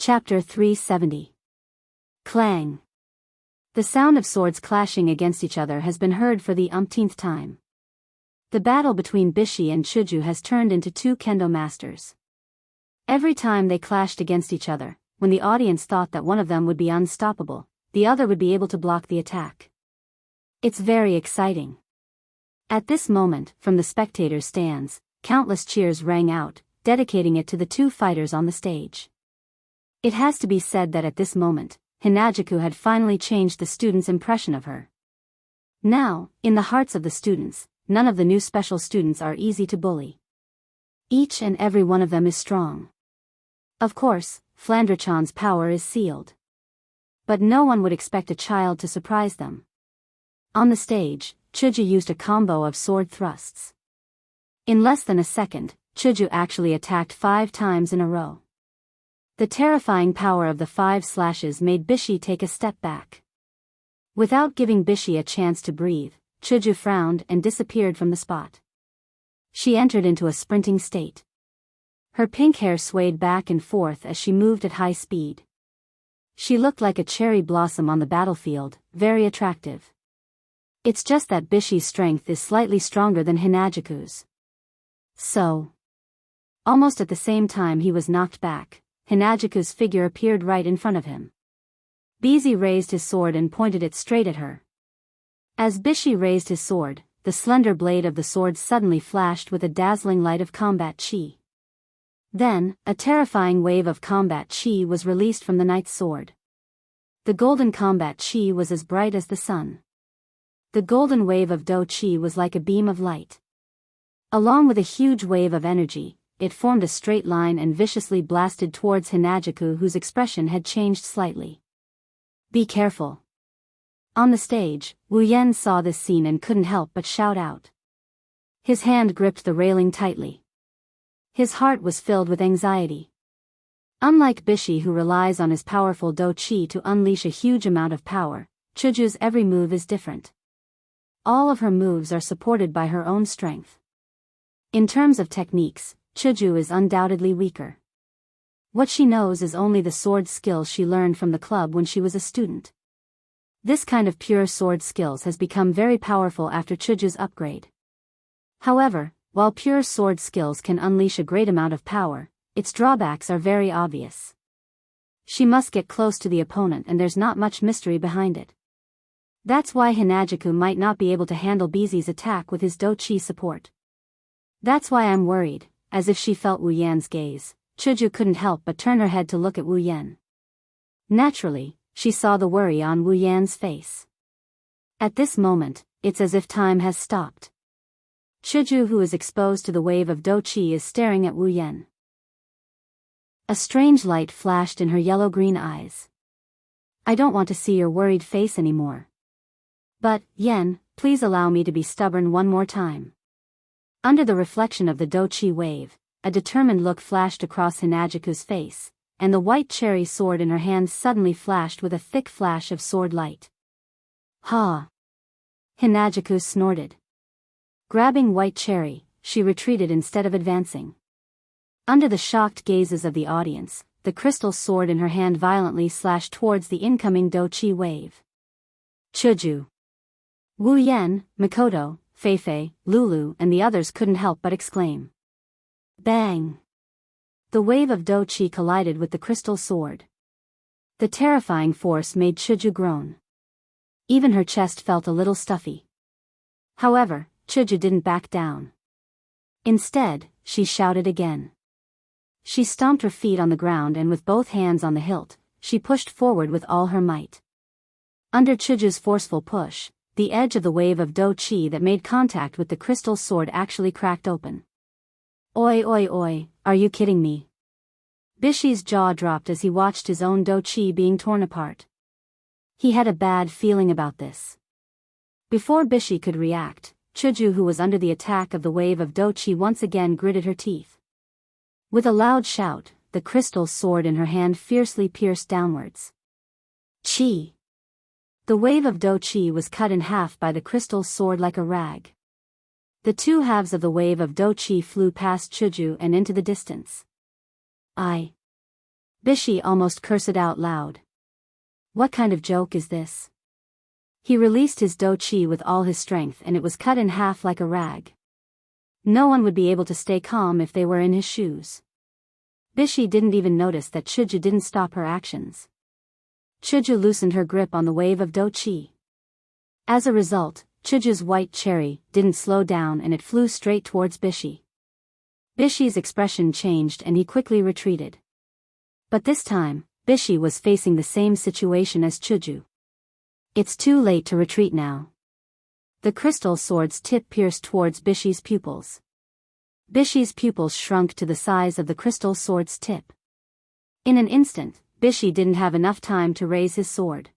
Chapter 370. Clang. The sound of swords clashing against each other has been heard for the umpteenth time. The battle between Bishi and Chuju has turned into two kendo masters. Every time they clashed against each other, when the audience thought that one of them would be unstoppable, the other would be able to block the attack. It's very exciting. At this moment, from the spectators' stands, countless cheers rang out, dedicating it to the two fighters on the stage. It has to be said that at this moment, Hinajiku had finally changed the students' impression of her. Now, in the hearts of the students, none of the new special students are easy to bully. Each and every one of them is strong. Of course, Flandrachan's power is sealed. But no one would expect a child to surprise them. On the stage, Chuju used a combo of sword thrusts. In less than a second, Chuju actually attacked 5 times in a row. The terrifying power of the 5 slashes made Bishi take a step back. Without giving Bishi a chance to breathe, Chuju frowned and disappeared from the spot. She entered into a sprinting state. Her pink hair swayed back and forth as she moved at high speed. She looked like a cherry blossom on the battlefield, very attractive. It's just that Bishi's strength is slightly stronger than Hinajiku's. So, almost at the same time he was knocked back, Hinajiku's figure appeared right in front of him. Bishi raised his sword and pointed it straight at her. As Bishi raised his sword, the slender blade of the sword suddenly flashed with a dazzling light of combat chi. Then, a terrifying wave of combat chi was released from the knight's sword. The golden combat chi was as bright as the sun. The golden wave of do chi was like a beam of light. Along with a huge wave of energy, it formed a straight line and viciously blasted towards Hinajiku, whose expression had changed slightly. Be careful. On the stage, Wu Yan saw this scene and couldn't help but shout out. His hand gripped the railing tightly. His heart was filled with anxiety. Unlike Bishi, who relies on his powerful do chi to unleash a huge amount of power, Chuju's every move is different. All of her moves are supported by her own strength. In terms of techniques, Chuju is undoubtedly weaker. What she knows is only the sword skills she learned from the club when she was a student. This kind of pure sword skills has become very powerful after Chuju's upgrade. However, while pure sword skills can unleash a great amount of power, its drawbacks are very obvious. She must get close to the opponent and there's not much mystery behind it. That's why Hinajiku might not be able to handle Bishi's attack with his do chi support. That's why I'm worried. As if she felt Wu Yan's gaze, Chuju couldn't help but turn her head to look at Wu Yan. Naturally, she saw the worry on Wu Yan's face. At this moment, it's as if time has stopped. Chuju, who is exposed to the wave of do chi, is staring at Wu Yan. A strange light flashed in her yellow-green eyes. I don't want to see your worried face anymore. But, Yan, please allow me to be stubborn one more time. Under the reflection of the do chi wave, a determined look flashed across Hinajiku's face, and the white cherry sword in her hand suddenly flashed with a thick flash of sword light. Ha! Hinajiku snorted. Grabbing white cherry, she retreated instead of advancing. Under the shocked gazes of the audience, the crystal sword in her hand violently slashed towards the incoming do chi wave. Chuju! Wu Yan, Mikoto, Feifei, Lulu and the others couldn't help but exclaim. Bang! The wave of do chi collided with the crystal sword. The terrifying force made Chuju groan. Even her chest felt a little stuffy. However, Chuju didn't back down. Instead, she shouted again. She stomped her feet on the ground and with both hands on the hilt, she pushed forward with all her might. Under Chuju's forceful push, the edge of the wave of do chi that made contact with the crystal sword actually cracked open. Oi oi oi, are you kidding me? Bishi's jaw dropped as he watched his own do chi being torn apart. He had a bad feeling about this. Before Bishi could react, Chuju, who was under the attack of the wave of do chi, once again gritted her teeth. With a loud shout, the crystal sword in her hand fiercely pierced downwards. Chi! The wave of do chi was cut in half by the crystal sword like a rag. The two halves of the wave of do chi flew past Chuju and into the distance. Bishi almost cursed out loud. What kind of joke is this? He released his do chi with all his strength and it was cut in half like a rag. No one would be able to stay calm if they were in his shoes. Bishi didn't even notice that Chuju didn't stop her actions. Chuju loosened her grip on the wave of do chi. As a result, Chuju's white cherry didn't slow down and it flew straight towards Bishi. Bishi's expression changed and he quickly retreated. But this time, Bishi was facing the same situation as Chuju. It's too late to retreat now. The crystal sword's tip pierced towards Bishi's pupils. Bishi's pupils shrunk to the size of the crystal sword's tip. In an instant, Bishi didn't have enough time to raise his sword.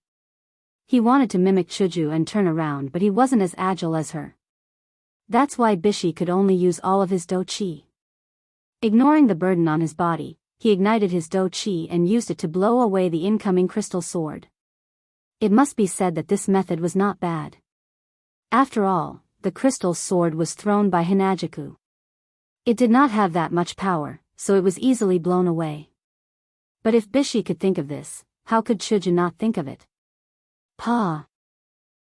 He wanted to mimic Chuju and turn around but he wasn't as agile as her. That's why Bishi could only use all of his do chi. Ignoring the burden on his body, he ignited his do chi and used it to blow away the incoming crystal sword. It must be said that this method was not bad. After all, the crystal sword was thrown by Hinajaku. It did not have that much power, so it was easily blown away. But if Bishi could think of this, how could Chuju not think of it? Pa!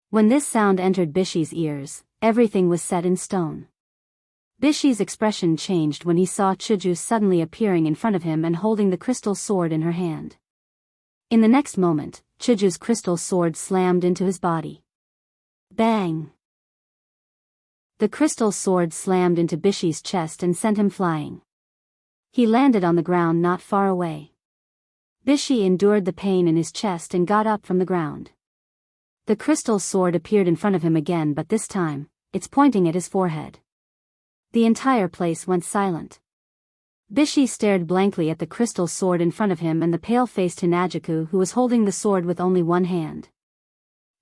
When this sound entered Bishi's ears, everything was set in stone. Bishi's expression changed when he saw Chuju suddenly appearing in front of him and holding the crystal sword in her hand. In the next moment, Chuju's crystal sword slammed into his body. Bang! The crystal sword slammed into Bishi's chest and sent him flying. He landed on the ground not far away. Bishi endured the pain in his chest and got up from the ground. The crystal sword appeared in front of him again but this time, it's pointing at his forehead. The entire place went silent. Bishi stared blankly at the crystal sword in front of him and the pale-faced Hinajaku who was holding the sword with only one hand.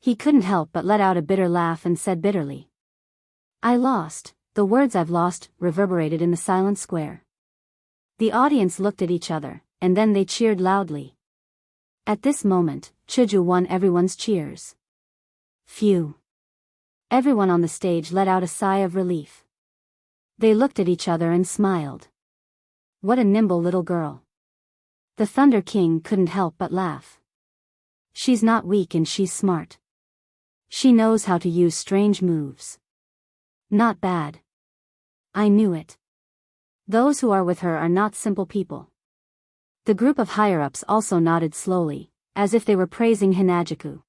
He couldn't help but let out a bitter laugh and said bitterly. I lost. The words I've lost reverberated in the silent square. The audience looked at each other, and then they cheered loudly. At this moment, Chuju won everyone's cheers. Phew. Everyone on the stage let out a sigh of relief. They looked at each other and smiled. What a nimble little girl. The Thunder King couldn't help but laugh. She's not weak and she's smart. She knows how to use strange moves. Not bad. I knew it. Those who are with her are not simple people. The group of higher-ups also nodded slowly, as if they were praising Hinajaku.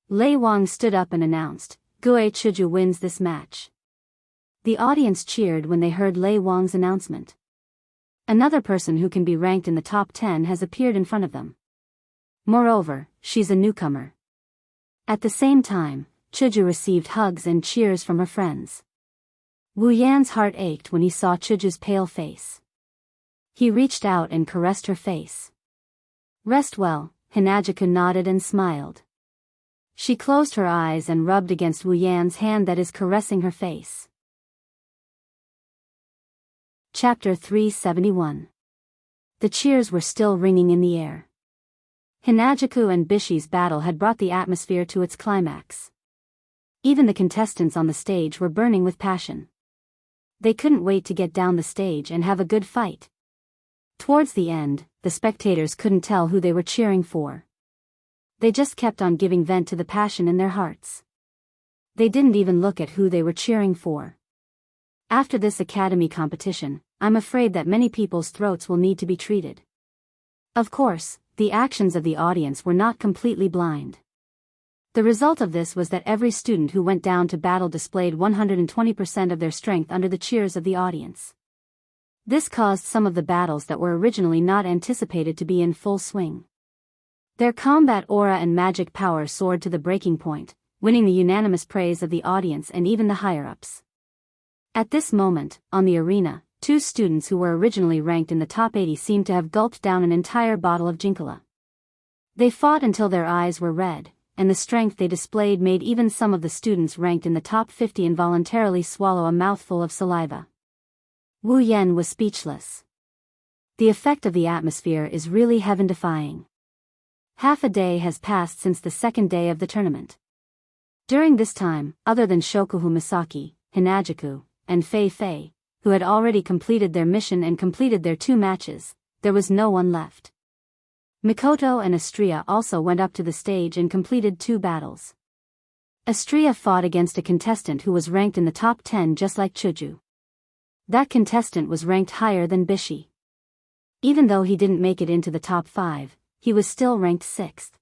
Lei Wang stood up and announced, Gue Chuju wins this match. The audience cheered when they heard Lei Wang's announcement. Another person who can be ranked in the top 10 has appeared in front of them. Moreover, she's a newcomer. At the same time, Chuju received hugs and cheers from her friends. Wu Yan's heart ached when he saw Chuju's pale face. He reached out and caressed her face. Rest well, Hinajaku nodded and smiled. She closed her eyes and rubbed against Wu Yan's hand that is caressing her face. Chapter 371. The cheers were still ringing in the air. Hinajaku and Bishi's battle had brought the atmosphere to its climax. Even the contestants on the stage were burning with passion. They couldn't wait to get down the stage and have a good fight. Towards the end, the spectators couldn't tell who they were cheering for. They just kept on giving vent to the passion in their hearts. They didn't even look at who they were cheering for. After this academy competition, I'm afraid that many people's throats will need to be treated. Of course, the actions of the audience were not completely blind. The result of this was that every student who went down to battle displayed 120% of their strength under the cheers of the audience. This caused some of the battles that were originally not anticipated to be in full swing. Their combat aura and magic power soared to the breaking point, winning the unanimous praise of the audience and even the higher-ups. At this moment, on the arena, two students who were originally ranked in the top 80 seemed to have gulped down an entire bottle of Jinkala. They fought until their eyes were red, and the strength they displayed made even some of the students ranked in the top 50 involuntarily swallow a mouthful of saliva. Wu Yan was speechless. The effect of the atmosphere is really heaven-defying. Half a day has passed since the second day of the tournament. During this time, other than Shokuhu Misaki, Hinajaku, and Fei Fei, who had already completed their mission and completed their 2 matches, there was no one left. Mikoto and Astria also went up to the stage and completed 2 battles. Astria fought against a contestant who was ranked in the top 10 just like Chuju. That contestant was ranked higher than Bishi. Even though he didn't make it into the top 5, he was still ranked 6th.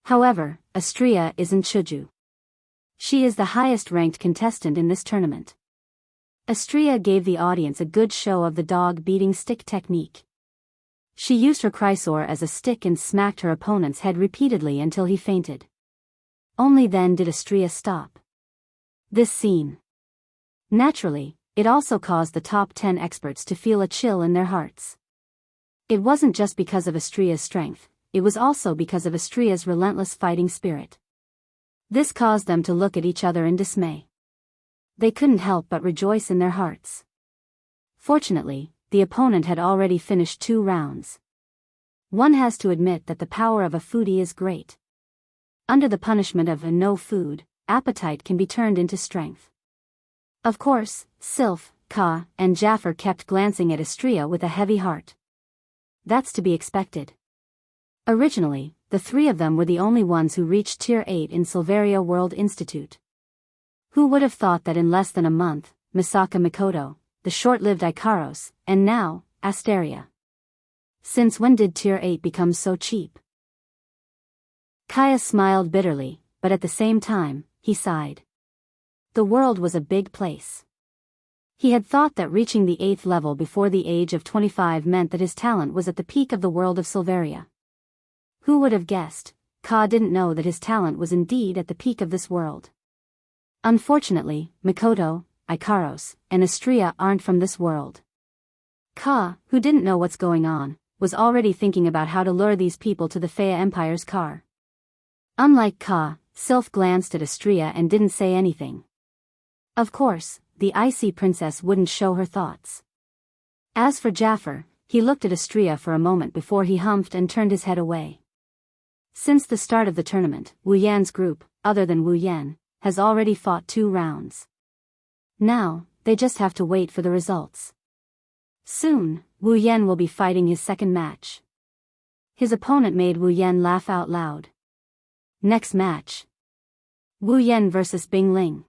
However, Astria isn't Chuju. She is the highest ranked contestant in this tournament. Astria gave the audience a good show of the dog-beating stick technique. She used her Chrysor as a stick and smacked her opponent's head repeatedly until he fainted. Only then did Astria stop. This scene. Naturally, it also caused the top 10 experts to feel a chill in their hearts. It wasn't just because of Astria's strength, it was also because of Astria's relentless fighting spirit. This caused them to look at each other in dismay. They couldn't help but rejoice in their hearts. Fortunately, the opponent had already finished 2 rounds. One has to admit that the power of a foodie is great. Under the punishment of no food, appetite can be turned into strength. Of course, Sylph, Ka, and Jaffer kept glancing at Astria with a heavy heart. That's to be expected. Originally, the 3 of them were the only ones who reached Tier 8 in Silveria World Institute. Who would have thought that in less than a month, Misaka Mikoto, the short-lived Ikaros, and now, Asteria. Since when did Tier 8 become so cheap? Kaya smiled bitterly, but at the same time, he sighed. The world was a big place. He had thought that reaching the 8th level before the age of 25 meant that his talent was at the peak of the world of Silveria. Who would have guessed? Ka didn't know that his talent was indeed at the peak of this world. Unfortunately, Mikoto, Ikaros, and Astria aren't from this world. Ka, who didn't know what's going on, was already thinking about how to lure these people to the Fea Empire's car. Unlike Ka, Sylph glanced at Astria and didn't say anything. Of course, the icy princess wouldn't show her thoughts. As for Jaffer, he looked at Astria for a moment before he humphed and turned his head away. Since the start of the tournament, Wu Yan's group, other than Wu Yan, has already fought 2 rounds. Now, they just have to wait for the results. Soon, Wu Yan will be fighting his 2nd match. His opponent made Wu Yan laugh out loud. Next match. Wu Yan vs. Bing Ling.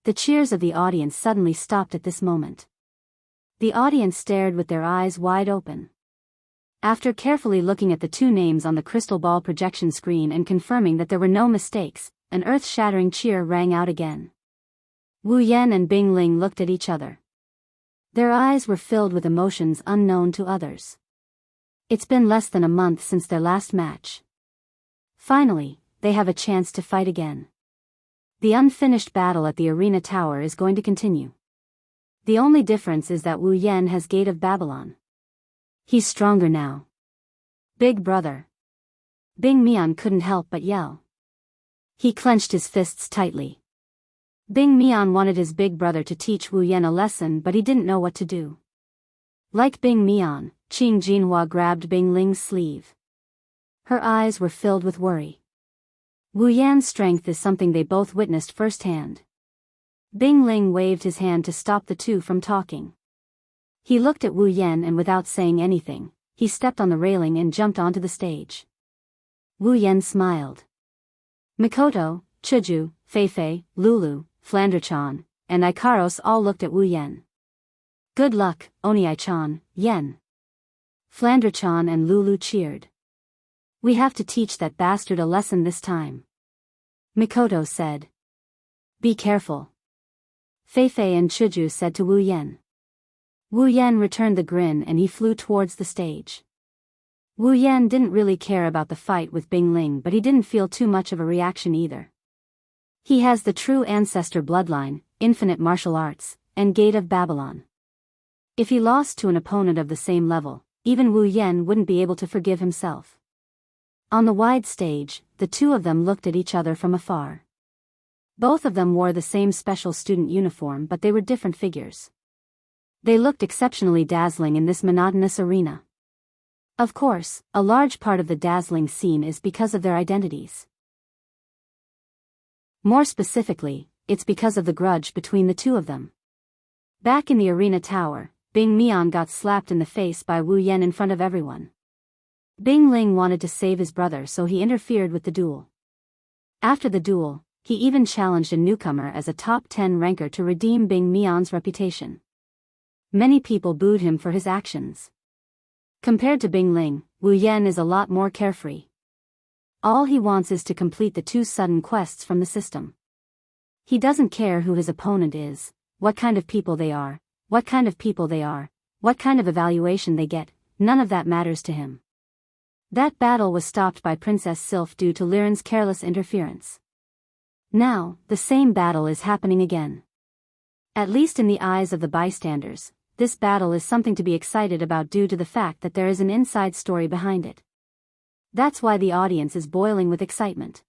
The cheers of the audience suddenly stopped at this moment. The audience stared with their eyes wide open. After carefully looking at the 2 names on the crystal ball projection screen and confirming that there were no mistakes, an earth-shattering cheer rang out again. Wu Yan and Bing Ling looked at each other. Their eyes were filled with emotions unknown to others. It's been less than a month since their last match. Finally, they have a chance to fight again. The unfinished battle at the arena tower is going to continue. The only difference is that Wu Yan has Gate of Babylon. He's stronger now. Big brother. Bing Mian couldn't help but yell. He clenched his fists tightly. Bing Mian wanted his big brother to teach Wu Yan a lesson, but he didn't know what to do. Like Bing Mian, Qing Jinhua grabbed Bing Ling's sleeve. Her eyes were filled with worry. Wu Yan's strength is something they both witnessed firsthand. Bing Ling waved his hand to stop the 2 from talking. He looked at Wu Yan and without saying anything, he stepped on the railing and jumped onto the stage. Wu Yan smiled. Mikoto, Chuju, Feifei, Lulu, Flanderchan, and Ikaros all looked at Wu Yan. Good luck, Oniai-chan, Yen. Flanderchan and Lulu cheered. We have to teach that bastard a lesson this time. Mikoto said. Be careful. Feifei and Chuju said to Wu Yan. Wu Yan returned the grin and he flew towards the stage. Wu Yan didn't really care about the fight with Bing Ling, but he didn't feel too much of a reaction either. He has the true ancestor bloodline, infinite martial arts, and Gate of Babylon. If he lost to an opponent of the same level, even Wu Yan wouldn't be able to forgive himself. On the wide stage, the 2 of them looked at each other from afar. Both of them wore the same special student uniform, but they were different figures. They looked exceptionally dazzling in this monotonous arena. Of course, a large part of the dazzling scene is because of their identities. More specifically, it's because of the grudge between the 2 of them. Back in the arena tower, Bing Mian got slapped in the face by Wu Yan in front of everyone. Bing Ling wanted to save his brother, so he interfered with the duel. After the duel, he even challenged a newcomer as a top 10 ranker to redeem Bing Mian's reputation. Many people booed him for his actions. Compared to Bing Ling, Wu Yan is a lot more carefree. All he wants is to complete the 2 sudden quests from the system. He doesn't care who his opponent is, what kind of people they are, what kind of evaluation they get, none of that matters to him. That battle was stopped by Princess Sylph due to Liren's careless interference. Now, the same battle is happening again. At least in the eyes of the bystanders, this battle is something to be excited about due to the fact that there is an inside story behind it. That's why the audience is boiling with excitement.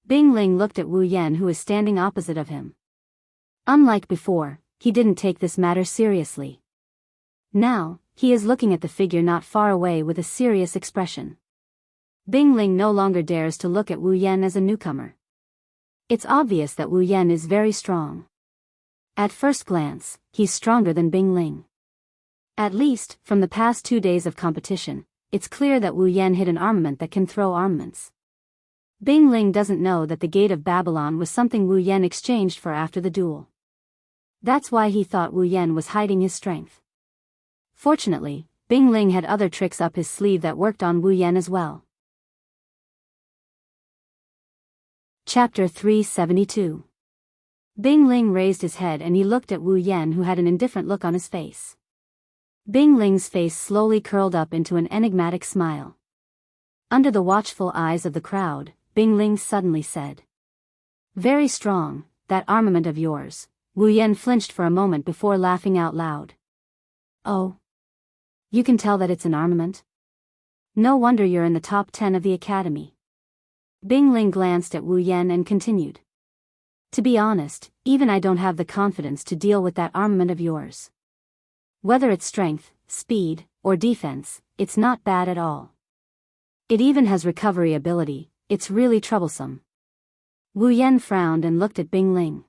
Bing Ling looked at Wu Yan, who is standing opposite of him. Unlike before, he didn't take this matter seriously. Now, he is looking at the figure not far away with a serious expression. Bing Ling no longer dares to look at Wu Yan as a newcomer. It's obvious that Wu Yan is very strong. At first glance, he's stronger than Bing Ling. At least, from the past 2 days of competition, it's clear that Wu Yan hid an armament that can throw armaments. Bing Ling doesn't know that the Gate of Babylon was something Wu Yan exchanged for after the duel. That's why he thought Wu Yan was hiding his strength. Fortunately, Bing Ling had other tricks up his sleeve that worked on Wu Yan as well. Chapter 372. Bing Ling raised his head and he looked at Wu Yan, who had an indifferent look on his face. Bing Ling's face slowly curled up into an enigmatic smile. Under the watchful eyes of the crowd, Bing Ling suddenly said, "Very strong, that armament of yours." Wu Yan flinched for a moment before laughing out loud. "Oh. You can tell that it's an armament? No wonder you're in the top 10 of the academy." Bing Ling glanced at Wu Yan and continued. "To be honest, even I don't have the confidence to deal with that armament of yours. Whether it's strength, speed, or defense, it's not bad at all. It even has recovery ability, it's really troublesome." Wu Yan frowned and looked at Bing Ling.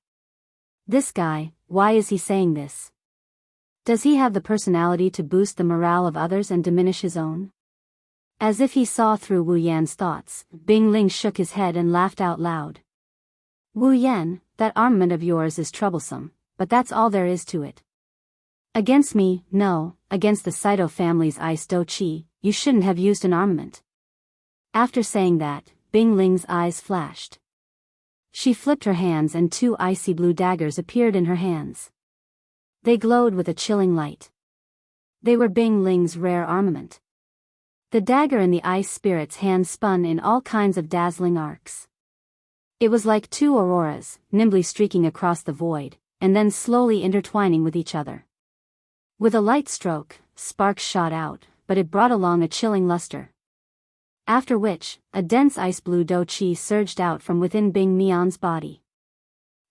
This guy, why is he saying this? Does he have the personality to boost the morale of others and diminish his own? As if he saw through Wu Yan's thoughts, Bing Ling shook his head and laughed out loud. "Wu Yan, that armament of yours is troublesome, but that's all there is to it. Against me, no, against the Saito family's Ice Do Chi, you shouldn't have used an armament." After saying that, Bing Ling's eyes flashed. She flipped her hands and 2 icy blue daggers appeared in her hands. They glowed with a chilling light. They were Bing Ling's rare armament. The dagger in the ice spirit's hand spun in all kinds of dazzling arcs. It was like 2 auroras, nimbly streaking across the void, and then slowly intertwining with each other. With a light stroke, sparks shot out, but it brought along a chilling luster. After which, a dense ice blue do chi surged out from within Bing Mian's body.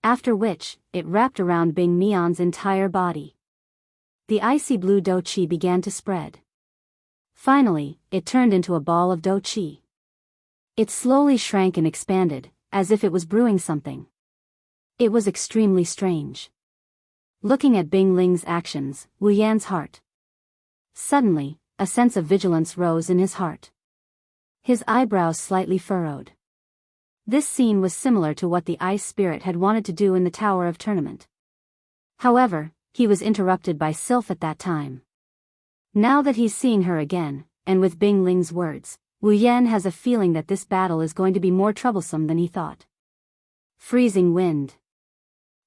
After which, it wrapped around Bing Mian's entire body. The icy blue do chi began to spread. Finally, it turned into a ball of do chi. It slowly shrank and expanded, as if it was brewing something. It was extremely strange. Looking at Bing Ling's actions, Wu Yan's heart. Suddenly, a sense of vigilance rose in his heart. His eyebrows slightly furrowed. This scene was similar to what the ice spirit had wanted to do in the Tower of Tournament. However, he was interrupted by Sylph at that time. Now that he's seeing her again, and with Bing Ling's words, Wu Yan has a feeling that this battle is going to be more troublesome than he thought. Freezing wind.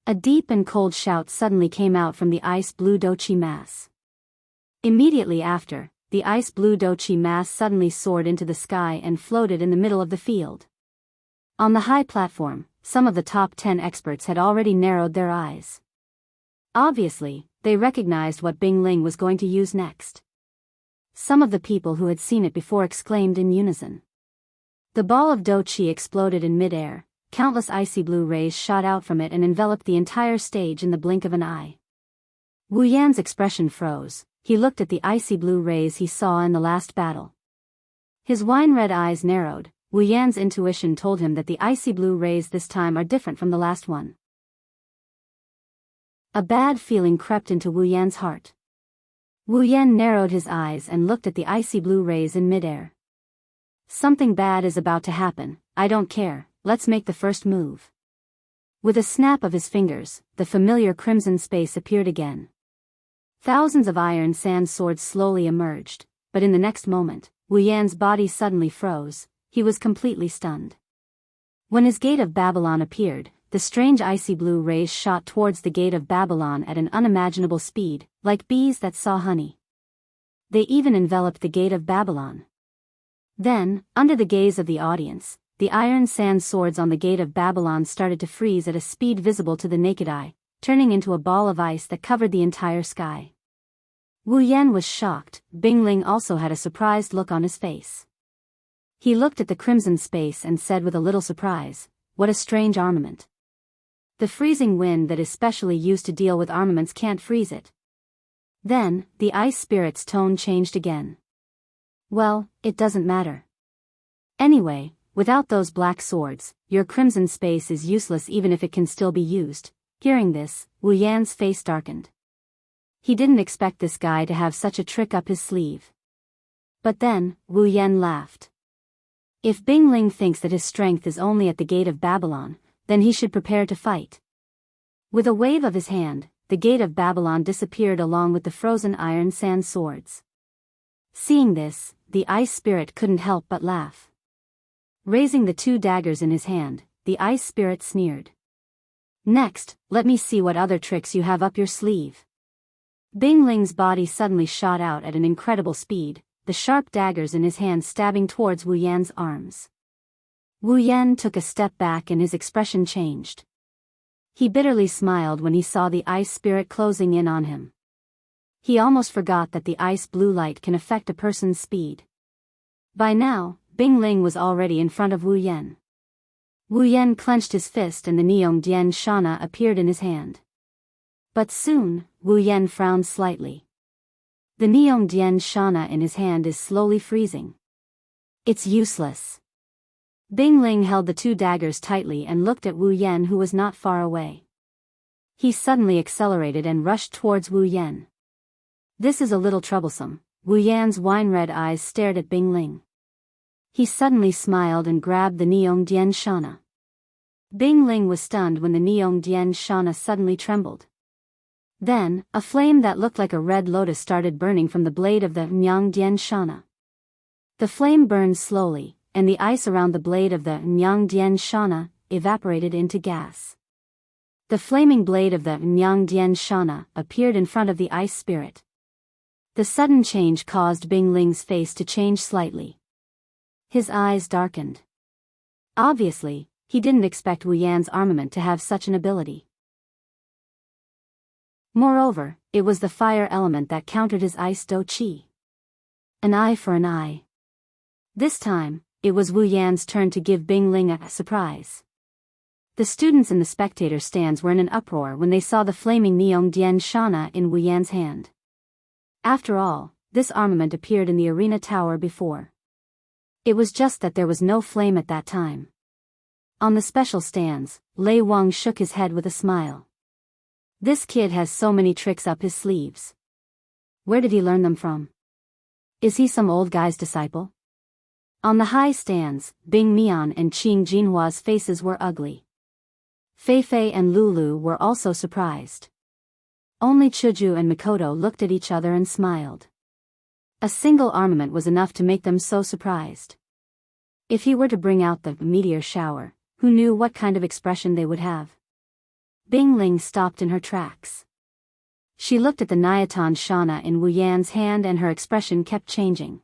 A deep and cold shout suddenly came out from the ice blue do chi mass. Immediately after, the ice blue do chi mass suddenly soared into the sky and floated in the middle of the field. On the high platform, some of the top 10 experts had already narrowed their eyes. Obviously, they recognized what Bing Ling was going to use next. Some of the people who had seen it before exclaimed in unison. The ball of do chi exploded in mid-air, countless icy blue rays shot out from it and enveloped the entire stage in the blink of an eye. Wu Yan's expression froze. He looked at the icy blue rays he saw in the last battle. His wine-red eyes narrowed. Wu Yan's intuition told him that the icy blue rays this time are different from the last one. A bad feeling crept into Wu Yan's heart. Wu Yan narrowed his eyes and looked at the icy blue rays in midair. Something bad is about to happen, I don't care, let's make the first move. With a snap of his fingers, the familiar crimson space appeared again. Thousands of iron sand swords slowly emerged, but in the next moment, Wu Yan's body suddenly froze, he was completely stunned. When his gate of Babylon appeared, the strange icy blue rays shot towards the gate of Babylon at an unimaginable speed, like bees that saw honey. They even enveloped the gate of Babylon. Then, under the gaze of the audience, the iron sand swords on the gate of Babylon started to freeze at a speed visible to the naked eye, turning into a ball of ice that covered the entire sky. Wu Yan was shocked. Bingling also had a surprised look on his face. He looked at the crimson space and said with a little surprise, "What a strange armament. The freezing wind that is specially used to deal with armaments can't freeze it." Then, the ice spirit's tone changed again. "Well, it doesn't matter. Anyway, without those black swords, your crimson space is useless even if it can still be used." Hearing this, Wu Yan's face darkened. He didn't expect this guy to have such a trick up his sleeve. But then, Wu Yan laughed. If Bingling thinks that his strength is only at the gate of Babylon, then he should prepare to fight. With a wave of his hand, the gate of Babylon disappeared along with the frozen iron sand swords. Seeing this, the ice spirit couldn't help but laugh. Raising the two daggers in his hand, the ice spirit sneered. "Next, let me see what other tricks you have up your sleeve." Bingling's body suddenly shot out at an incredible speed, the sharp daggers in his hand stabbing towards Wu Yan's arms. Wu Yan took a step back and his expression changed. He bitterly smiled when he saw the ice spirit closing in on him. He almost forgot that the ice blue light can affect a person's speed. By now, Bingling was already in front of Wu Yan. Wu Yan clenched his fist and the Neong Dian Shana appeared in his hand. But soon, Wu Yan frowned slightly. The Neong Dian Shana in his hand is slowly freezing. It's useless. Bingling held the two daggers tightly and looked at Wu Yan, who was not far away. He suddenly accelerated and rushed towards Wu Yan. This is a little troublesome. Wu Yan's wine-red eyes stared at Bingling. He suddenly smiled and grabbed the Neong Dian Shana. Bingling was stunned when the Neong Dian Shana suddenly trembled. Then, a flame that looked like a red lotus started burning from the blade of the Neong Dian Shana. The flame burned slowly, and the ice around the blade of the Neong Dian Shana evaporated into gas. The flaming blade of the Neong Dian Shana appeared in front of the ice spirit. The sudden change caused Bingling's face to change slightly. His eyes darkened. Obviously, he didn't expect Wu Yan's armament to have such an ability. Moreover, it was the fire element that countered his ice do chi. An eye for an eye. This time, it was Wu Yan's turn to give Bingling a surprise. The students in the spectator stands were in an uproar when they saw the flaming Neong Dian Shana in Wu Yan's hand. After all, this armament appeared in the arena tower before. It was just that there was no flame at that time. On the special stands, Lei Wang shook his head with a smile. This kid has so many tricks up his sleeves. Where did he learn them from? Is he some old guy's disciple? On the high stands, Bing Mian and Qing Jinhua's faces were ugly. Fei Fei and Lulu were also surprised. Only Chuju and Mikoto looked at each other and smiled. A single armament was enough to make them so surprised. If he were to bring out the meteor shower, who knew what kind of expression they would have? Bingling stopped in her tracks. She looked at the Nyaton Shana in Wu Yan's hand and her expression kept changing.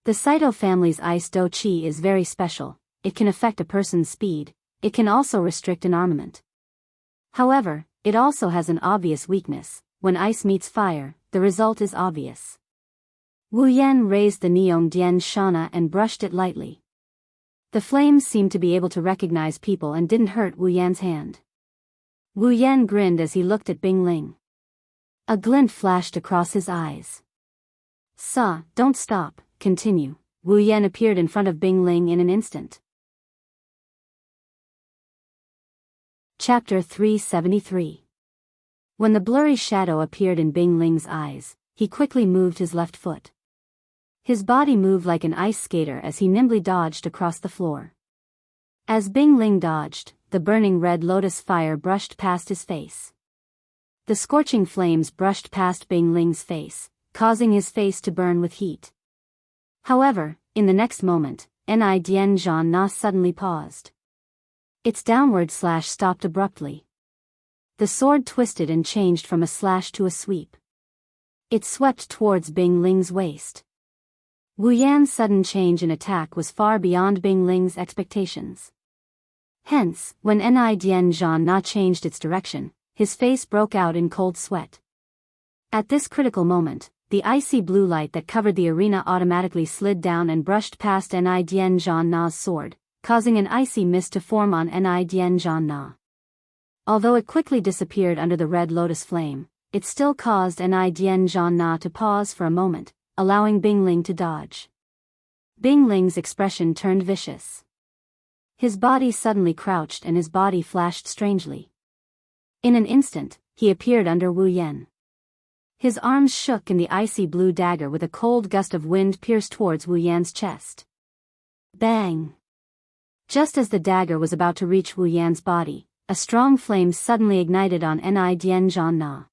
The Saito family's ice do chi is very special. It can affect a person's speed. It can also restrict an armament. However, it also has an obvious weakness. When ice meets fire, the result is obvious. Wu Yan raised the Neong Dian Shana and brushed it lightly. The flames seemed to be able to recognize people and didn't hurt Wu Yan's hand. Wu Yan grinned as he looked at Bingling. A glint flashed across his eyes. Don't stop, continue. Wu Yan appeared in front of Bingling in an instant. Chapter 373. When the blurry shadow appeared in Bingling's eyes, he quickly moved his left foot. His body moved like an ice skater as he nimbly dodged across the floor. As Bing Ling dodged, the burning red lotus fire brushed past his face. The scorching flames brushed past Bing Ling's face, causing his face to burn with heat. However, in the next moment, Ni Dian Zhan Na suddenly paused. Its downward slash stopped abruptly. The sword twisted and changed from a slash to a sweep. It swept towards Bing Ling's waist. Wu Yan's sudden change in attack was far beyond Bing Ling's expectations. Hence, when Ni Dian Zhan Na changed its direction, his face broke out in cold sweat. At this critical moment, the icy blue light that covered the arena automatically slid down and brushed past Ni Dian Zhan Na's sword, causing an icy mist to form on Ni Dian Zhan Na. Although it quickly disappeared under the red lotus flame, it still caused Ni Dian Zhan Na to pause for a moment, allowing Bing Ling to dodge. Bing Ling's expression turned vicious. His body suddenly crouched and his body flashed strangely. In an instant, he appeared under Wu Yan. His arms shook and the icy blue dagger with a cold gust of wind pierced towards Wu Yan's chest. Bang! Just as the dagger was about to reach Wu Yan's body, a strong flame suddenly ignited on Ni Dian Zhan Na.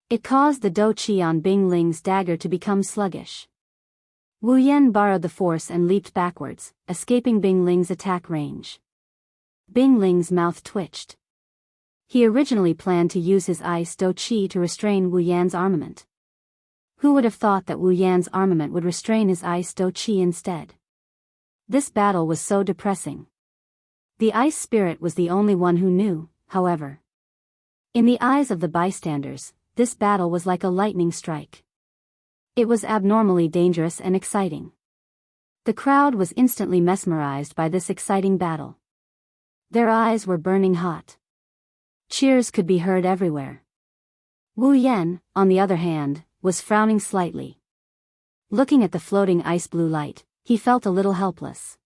It caused the dou qi on Bing Ling's dagger to become sluggish. Wu Yan borrowed the force and leaped backwards, escaping Bing Ling's attack range. Bing Ling's mouth twitched. He originally planned to use his ice dou qi to restrain Wu Yan's armament. Who would have thought that Wu Yan's armament would restrain his ice dou qi instead? This battle was so depressing. The ice spirit was the only one who knew, however. In the eyes of the bystanders, this battle was like a lightning strike. It was abnormally dangerous and exciting. The crowd was instantly mesmerized by this exciting battle. Their eyes were burning hot. Cheers could be heard everywhere. Wu Yan, on the other hand, was frowning slightly. Looking at the floating ice blue light, he felt a little helpless.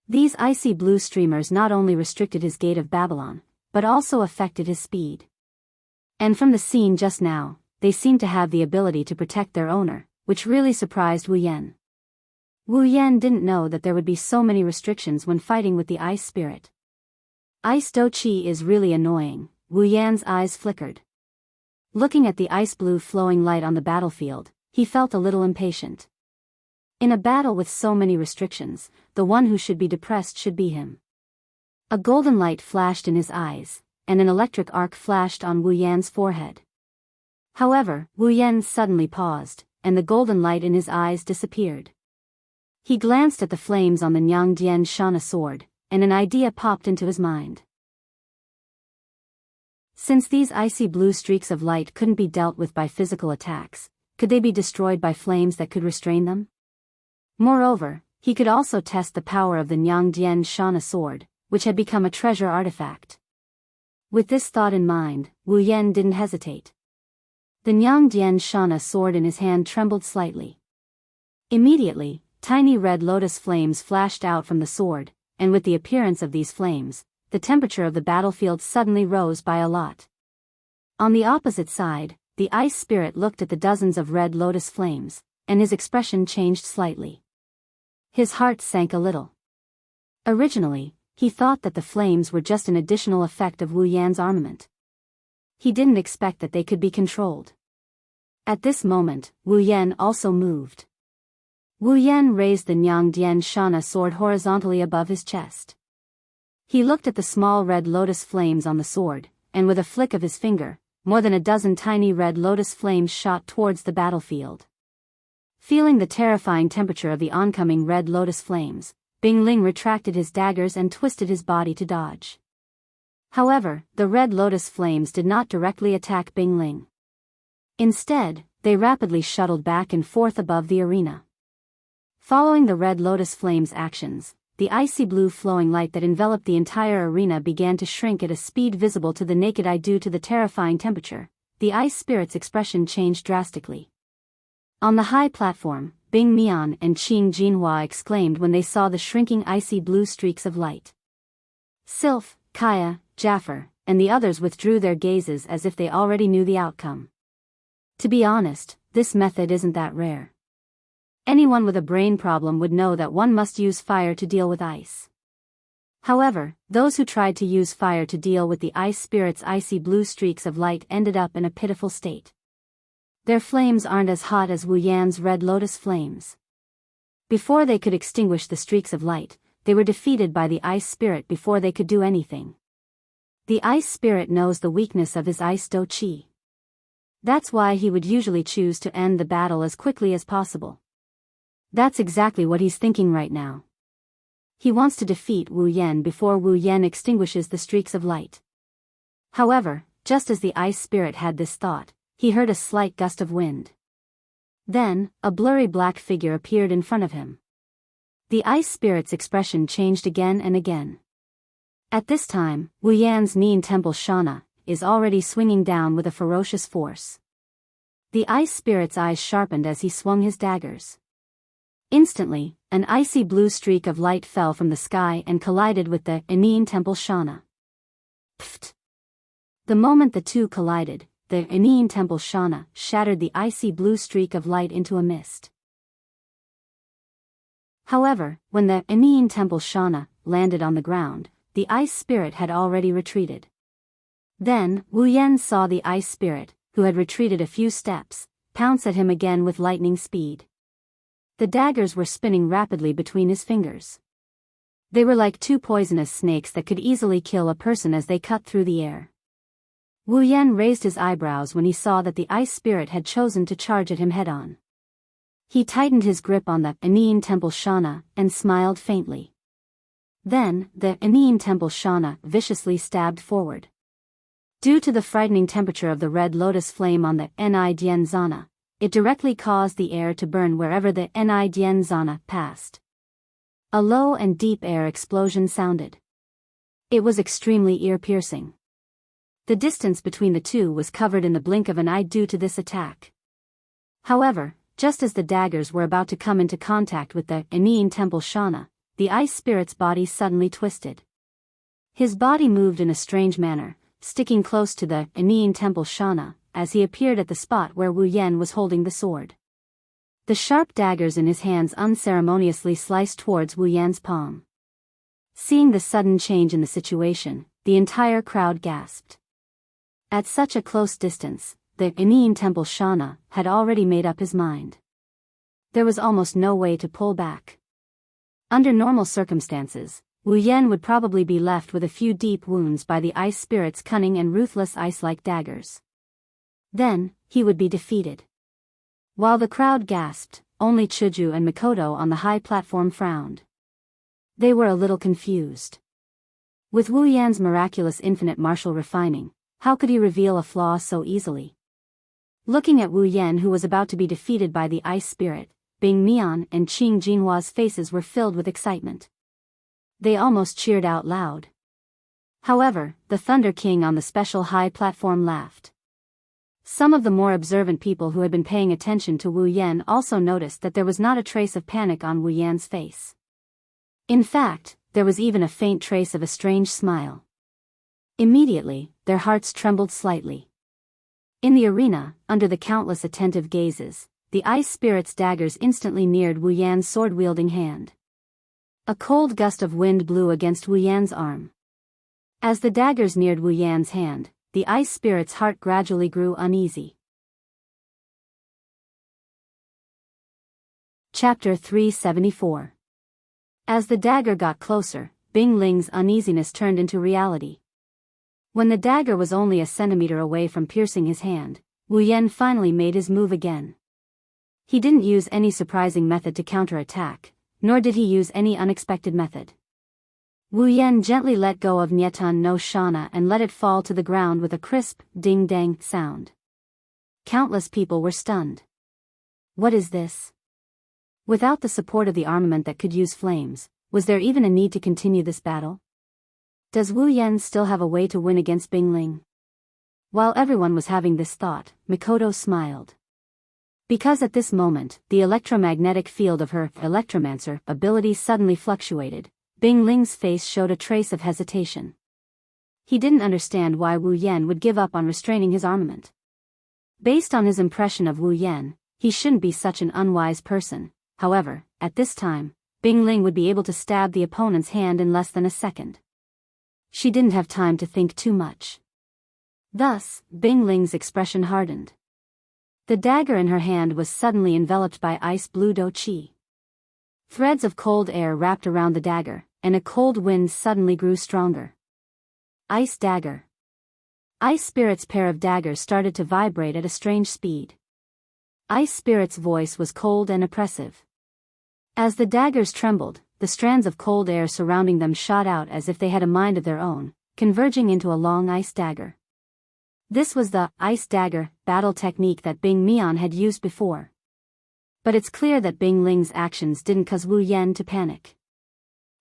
These icy blue streamers not only restricted his gate of Babylon, but also affected his speed. And from the scene just now, they seemed to have the ability to protect their owner, which really surprised Wu Yan. Wu Yan didn't know that there would be so many restrictions when fighting with the ice spirit. Ice dou qi is really annoying, Wu Yan's eyes flickered. Looking at the ice blue flowing light on the battlefield, he felt a little impatient. In a battle with so many restrictions, the one who should be depressed should be him. A golden light flashed in his eyes, and an electric arc flashed on Wu Yan's forehead. However, Wu Yan suddenly paused, and the golden light in his eyes disappeared. He glanced at the flames on the Ni Dian Zhan Na sword, and an idea popped into his mind. Since these icy blue streaks of light couldn't be dealt with by physical attacks, could they be destroyed by flames that could restrain them? Moreover, he could also test the power of the Ni Dian Zhan Na sword, which had become a treasure artifact. With this thought in mind, Wu Yan didn't hesitate. The Ni Dian Zhan Na sword in his hand trembled slightly. Immediately, tiny red lotus flames flashed out from the sword, and with the appearance of these flames, the temperature of the battlefield suddenly rose by a lot. On the opposite side, the ice spirit looked at the dozens of red lotus flames, and his expression changed slightly. His heart sank a little. Originally, he thought that the flames were just an additional effect of Wu Yan's armament. He didn't expect that they could be controlled. At this moment, Wu Yan also moved. Wu Yan raised the Ni Dian Zhan Na sword horizontally above his chest. He looked at the small red lotus flames on the sword, and with a flick of his finger, more than a dozen tiny red lotus flames shot towards the battlefield. Feeling the terrifying temperature of the oncoming red lotus flames, Bing Ling retracted his daggers and twisted his body to dodge. However, the red lotus flames did not directly attack Bing Ling. Instead, they rapidly shuttled back and forth above the arena. Following the red lotus flames' actions, the icy blue flowing light that enveloped the entire arena began to shrink at a speed visible to the naked eye due to the terrifying temperature. The ice spirit's expression changed drastically. On the high platform, Bing Mian and Qing Jinhua exclaimed when they saw the shrinking icy blue streaks of light. Sylph, Kaya, Jaffer, and the others withdrew their gazes as if they already knew the outcome. To be honest, this method isn't that rare. Anyone with a brain problem would know that one must use fire to deal with ice. However, those who tried to use fire to deal with the ice spirit's icy blue streaks of light ended up in a pitiful state. Their flames aren't as hot as Wu Yan's red lotus flames. Before they could extinguish the streaks of light, they were defeated by the ice spirit before they could do anything. The ice spirit knows the weakness of his ice do qi. That's why he would usually choose to end the battle as quickly as possible. That's exactly what he's thinking right now. He wants to defeat Wu Yan before Wu Yan extinguishes the streaks of light. However, just as the ice spirit had this thought, he heard a slight gust of wind. Then, a blurry black figure appeared in front of him. The ice spirit's expression changed again and again. At this time, Wu Yan's Nian Temple Shana is already swinging down with a ferocious force. The ice spirit's eyes sharpened as he swung his daggers. Instantly, an icy blue streak of light fell from the sky and collided with the Nian Temple Shana. Pfft! The moment the two collided, the Nian Temple Shana shattered the icy blue streak of light into a mist. However, when the Nian Temple Shana landed on the ground, the ice spirit had already retreated. Then, Wu Yan saw the ice spirit, who had retreated a few steps, pounce at him again with lightning speed. The daggers were spinning rapidly between his fingers. They were like two poisonous snakes that could easily kill a person as they cut through the air. Wu Yan raised his eyebrows when he saw that the ice spirit had chosen to charge at him head-on. He tightened his grip on the Nian Temple Shana and smiled faintly. Then, the Nian Temple Shana viciously stabbed forward. Due to the frightening temperature of the red lotus flame on the Ni Dian Zana, it directly caused the air to burn wherever the Ni Dian Zana passed. A low and deep air explosion sounded. It was extremely ear-piercing. The distance between the two was covered in the blink of an eye due to this attack. However, just as the daggers were about to come into contact with the Nian Temple Shana, the ice spirit's body suddenly twisted. His body moved in a strange manner, sticking close to the Nian Temple Shana, as he appeared at the spot where Wu Yan was holding the sword. The sharp daggers in his hands unceremoniously sliced towards Wu Yan's palm. Seeing the sudden change in the situation, the entire crowd gasped. At such a close distance, the Nian Temple Shana had already made up his mind. There was almost no way to pull back. Under normal circumstances, Wu Yan would probably be left with a few deep wounds by the ice spirit's cunning and ruthless ice-like daggers. Then, he would be defeated. While the crowd gasped, only Chuju and Mikoto on the high platform frowned. They were a little confused. With Wu Yan's miraculous infinite martial refining, how could he reveal a flaw so easily? Looking at Wu Yan, who was about to be defeated by the ice spirit, Bing Mian and Qing Jinhua's faces were filled with excitement. They almost cheered out loud. However, the Thunder King on the special high platform laughed. Some of the more observant people who had been paying attention to Wu Yan also noticed that there was not a trace of panic on Wu Yan's face. In fact, there was even a faint trace of a strange smile. Immediately, their hearts trembled slightly. In the arena, under the countless attentive gazes, the ice spirit's daggers instantly neared Wu Yan's sword-wielding hand. A cold gust of wind blew against Wu Yan's arm. As the daggers neared Wu Yan's hand, the ice spirit's heart gradually grew uneasy. Chapter 374. As the dagger got closer, Bing Ling's uneasiness turned into reality. When the dagger was only a centimeter away from piercing his hand, Wu Yan finally made his move again. He didn't use any surprising method to counterattack, nor did he use any unexpected method. Wu Yan gently let go of Nietan no Shana and let it fall to the ground with a crisp, ding-dang sound. Countless people were stunned. What is this? Without the support of the armament that could use flames, was there even a need to continue this battle? Does Wu Yan still have a way to win against Bing Ling? While everyone was having this thought, Mikoto smiled. Because at this moment, the electromagnetic field of her electromancer ability suddenly fluctuated, Bing Ling's face showed a trace of hesitation. He didn't understand why Wu Yan would give up on restraining his armament. Based on his impression of Wu Yan, he shouldn't be such an unwise person. However, at this time, Bing Ling would be able to stab the opponent's hand in less than a second. She didn't have time to think too much. Thus, Bing Ling's expression hardened. The dagger in her hand was suddenly enveloped by ice blue do qi. Threads of cold air wrapped around the dagger, and a cold wind suddenly grew stronger. Ice dagger. Ice Spirit's pair of daggers started to vibrate at a strange speed. Ice Spirit's voice was cold and oppressive. As the daggers trembled, the strands of cold air surrounding them shot out as if they had a mind of their own, converging into a long ice dagger. This was the ice dagger battle technique that Bing Mian had used before. But it's clear that Bing Ling's actions didn't cause Wu Yan to panic.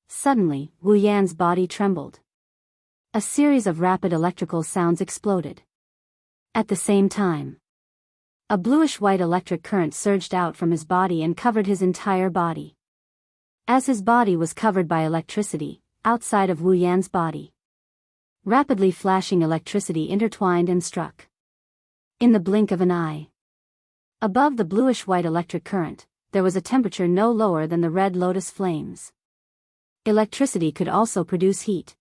Suddenly, Wu Yan's body trembled. A series of rapid electrical sounds exploded. At the same time, a bluish-white electric current surged out from his body and covered his entire body. As his body was covered by electricity, outside of Wu Yan's body, rapidly flashing electricity intertwined and struck. In the blink of an eye. Above the bluish-white electric current, there was a temperature no lower than the red lotus flames. Electricity could also produce heat.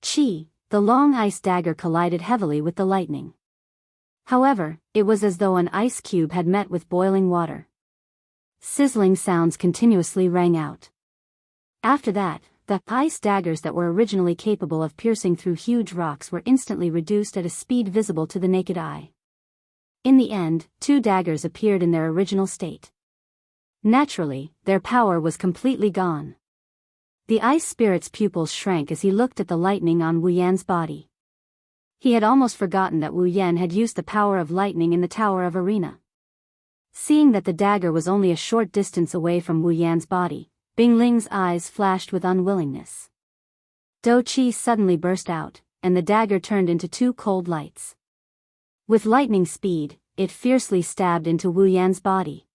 Qi, the long ice dagger collided heavily with the lightning. However, it was as though an ice cube had met with boiling water. Sizzling sounds continuously rang out. After that, the ice daggers that were originally capable of piercing through huge rocks were instantly reduced at a speed visible to the naked eye. In the end, 2 daggers appeared in their original state. Naturally, their power was completely gone. The ice spirit's pupils shrank as he looked at the lightning on Wu Yan's body. He had almost forgotten that Wu Yan had used the power of lightning in the Tower of Arena. Seeing that the dagger was only a short distance away from Wu Yan's body, Bing Ling's eyes flashed with unwillingness. Do Qi suddenly burst out, and the dagger turned into 2 cold lights. With lightning speed, it fiercely stabbed into Wu Yan's body.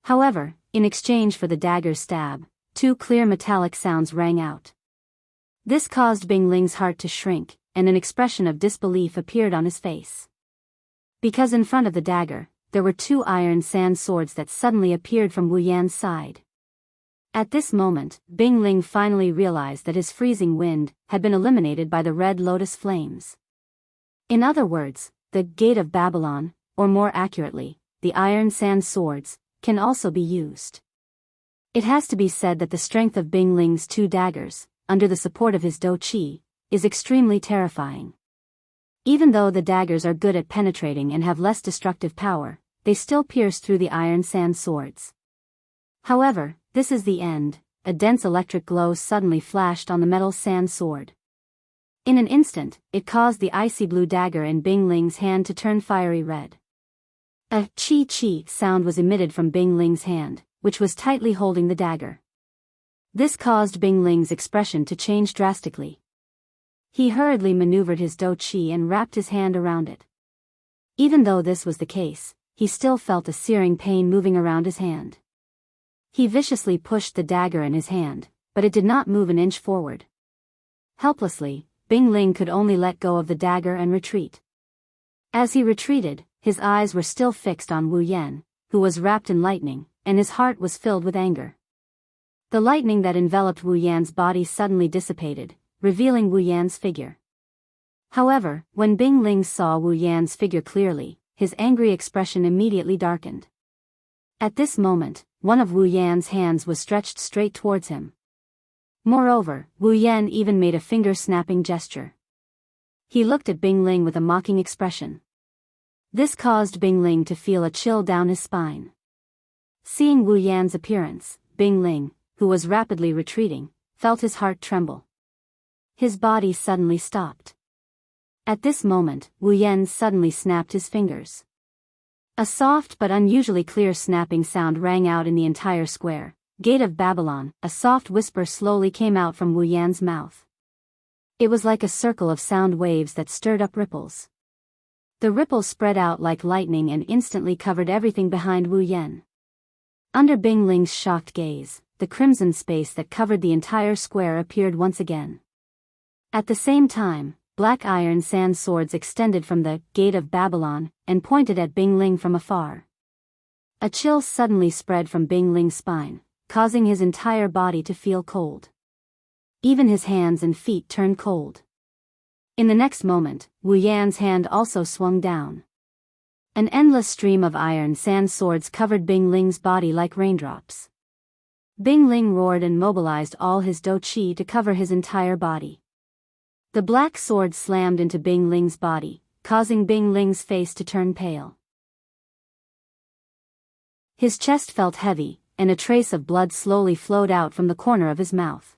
However, in exchange for the dagger's stab, 2 clear metallic sounds rang out. This caused Bing Ling's heart to shrink, and an expression of disbelief appeared on his face. Because in front of the dagger, there were 2 iron sand swords that suddenly appeared from Wu Yan's side. At this moment, Bing Ling finally realized that his freezing wind had been eliminated by the red lotus flames. In other words, the Gate of Babylon, or more accurately, the iron sand swords, can also be used. It has to be said that the strength of Bing Ling's 2 daggers, under the support of his Do Qi, is extremely terrifying. Even though the daggers are good at penetrating and have less destructive power, they still pierce through the iron sand swords. However, this is the end. A dense electric glow suddenly flashed on the metal sand sword. In an instant, it caused the icy blue dagger in Bing Ling's hand to turn fiery red. A chi-chi sound was emitted from Bing Ling's hand, which was tightly holding the dagger. This caused Bing Ling's expression to change drastically. He hurriedly maneuvered his Do Qi and wrapped his hand around it. Even though this was the case, he still felt a searing pain moving around his hand. He viciously pushed the dagger in his hand, but it did not move an inch forward. Helplessly, Bing Ling could only let go of the dagger and retreat. As he retreated, his eyes were still fixed on Wu Yan, who was wrapped in lightning, and his heart was filled with anger. The lightning that enveloped Wu Yan's body suddenly dissipated, revealing Wu Yan's figure. However, when Bing Ling saw Wu Yan's figure clearly, his angry expression immediately darkened. At this moment, one of Wu Yan's hands was stretched straight towards him. Moreover, Wu Yan even made a finger-snapping gesture. He looked at Bing Ling with a mocking expression. This caused Bing Ling to feel a chill down his spine. Seeing Wu Yan's appearance, Bing Ling, who was rapidly retreating, felt his heart tremble. His body suddenly stopped. At this moment, Wu Yan suddenly snapped his fingers. A soft but unusually clear snapping sound rang out in the entire square. Gate of Babylon. A soft whisper slowly came out from Wu Yan's mouth. It was like a circle of sound waves that stirred up ripples. The ripples spread out like lightning and instantly covered everything behind Wu Yan. Under Bing Ling's shocked gaze, the crimson space that covered the entire square appeared once again. At the same time, black iron sand swords extended from the gate of Babylon and pointed at Bing Ling from afar. A chill suddenly spread from Bing Ling's spine, causing his entire body to feel cold. Even his hands and feet turned cold. In the next moment, Wu Yan's hand also swung down. An endless stream of iron sand swords covered Bing Ling's body like raindrops. Bing Ling roared and mobilized all his dou qi to cover his entire body. The black sword slammed into Bing Ling's body, causing Bing Ling's face to turn pale. His chest felt heavy, and a trace of blood slowly flowed out from the corner of his mouth.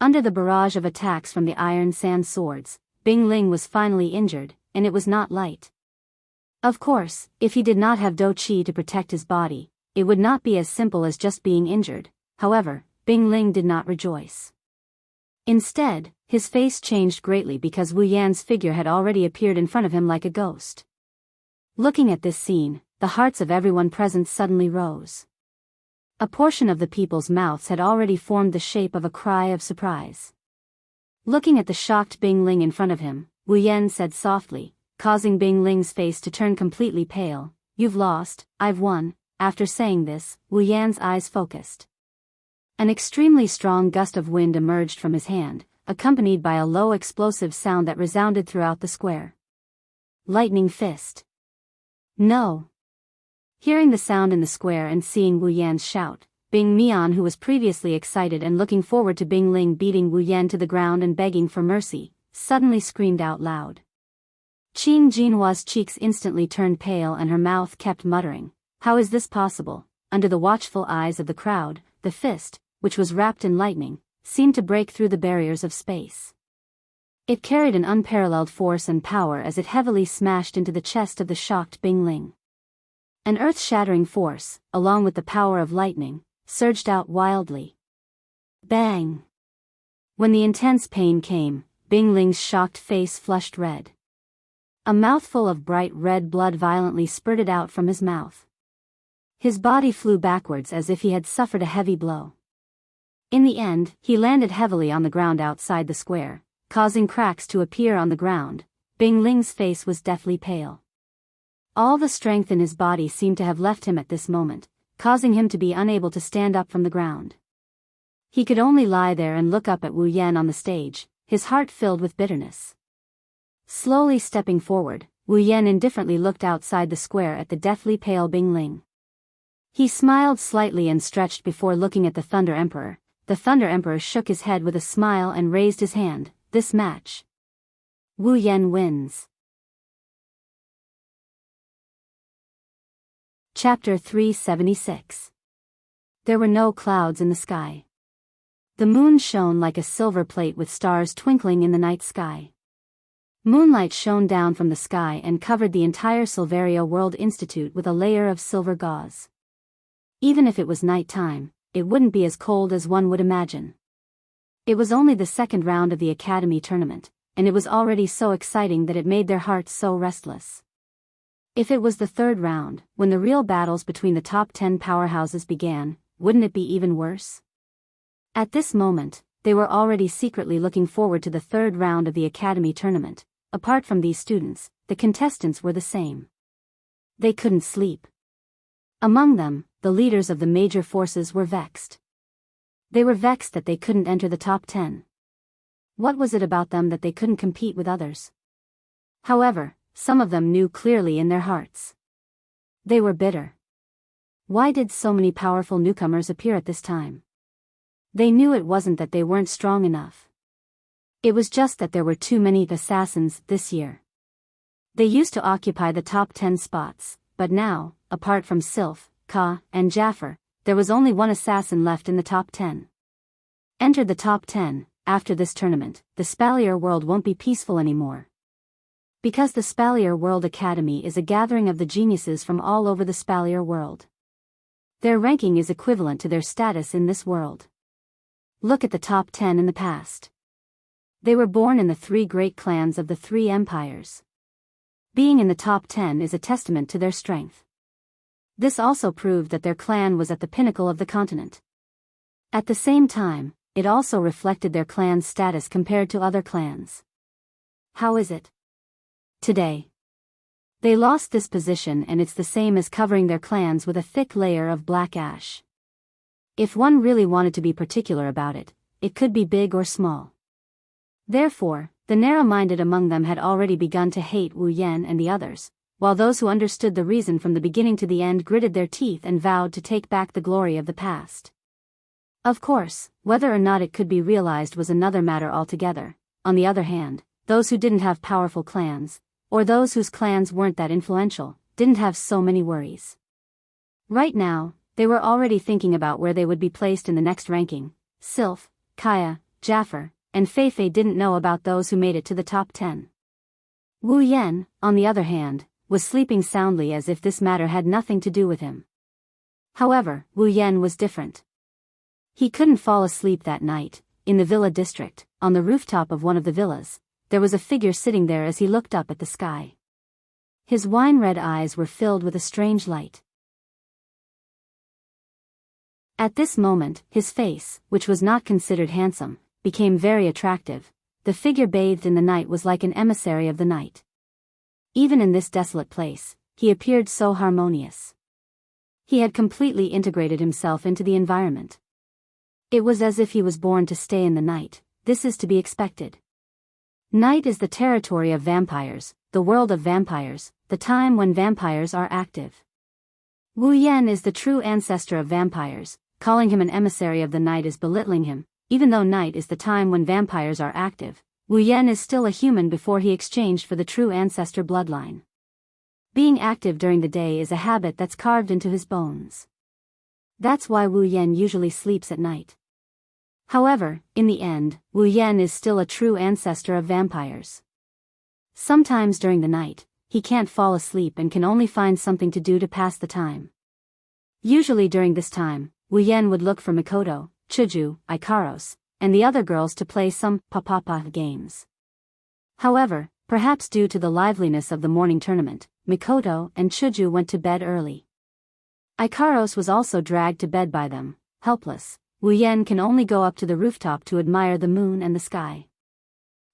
Under the barrage of attacks from the iron sand swords, Bing Ling was finally injured, and it was not light. Of course, if he did not have dou qi to protect his body, it would not be as simple as just being injured. However, Bing Ling did not rejoice. Instead, his face changed greatly because Wu Yan's figure had already appeared in front of him like a ghost. Looking at this scene, the hearts of everyone present suddenly rose. A portion of the people's mouths had already formed the shape of a cry of surprise. Looking at the shocked Bing Ling in front of him, Wu Yan said softly, causing Bing Ling's face to turn completely pale, "You've lost, I've won." After saying this, Wu Yan's eyes focused. An extremely strong gust of wind emerged from his hand, accompanied by a low explosive sound that resounded throughout the square. Lightning fist. No. Hearing the sound in the square and seeing Wu Yan's shout, Bing Mian, who was previously excited and looking forward to Bing Ling beating Wu Yan to the ground and begging for mercy, suddenly screamed out loud. Qing Jinhua's cheeks instantly turned pale and her mouth kept muttering, "How is this possible?" Under the watchful eyes of the crowd, the fist, which was wrapped in lightning, seemed to break through the barriers of space. It carried an unparalleled force and power as it heavily smashed into the chest of the shocked Bing Ling. An earth-shattering force, along with the power of lightning, surged out wildly. Bang! When the intense pain came, Bing Ling's shocked face flushed red. A mouthful of bright red blood violently spurted out from his mouth. His body flew backwards as if he had suffered a heavy blow. In the end, he landed heavily on the ground outside the square, causing cracks to appear on the ground. Bing Ling's face was deathly pale. All the strength in his body seemed to have left him at this moment, causing him to be unable to stand up from the ground. He could only lie there and look up at Wu Yan on the stage, his heart filled with bitterness. Slowly stepping forward, Wu Yan indifferently looked outside the square at the deathly pale Bing Ling. He smiled slightly and stretched before looking at the Thunder Emperor. The Thunder Emperor shook his head with a smile and raised his hand. "This match, Wu Yan wins." Chapter 376. There were no clouds in the sky. The moon shone like a silver plate with stars twinkling in the night sky. Moonlight shone down from the sky and covered the entire Silveria World Institute with a layer of silver gauze. Even if it was night time, it wouldn't be as cold as one would imagine. It was only the second round of the Academy tournament, and it was already so exciting that it made their hearts so restless. If it was the third round, when the real battles between the top 10 powerhouses began, wouldn't it be even worse? At this moment, they were already secretly looking forward to the third round of the Academy tournament. Apart from these students, the contestants were the same. They couldn't sleep. Among them, the leaders of the major forces were vexed. They were vexed that they couldn't enter the top 10. What was it about them that they couldn't compete with others? However, some of them knew clearly in their hearts. They were bitter. Why did so many powerful newcomers appear at this time? They knew it wasn't that they weren't strong enough. It was just that there were too many assassins this year. They used to occupy the top 10 spots, but now, apart from Sylph, Ka, and Jaffer, there was only one assassin left in the top 10. Entered the top 10, after this tournament, the Spalier world won't be peaceful anymore. Because the Spalier World Academy is a gathering of the geniuses from all over the Spalier world. Their ranking is equivalent to their status in this world. Look at the top 10 in the past. They were born in the 3 great clans of the 3 empires. Being in the top 10 is a testament to their strength. This also proved that their clan was at the pinnacle of the continent. At the same time, it also reflected their clan's status compared to other clans. How is it today? They lost this position, and it's the same as covering their clans with a thick layer of black ash. If one really wanted to be particular about it, it could be big or small. Therefore, the narrow-minded among them had already begun to hate Wu Yan and the others, while those who understood the reason from the beginning to the end gritted their teeth and vowed to take back the glory of the past. Of course, whether or not it could be realized was another matter altogether. On the other hand, those who didn't have powerful clans, or those whose clans weren't that influential, didn't have so many worries. Right now, they were already thinking about where they would be placed in the next ranking. Sylph, Kaya, Jaffer, and Feifei didn't know about those who made it to the top 10. Wu Yan, on the other hand, was sleeping soundly as if this matter had nothing to do with him. However, Wu Yan was different. He couldn't fall asleep that night. In the villa district, on the rooftop of one of the villas, there was a figure sitting there as he looked up at the sky. His wine-red eyes were filled with a strange light. At this moment, his face, which was not considered handsome, became very attractive. The figure bathed in the night was like an emissary of the night. Even in this desolate place, he appeared so harmonious. He had completely integrated himself into the environment. It was as if he was born to stay in the night. This is to be expected. Night is the territory of vampires, the world of vampires, the time when vampires are active. Wu Yan is the true ancestor of vampires. Calling him an emissary of the night is belittling him. Even though night is the time when vampires are active, Wu Yan is still a human before he exchanged for the true ancestor bloodline. Being active during the day is a habit that's carved into his bones. That's why Wu Yan usually sleeps at night. However, in the end, Wu Yan is still a true ancestor of vampires. Sometimes during the night, he can't fall asleep and can only find something to do to pass the time. Usually during this time, Wu Yan would look for Mikoto, Chuju, Ikaros, and the other girls to play some papa games. However, perhaps due to the liveliness of the morning tournament, Mikoto and Chuju went to bed early. Ikaros was also dragged to bed by them. Helpless, Wu Yan can only go up to the rooftop to admire the moon and the sky.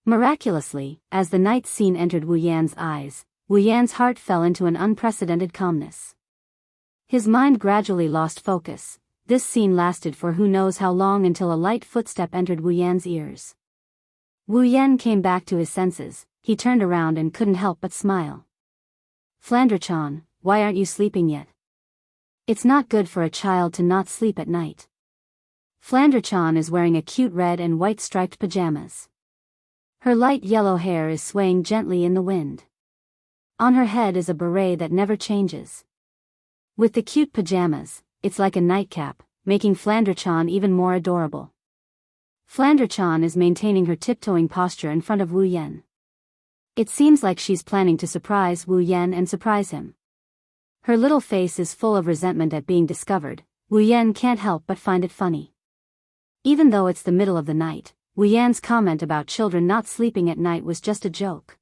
Miraculously, as the night scene entered Wu Yan's eyes, Wu Yan's heart fell into an unprecedented calmness. His mind gradually lost focus. This scene lasted for who knows how long until a light footstep entered Wu Yan's ears. Wu Yan came back to his senses. He turned around and couldn't help but smile. Flandre-chan, why aren't you sleeping yet? It's not good for a child to not sleep at night. Flandre-chan is wearing a cute red and white striped pajamas. Her light yellow hair is swaying gently in the wind. On her head is a beret that never changes. With the cute pajamas, it's like a nightcap, making Flandre-chan even more adorable. Flandre-chan is maintaining her tiptoeing posture in front of Wu Yan. It seems like she's planning to surprise Wu Yan and surprise him. Her little face is full of resentment at being discovered. Wu Yan can't help but find it funny. Even though it's the middle of the night, Wu Yan's comment about children not sleeping at night was just a joke.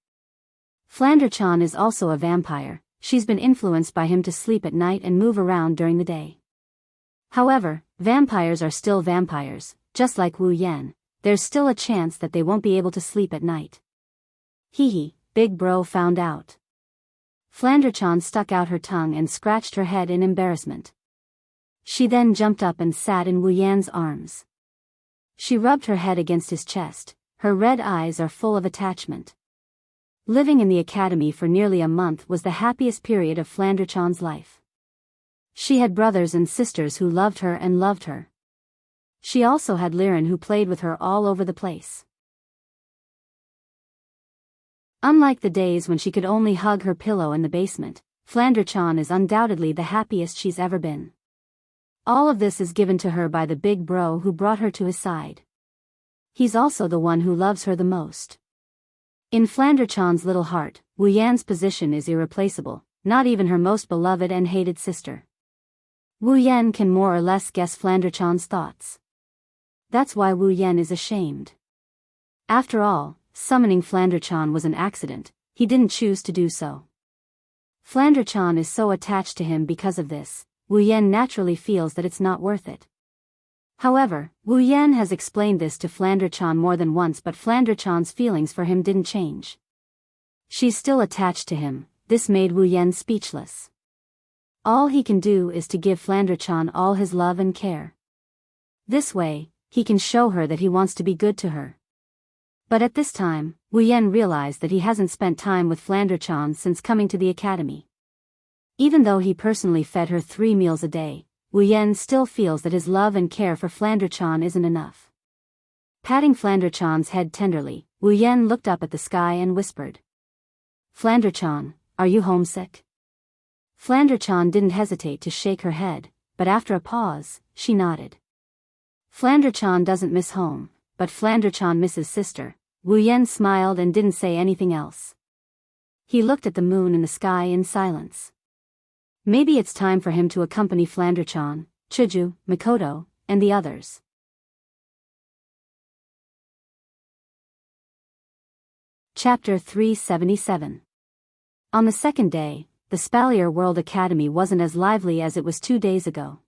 Flandre-chan is also a vampire. She's been influenced by him to sleep at night and move around during the day. However, vampires are still vampires. Just like Wu Yan, there's still a chance that they won't be able to sleep at night. Hee, big bro found out. Flandre-chan stuck out her tongue and scratched her head in embarrassment. She then jumped up and sat in Wu Yan's arms. She rubbed her head against his chest. Her red eyes are full of attachment. Living in the academy for nearly a month was the happiest period of Flandre-chan's life. She had brothers and sisters who loved her and loved her. She also had Liren who played with her all over the place. Unlike the days when she could only hug her pillow in the basement, Flandre-chan is undoubtedly the happiest she's ever been. All of this is given to her by the big bro who brought her to his side. He's also the one who loves her the most. In Flandre-chan's little heart, Wu Yan's position is irreplaceable, not even her most beloved and hated sister. Wu Yan can more or less guess Flandre-chan's thoughts. That's why Wu Yan is ashamed. After all, summoning Flandre-chan was an accident. He didn't choose to do so. Flandre-chan is so attached to him because of this. Wu Yan naturally feels that it's not worth it. However, Wu Yan has explained this to Flandre-chan more than once, but Flandre-chan's feelings for him didn't change. She's still attached to him. This made Wu Yan speechless. All he can do is to give Flandre-chan all his love and care. This way, he can show her that he wants to be good to her. But at this time, Wu Yan realized that he hasn't spent time with Flandre-chan since coming to the academy. Even though he personally fed her 3 meals a day, Wu Yan still feels that his love and care for Flandre-chan isn't enough. Patting Flandre-chan's head tenderly, Wu Yan looked up at the sky and whispered. Flandre-chan, are you homesick? Flandre-chan didn't hesitate to shake her head, but after a pause, she nodded. Flandre-chan doesn't miss home, but Flandre-chan misses sister. Wu Yan smiled and didn't say anything else. He looked at the moon and the sky in silence. Maybe it's time for him to accompany Flandre-chan, Chuju, Mikoto, and the others. Chapter 377. On the second day, the Spalier World Academy wasn't as lively as it was 2 days ago.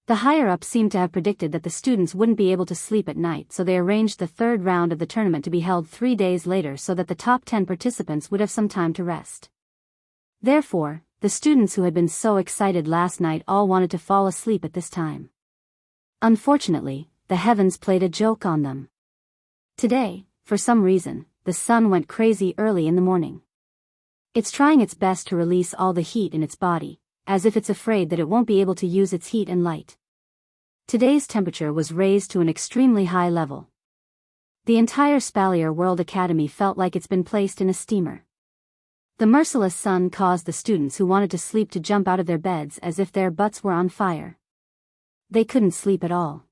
The higher-ups seemed to have predicted that the students wouldn't be able to sleep at night, so they arranged the third round of the tournament to be held 3 days later so that the top 10 participants would have some time to rest. Therefore, the students who had been so excited last night all wanted to fall asleep at this time. Unfortunately, the heavens played a joke on them. Today, for some reason, the sun went crazy early in the morning. It's trying its best to release all the heat in its body, as if it's afraid that it won't be able to use its heat and light. Today's temperature was raised to an extremely high level. The entire Spalier World Academy felt like it's been placed in a steamer. The merciless sun caused the students who wanted to sleep to jump out of their beds as if their butts were on fire. They couldn't sleep at all.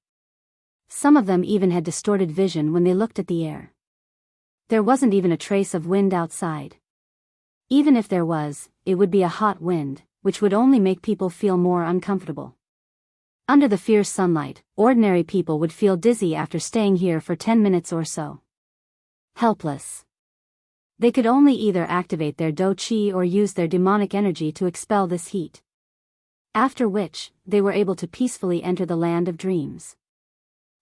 Some of them even had distorted vision when they looked at the air. There wasn't even a trace of wind outside. Even if there was, it would be a hot wind, which would only make people feel more uncomfortable. Under the fierce sunlight, ordinary people would feel dizzy after staying here for 10 minutes or so. Helpless. They could only either activate their Do Chi or use their demonic energy to expel this heat. After which, they were able to peacefully enter the land of dreams.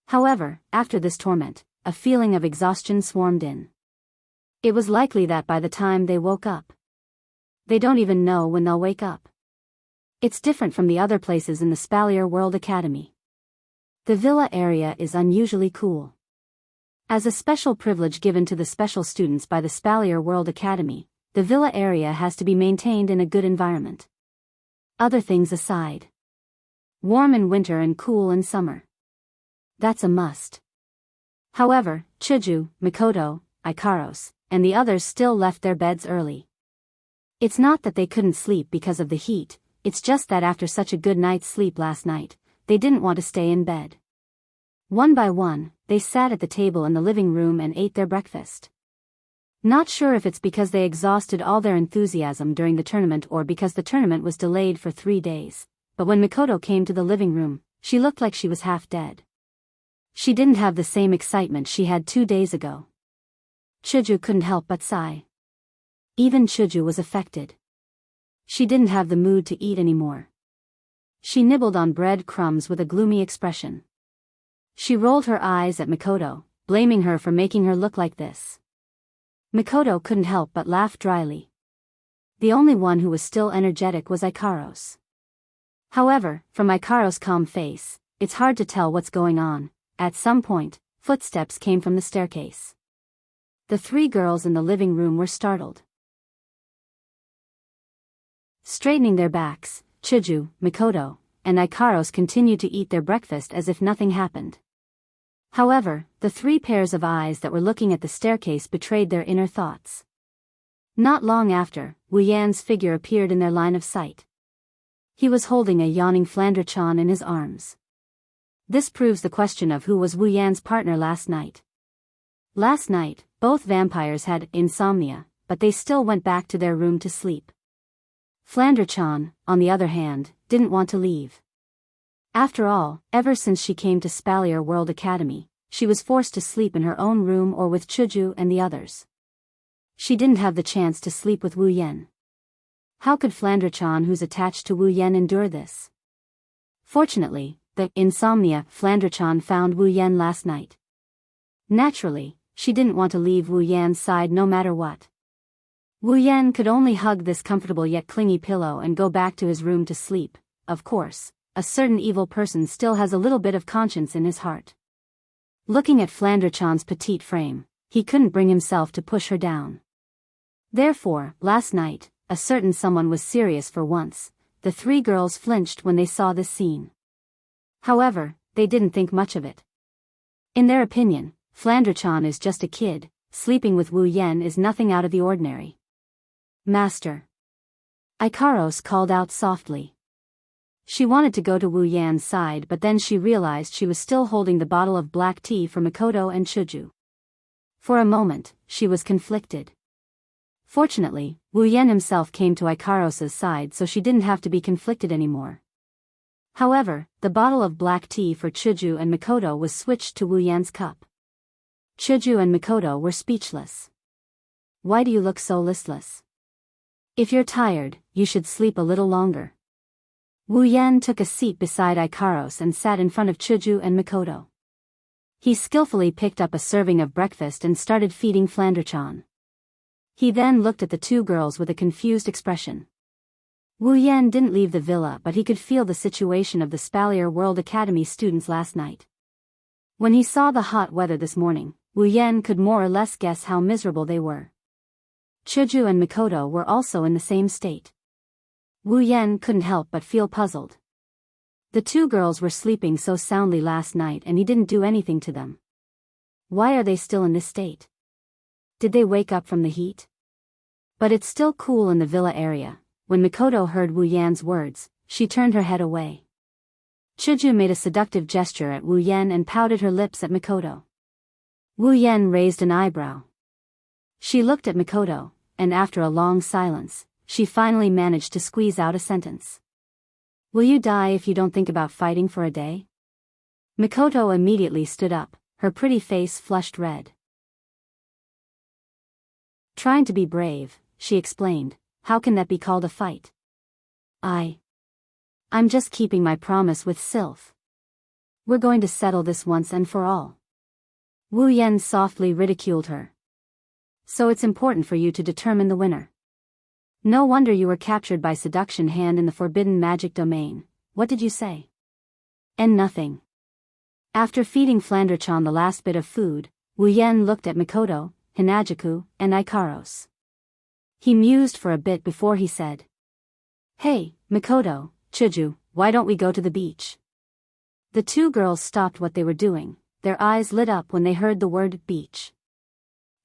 However, after this torment, a feeling of exhaustion swarmed in. It was likely that by the time they woke up, they don't even know when they'll wake up. It's different from the other places in the Spalier World Academy. The villa area is unusually cool. As a special privilege given to the special students by the Spalier World Academy, the villa area has to be maintained in a good environment. Other things aside. Warm in winter and cool in summer. That's a must. However, Chuju, Mikoto, Ikaros, and the others still left their beds early. It's not that they couldn't sleep because of the heat, it's just that after such a good night's sleep last night, they didn't want to stay in bed. One by one, they sat at the table in the living room and ate their breakfast. Not sure if it's because they exhausted all their enthusiasm during the tournament or because the tournament was delayed for 3 days, but when Mikoto came to the living room, she looked like she was half dead. She didn't have the same excitement she had 2 days ago. Chuju couldn't help but sigh. Even Chuju was affected. She didn't have the mood to eat anymore. She nibbled on bread crumbs with a gloomy expression. She rolled her eyes at Mikoto, blaming her for making her look like this. Mikoto couldn't help but laugh dryly. The only one who was still energetic was Ikaros. However, from Ikaros' calm face, it's hard to tell what's going on. At some point, footsteps came from the staircase. The 3 girls in the living room were startled. Straightening their backs, Chuju, Mikoto, and Ikaros continued to eat their breakfast as if nothing happened. However, the 3 pairs of eyes that were looking at the staircase betrayed their inner thoughts. Not long after, Wu Yan's figure appeared in their line of sight. He was holding a yawning Flandre-chan in his arms. This proves the question of who was Wu Yan's partner last night. Last night, both vampires had insomnia, but they still went back to their room to sleep. Flandre-chan, on the other hand, didn't want to leave. After all, ever since she came to Spalier World Academy, she was forced to sleep in her own room or with Chuju and the others. She didn't have the chance to sleep with Wu Yan. How could Flandre-chan, who's attached to Wu Yan, endure this? Fortunately, the insomnia Flandre-chan found Wu Yan last night. Naturally, she didn't want to leave Wu Yan's side no matter what. Wu Yan could only hug this comfortable yet clingy pillow and go back to his room to sleep. Of course, a certain evil person still has a little bit of conscience in his heart. Looking at Flandrachan's petite frame, he couldn't bring himself to push her down. Therefore, last night, a certain someone was serious for once. The three girls flinched when they saw this scene. However, they didn't think much of it. In their opinion, Flandrachan is just a kid, sleeping with Wu Yan is nothing out of the ordinary. Master. Ikaros called out softly. She wanted to go to Wu Yan's side, but then she realized she was still holding the bottle of black tea for Mikoto and Chuju. For a moment, she was conflicted. Fortunately, Wu Yan himself came to Ikaros's side, so she didn't have to be conflicted anymore. However, the bottle of black tea for Chuju and Mikoto was switched to Wu Yan's cup. Chuju and Mikoto were speechless. Why do you look so listless? If you're tired, you should sleep a little longer. Wu Yan took a seat beside Ikaros and sat in front of Chuju and Mikoto. He skillfully picked up a serving of breakfast and started feeding Flandrachan. He then looked at the two girls with a confused expression. Wu Yan didn't leave the villa, but he could feel the situation of the Spalier World Academy students last night. When he saw the hot weather this morning, Wu Yan could more or less guess how miserable they were. Chuju and Mikoto were also in the same state. Wu Yan couldn't help but feel puzzled. The two girls were sleeping so soundly last night and he didn't do anything to them. Why are they still in this state? Did they wake up from the heat? But it's still cool in the villa area. When Mikoto heard Wu Yan's words, she turned her head away. Chuju made a seductive gesture at Wu Yan and pouted her lips at Mikoto. Wu Yan raised an eyebrow. She looked at Mikoto, and after a long silence, she finally managed to squeeze out a sentence. Will you die if you don't think about fighting for a day? Mikoto immediately stood up, her pretty face flushed red. Trying to be brave, she explained, how can that be called a fight? I'm just keeping my promise with Sylph. We're going to settle this once and for all. Wu Yan softly ridiculed her. So it's important for you to determine the winner. No wonder you were captured by Seduction Hand in the forbidden magic domain. What did you say? And nothing. After feeding Flandrachan the last bit of food, Wu Yan looked at Mikoto, Hinajaku, and Ikaros. He mused for a bit before he said, Hey, Mikoto, Chuju, why don't we go to the beach? The two girls stopped what they were doing, their eyes lit up when they heard the word beach.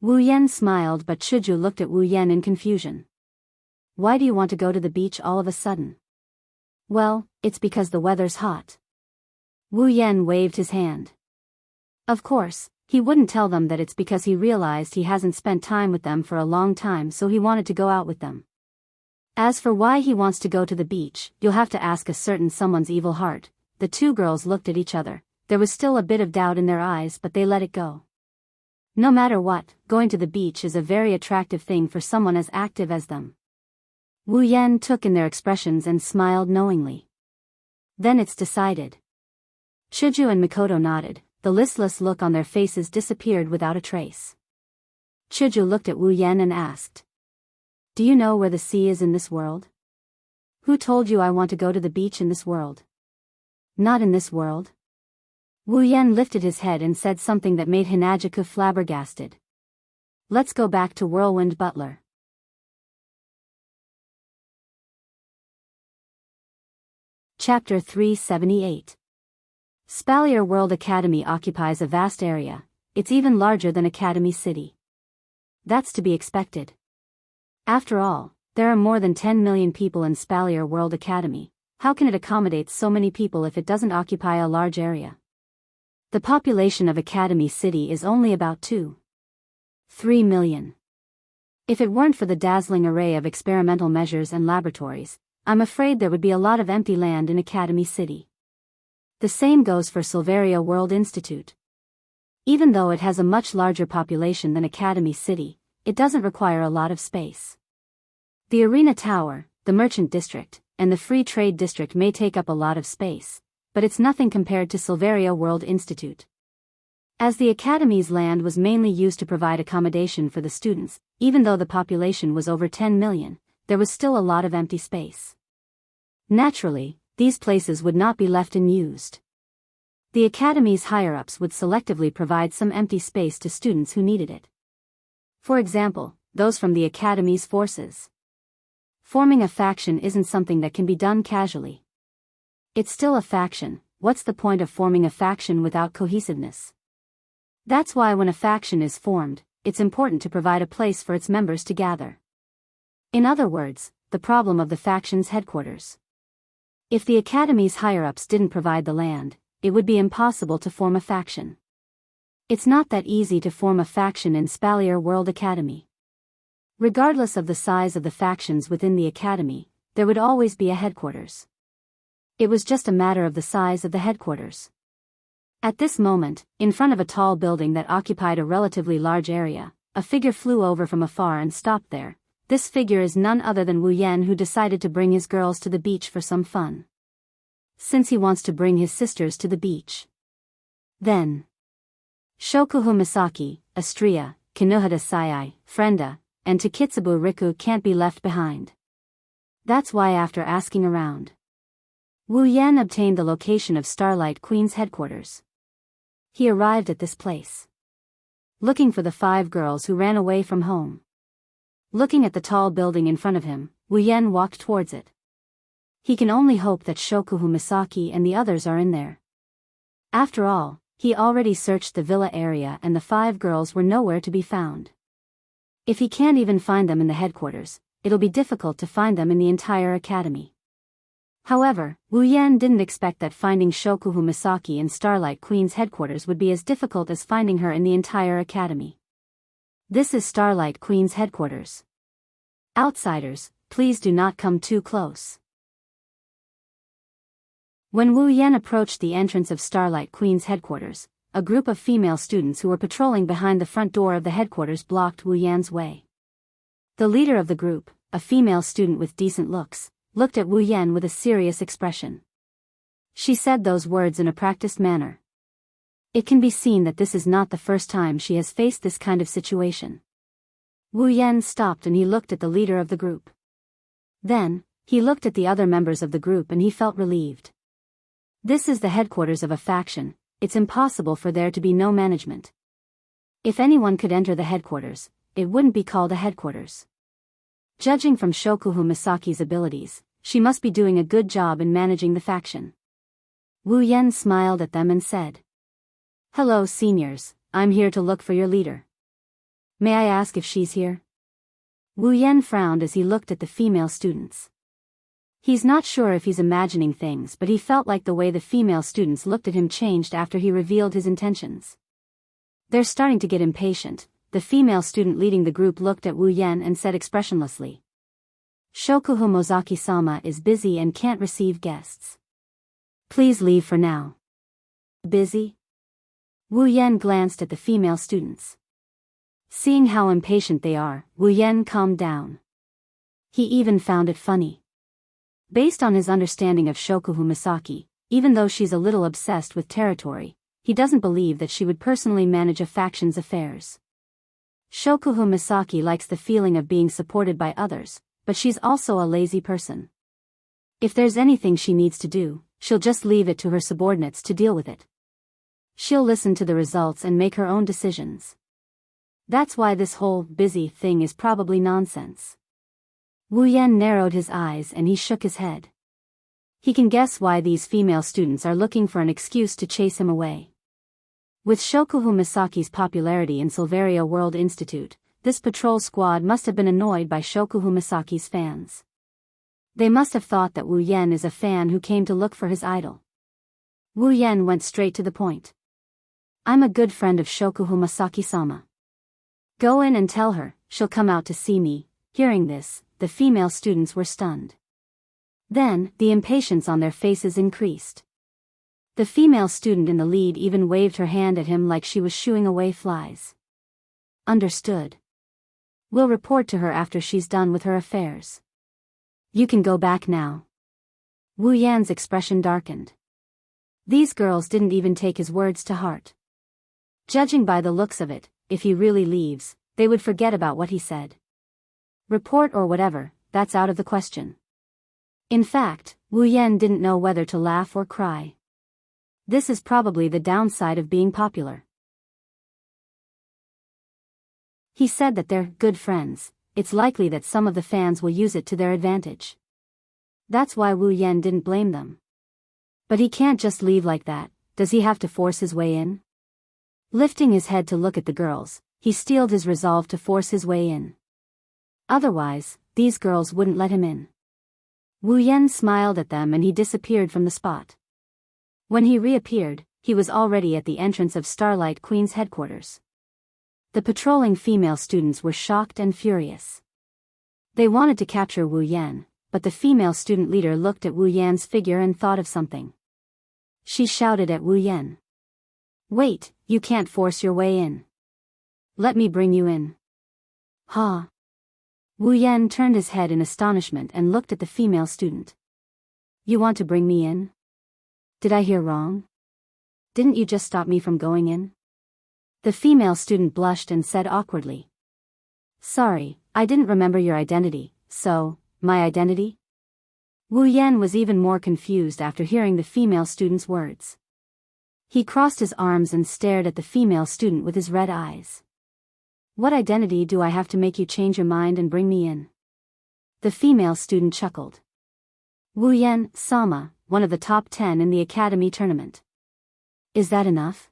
Wu Yan smiled, but Chuju looked at Wu Yan in confusion. Why do you want to go to the beach all of a sudden? Well, it's because the weather's hot. Wu Yan waved his hand. Of course, he wouldn't tell them that it's because he realized he hasn't spent time with them for a long time, so he wanted to go out with them. As for why he wants to go to the beach, you'll have to ask a certain someone's evil heart. The two girls looked at each other. There was still a bit of doubt in their eyes, but they let it go. No matter what, going to the beach is a very attractive thing for someone as active as them. Wu Yan took in their expressions and smiled knowingly. Then it's decided. Chuju and Mikoto nodded. The listless look on their faces disappeared without a trace. Chuju looked at Wu Yan and asked, Do you know where the sea is in this world? Who told you I want to go to the beach in this world? Not in this world. Wu Yan lifted his head and said something that made Hinajaku flabbergasted. Let's go back to Whirlwind Butler. Chapter 378. Spalier World Academy occupies a vast area. It's even larger than Academy City. That's to be expected. After all, there are more than 10 million people in Spalier World Academy. How can it accommodate so many people if it doesn't occupy a large area? The population of Academy City is only about 2.3 million. If it weren't for the dazzling array of experimental measures and laboratories, I'm afraid there would be a lot of empty land in Academy City. The same goes for Silveria World Institute. Even though it has a much larger population than Academy City, it doesn't require a lot of space. The Arena Tower, the Merchant District, and the Free Trade District may take up a lot of space, but it's nothing compared to Silveria World Institute. As the academy's land was mainly used to provide accommodation for the students, even though the population was over 10 million, there was still a lot of empty space. Naturally, these places would not be left unused. The academy's higher-ups would selectively provide some empty space to students who needed it. For example, those from the academy's forces. Forming a faction isn't something that can be done casually. It's still a faction. What's the point of forming a faction without cohesiveness? That's why when a faction is formed, it's important to provide a place for its members to gather. In other words, the problem of the faction's headquarters. If the academy's higher-ups didn't provide the land, it would be impossible to form a faction. It's not that easy to form a faction in Spalier World Academy. Regardless of the size of the factions within the academy, there would always be a headquarters. It was just a matter of the size of the headquarters. At this moment, in front of a tall building that occupied a relatively large area, a figure flew over from afar and stopped there. This figure is none other than Wu Yan, who decided to bring his girls to the beach for some fun. Since he wants to bring his sisters to the beach. Then Shokuhu Misaki, Astria, Kinohada Sayai, Frenda, and Takitsubu Riku can't be left behind. That's why after asking around, Wu Yan obtained the location of Starlight Queen's headquarters. He arrived at this place, looking for the 5 girls who ran away from home. Looking at the tall building in front of him, Wu Yan walked towards it. He can only hope that Shokuhu Misaki and the others are in there. After all, he already searched the villa area and the 5 girls were nowhere to be found. If he can't even find them in the headquarters, it'll be difficult to find them in the entire academy. However, Wu Yan didn't expect that finding Shokuhu Misaki in Starlight Queen's headquarters would be as difficult as finding her in the entire academy. This is Starlight Queen's headquarters. Outsiders, please do not come too close. When Wu Yan approached the entrance of Starlight Queen's headquarters, a group of female students who were patrolling behind the front door of the headquarters blocked Wu Yan's way. The leader of the group, a female student with decent looks, looked at Wu Yan with a serious expression. She said those words in a practiced manner. It can be seen that this is not the first time she has faced this kind of situation. Wu Yan stopped and he looked at the leader of the group. Then, he looked at the other members of the group and he felt relieved. This is the headquarters of a faction. It's impossible for there to be no management. If anyone could enter the headquarters, it wouldn't be called a headquarters. Judging from Shokuhu Misaki's abilities, she must be doing a good job in managing the faction. Wu Yan smiled at them and said, "Hello seniors, I'm here to look for your leader. May I ask if she's here?" Wu Yan frowned as he looked at the female students. He's not sure if he's imagining things, but he felt like the way the female students looked at him changed after he revealed his intentions. They're starting to get impatient. The female student leading the group looked at Wu Yan and said expressionlessly, "Shokuhu Mozaki-sama is busy and can't receive guests. Please leave for now." Busy? Wu Yan glanced at the female students. Seeing how impatient they are, Wu Yan calmed down. He even found it funny. Based on his understanding of Shokuhu Misaki, even though she's a little obsessed with territory, he doesn't believe that she would personally manage a faction's affairs. Shokuhu Misaki likes the feeling of being supported by others, but she's also a lazy person. If there's anything she needs to do, she'll just leave it to her subordinates to deal with it. She'll listen to the results and make her own decisions. That's why this whole busy thing is probably nonsense. Wu Yan narrowed his eyes and he shook his head. He can guess why these female students are looking for an excuse to chase him away. With Shokuhu Misaki's popularity in Silveria World Institute, this patrol squad must have been annoyed by Shokuhu Misaki's fans. They must have thought that Wu Yan is a fan who came to look for his idol. Wu Yan went straight to the point. "I'm a good friend of Shokuhu Misaki-sama. Go in and tell her, she'll come out to see me." Hearing this, the female students were stunned. Then, the impatience on their faces increased. The female student in the lead even waved her hand at him like she was shooing away flies. "Understood. We'll report to her after she's done with her affairs. You can go back now." Wu Yan's expression darkened. These girls didn't even take his words to heart. Judging by the looks of it, if he really leaves, they would forget about what he said. Report or whatever, that's out of the question. In fact, Wu Yan didn't know whether to laugh or cry. This is probably the downside of being popular. He said that they're good friends. It's likely that some of the fans will use it to their advantage. That's why Wu Yan didn't blame them. But he can't just leave like that. Does he have to force his way in? Lifting his head to look at the girls, he steeled his resolve to force his way in. Otherwise, these girls wouldn't let him in. Wu Yan smiled at them and he disappeared from the spot. When he reappeared, he was already at the entrance of Starlight Queen's headquarters. The patrolling female students were shocked and furious. They wanted to capture Wu Yan, but the female student leader looked at Wu Yan's figure and thought of something. She shouted at Wu Yan. "Wait, you can't force your way in. Let me bring you in." "Ha." Wu Yan turned his head in astonishment and looked at the female student. "You want to bring me in? Did I hear wrong? Didn't you just stop me from going in?" The female student blushed and said awkwardly. "Sorry, I didn't remember your identity, so, my identity?" Wu Yan was even more confused after hearing the female student's words. He crossed his arms and stared at the female student with his red eyes. "What identity do I have to make you change your mind and bring me in?" The female student chuckled. "Wu Yan Sama, one of the top 10 in the academy tournament." "Is that enough?"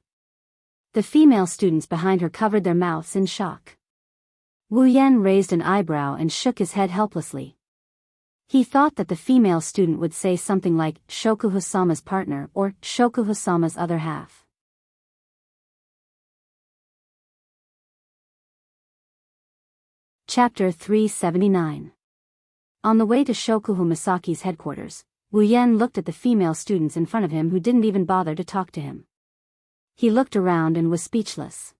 The female students behind her covered their mouths in shock. Wu Yan raised an eyebrow and shook his head helplessly. He thought that the female student would say something like Shokuhusama's partner or Shokuhusama's other half. Chapter 379. On the way to Shokuhu Masaki's headquarters, Wu Yan looked at the female students in front of him who didn't even bother to talk to him. He looked around and was speechless.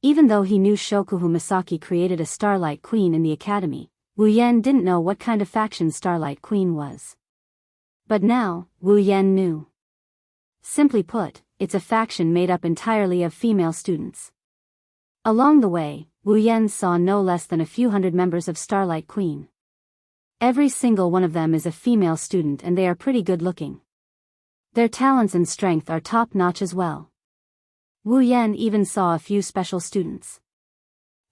Even though he knew Shokuhu Masaki created a Starlight Queen in the academy, Wu Yan didn't know what kind of faction Starlight Queen was. But now, Wu Yan knew. Simply put, it's a faction made up entirely of female students. Along the way, Wu Yan saw no less than a few hundred members of Starlight Queen. Every single one of them is a female student and they are pretty good looking. Their talents and strength are top-notch as well. Wu Yan even saw a few special students.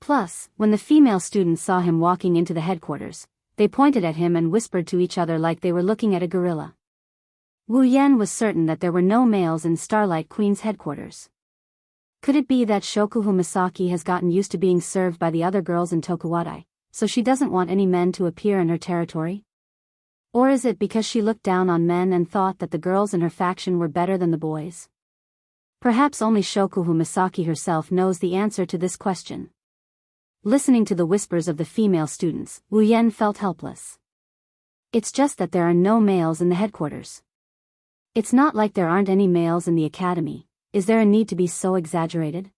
Plus, when the female students saw him walking into the headquarters, they pointed at him and whispered to each other like they were looking at a gorilla. Wu Yan was certain that there were no males in Starlight Queen's headquarters. Could it be that Shokuhu Masaki has gotten used to being served by the other girls in Tokuwadai, so she doesn't want any men to appear in her territory? Or is it because she looked down on men and thought that the girls in her faction were better than the boys? Perhaps only Shokuhu Masaki herself knows the answer to this question. Listening to the whispers of the female students, Wu Yan felt helpless. It's just that there are no males in the headquarters. It's not like there aren't any males in the academy. Is there a need to be so exaggerated?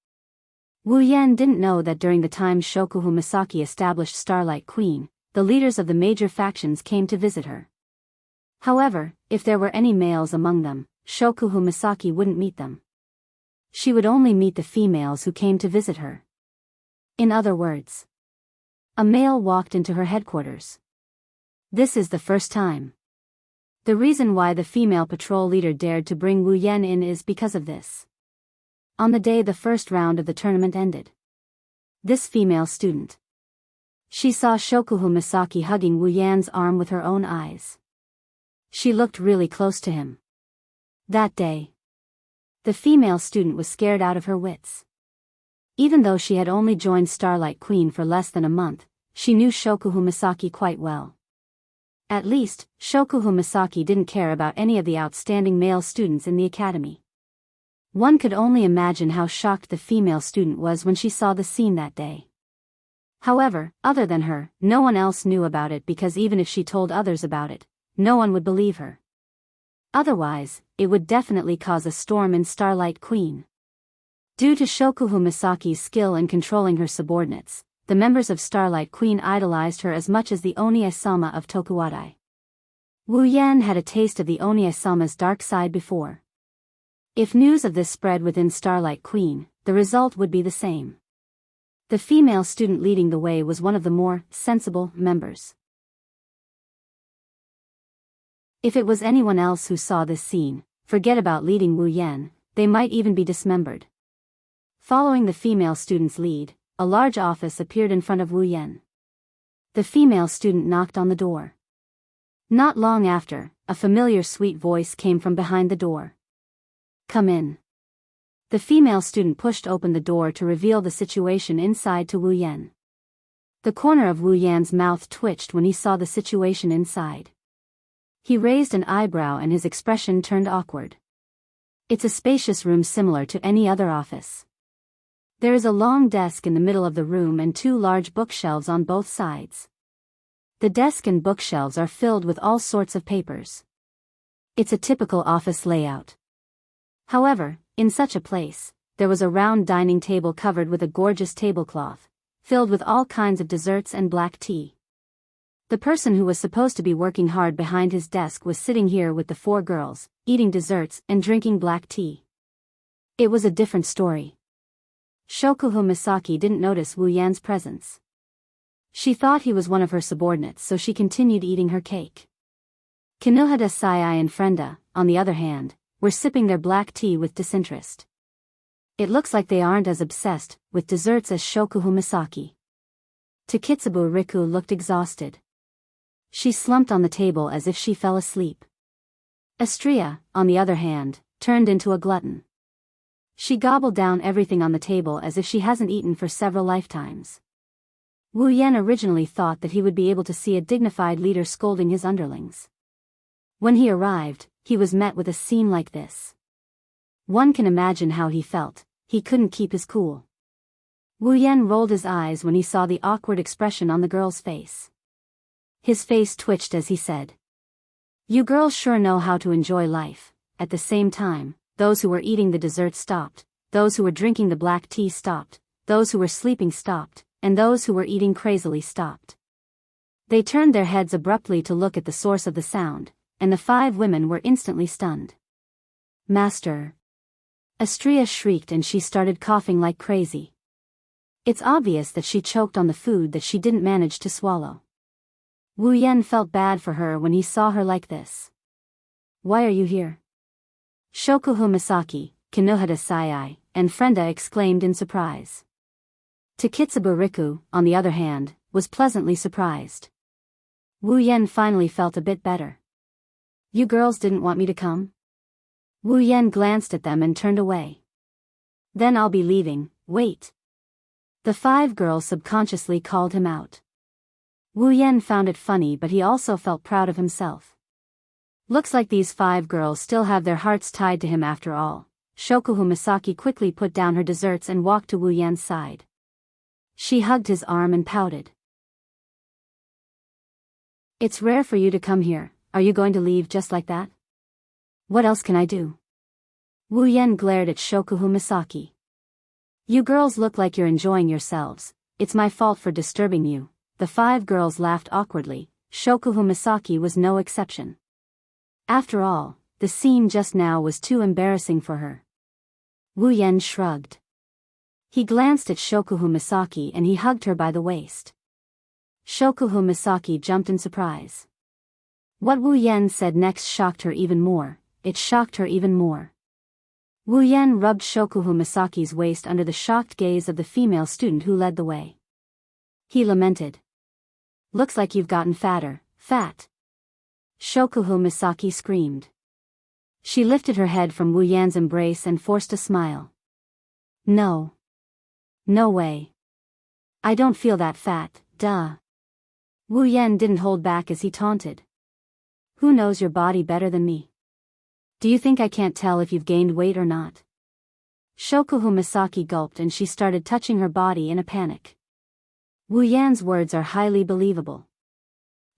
Wu Yan didn't know that during the time Shokuhu Masaki established Starlight Queen, the leaders of the major factions came to visit her. However, if there were any males among them, Shokuhu Masaki wouldn't meet them. She would only meet the females who came to visit her. In other words, a male walked into her headquarters. This is the first time. The reason why the female patrol leader dared to bring Wu Yan in is because of this. On the day the first round of the tournament ended, this female student, she saw Shokuhu Masaki hugging Wu Yan's arm with her own eyes. She looked really close to him. That day, the female student was scared out of her wits. Even though she had only joined Starlight Queen for less than a month, she knew Shokuhu Masaki quite well. At least, Shokuhu Masaki didn't care about any of the outstanding male students in the academy. One could only imagine how shocked the female student was when she saw the scene that day. However, other than her, no one else knew about it because even if she told others about it, no one would believe her. Otherwise, it would definitely cause a storm in Starlight Queen. Due to Shokuhu Masaki's skill in controlling her subordinates, the members of Starlight Queen idolized her as much as the Onie-sama of Tokuwadai. Wu Yan had a taste of the Onie-sama's dark side before. If news of this spread within Starlight Queen, the the result would be the same. The female student leading the way was one of the more sensible members. If it was anyone else who saw this scene, forget about leading Wu Yan, they might even be dismembered. Following the female student's lead, a large office appeared in front of Wu Yan. The female student knocked on the door. Not long after, a familiar sweet voice came from behind the door. "Come in." The female student pushed open the door to reveal the situation inside to Wu Yan. The corner of Wu Yan's mouth twitched when he saw the situation inside. He raised an eyebrow and his expression turned awkward. It's a spacious room similar to any other office. There is a long desk in the middle of the room and 2 large bookshelves on both sides. The desk and bookshelves are filled with all sorts of papers. It's a typical office layout. However, in such a place, there was a round dining table covered with a gorgeous tablecloth, filled with all kinds of desserts and black tea. The person who was supposed to be working hard behind his desk was sitting here with the 4 girls, eating desserts and drinking black tea. It was a different story. Shokuho Misaki didn't notice Wu Yan's presence. She thought he was one of her subordinates, so she continued eating her cake. Kinohada Sai and Frenda, on the other hand, were sipping their black tea with disinterest. It looks like they aren't as obsessed with desserts as Shokuho Misaki. Takitsubu Riku looked exhausted. She slumped on the table as if she fell asleep. Astria, on the other hand, turned into a glutton. She gobbled down everything on the table as if she hasn't eaten for several lifetimes. Wu Yan originally thought that he would be able to see a dignified leader scolding his underlings. When he arrived, he was met with a scene like this. One can imagine how he felt. He couldn't keep his cool. Wu Yan rolled his eyes when he saw the awkward expression on the girl's face. His face twitched as he said, "You girls sure know how to enjoy life." At the same time, those who were eating the dessert stopped, those who were drinking the black tea stopped, those who were sleeping stopped, and those who were eating crazily stopped. They turned their heads abruptly to look at the source of the sound, and the 5 women were instantly stunned. "Master!" Astria shrieked and she started coughing like crazy. It's obvious that she choked on the food that she didn't manage to swallow. Wu Yan felt bad for her when he saw her like this. "Why are you here?" Shokuho Misaki, Kinohada Sai, and Frenda exclaimed in surprise. Takitsubu Riku, on the other hand, was pleasantly surprised. Wu Yan finally felt a bit better. "You girls didn't want me to come?" Wu Yan glanced at them and turned away. "Then I'll be leaving, wait." The 5 girls subconsciously called him out. Wu Yan found it funny, but he also felt proud of himself. Looks like these 5 girls still have their hearts tied to him after all. Shokuho Misaki quickly put down her desserts and walked to Wu Yan's side. She hugged his arm and pouted. "It's rare for you to come here. Are you going to leave just like that?" "What else can I do?" Wu Yan glared at Shokuho Misaki. "You girls look like you're enjoying yourselves. It's my fault for disturbing you." The 5 girls laughed awkwardly. Shokuho Misaki was no exception. After all, the scene just now was too embarrassing for her. Wu Yan shrugged. He glanced at Shokuho Misaki and he hugged her by the waist. Shokuho Misaki jumped in surprise. What Wu Yan said next shocked her even more. It shocked her even more. Wu Yan rubbed Shokuho Misaki's waist under the shocked gaze of the female student who led the way. He lamented. "Looks like you've gotten fatter, fat." Shokuho Misaki screamed. She lifted her head from Wu Yan's embrace and forced a smile. "No. No way. I don't feel that fat, duh." Wu Yan didn't hold back as he taunted. "Who knows your body better than me? Do you think I can't tell if you've gained weight or not?" Shokuho Misaki gulped and she started touching her body in a panic. Wu Yan's words are highly believable.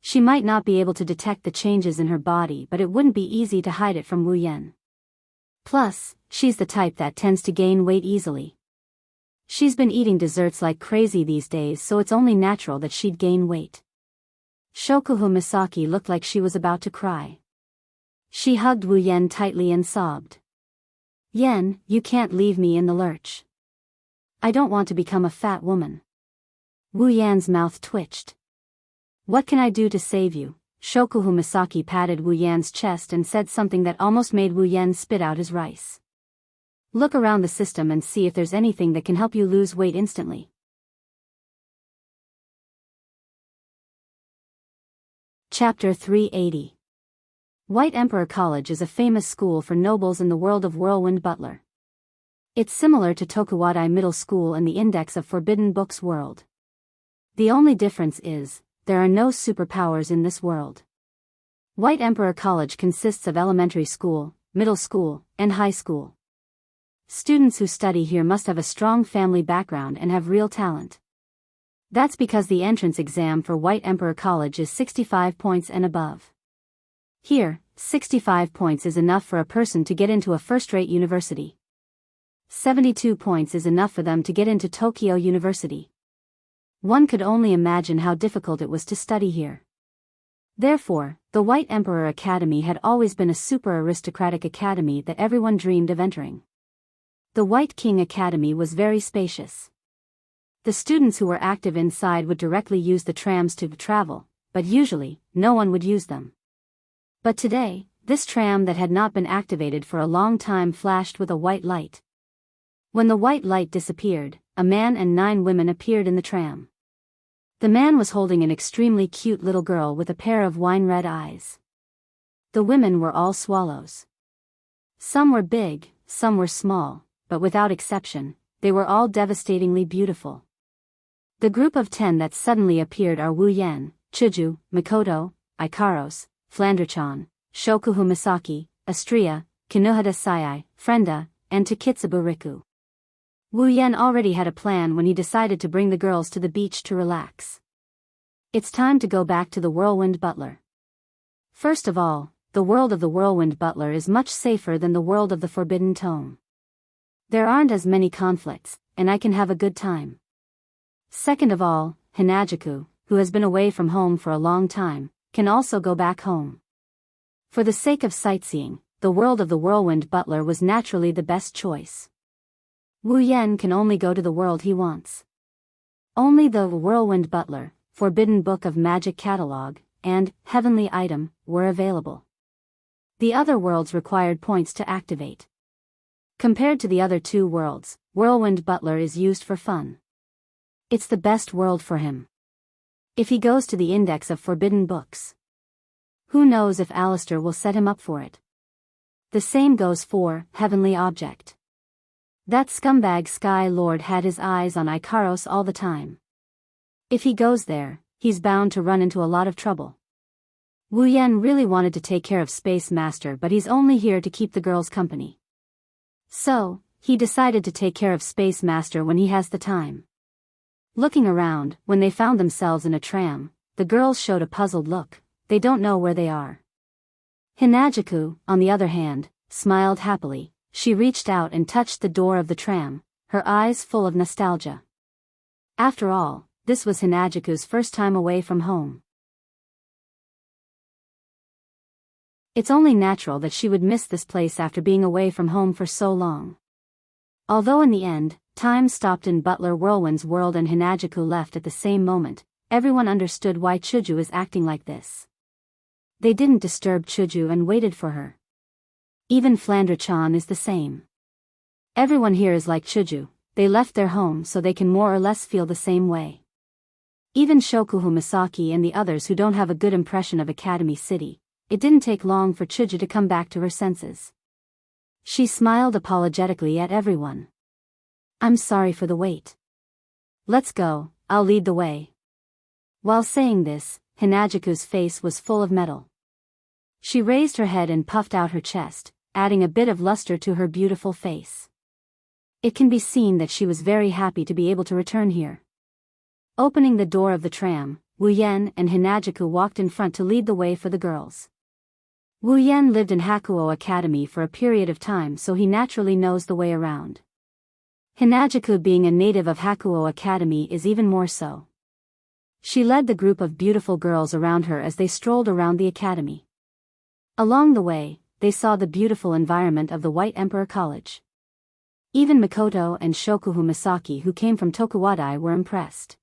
She might not be able to detect the changes in her body, but it wouldn't be easy to hide it from Wu Yan. Plus, she's the type that tends to gain weight easily. She's been eating desserts like crazy these days, so it's only natural that she'd gain weight. Shokuho Misaki looked like she was about to cry. She hugged Wu Yan tightly and sobbed. "Yan, you can't leave me in the lurch. I don't want to become a fat woman. Wu Yan's mouth twitched. What can I do to save you? Shokuhu Misaki patted Wu Yan's chest and said something that almost made Wu Yan spit out his rice. Look around the system and see if there's anything that can help you lose weight instantly. Chapter 380. White Emperor College is a famous school for nobles in the world of Whirlwind Butler. It's similar to Tokuwadai Middle School in the Index of Forbidden Books world. The only difference is, there are no superpowers in this world. White Emperor College consists of elementary school, middle school, and high school. Students who study here must have a strong family background and have real talent. That's because the entrance exam for White Emperor College is 65 points and above. Here, 65 points is enough for a person to get into a first-rate university. 72 points is enough for them to get into Tokyo University. One could only imagine how difficult it was to study here. Therefore, the White Emperor Academy had always been a super aristocratic academy that everyone dreamed of entering. The White King Academy was very spacious. The students who were active inside would directly use the trams to travel, but usually, no one would use them. But today, this tram that had not been activated for a long time flashed with a white light. When the white light disappeared, a man and 9 women appeared in the tram. The man was holding an extremely cute little girl with a pair of wine-red eyes. The women were all swallows. Some were big, some were small, but without exception, they were all devastatingly beautiful. The group of 10 that suddenly appeared are Wu Yan, Chuju, Mikoto, Ikaros, Flanderchan, Shokuhu Misaki, Astria, Kinohada Sayai, Frenda, and Takitsubu Riku. Wu Yan already had a plan when he decided to bring the girls to the beach to relax. It's time to go back to the Whirlwind Butler. First of all, the world of the Whirlwind Butler is much safer than the world of the Forbidden Tome. There aren't as many conflicts, and I can have a good time. Second of all, Hinajuku, who has been away from home for a long time, can also go back home. For the sake of sightseeing, the world of the Whirlwind Butler was naturally the best choice. Wu Yan can only go to the world he wants. Only the Whirlwind Butler, Forbidden Book of Magic Catalog, and Heavenly Item were available. The other worlds required points to activate. Compared to the other 2 worlds, Whirlwind Butler is used for fun. It's the best world for him. If he goes to the Index of Forbidden Books, who knows if Alistair will set him up for it. The same goes for Heavenly Object. That scumbag Sky Lord had his eyes on Ikaros all the time. If he goes there, he's bound to run into a lot of trouble. Wu Yan really wanted to take care of Space Master, but he's only here to keep the girls company. So, he decided to take care of Space Master when he has the time. Looking around, when they found themselves in a tram, the girls showed a puzzled look. They don't know where they are. Hinajuku, on the other hand, smiled happily. She reached out and touched the door of the tram, her eyes full of nostalgia. After all, this was Hinajuku's first time away from home. It's only natural that she would miss this place after being away from home for so long. Although in the end, time stopped in Butler Whirlwind's world and Hinajuku left at the same moment, everyone understood why Chuju is acting like this. They didn't disturb Chuju and waited for her. Even Flandre-chan is the same. Everyone here is like Chuju, they left their home so they can more or less feel the same way. Even Shokuhu Misaki and the others who don't have a good impression of Academy City, it didn't take long for Chuju to come back to her senses. She smiled apologetically at everyone. I'm sorry for the wait. Let's go, I'll lead the way. While saying this, Hinajuku's face was full of metal. She raised her head and puffed out her chest, adding a bit of luster to her beautiful face. It can be seen that she was very happy to be able to return here. Opening the door of the tram, Wu Yan and Hinajuku walked in front to lead the way for the girls. Wu Yan lived in Hakuo Academy for a period of time, so he naturally knows the way around. Hinajuku, being a native of Hakuo Academy, is even more so. She led the group of beautiful girls around her as they strolled around the academy. Along the way, they saw the beautiful environment of the White Emperor College. Even Mikoto and Shokuhu Misaki, who came from Tokuwadai, were impressed.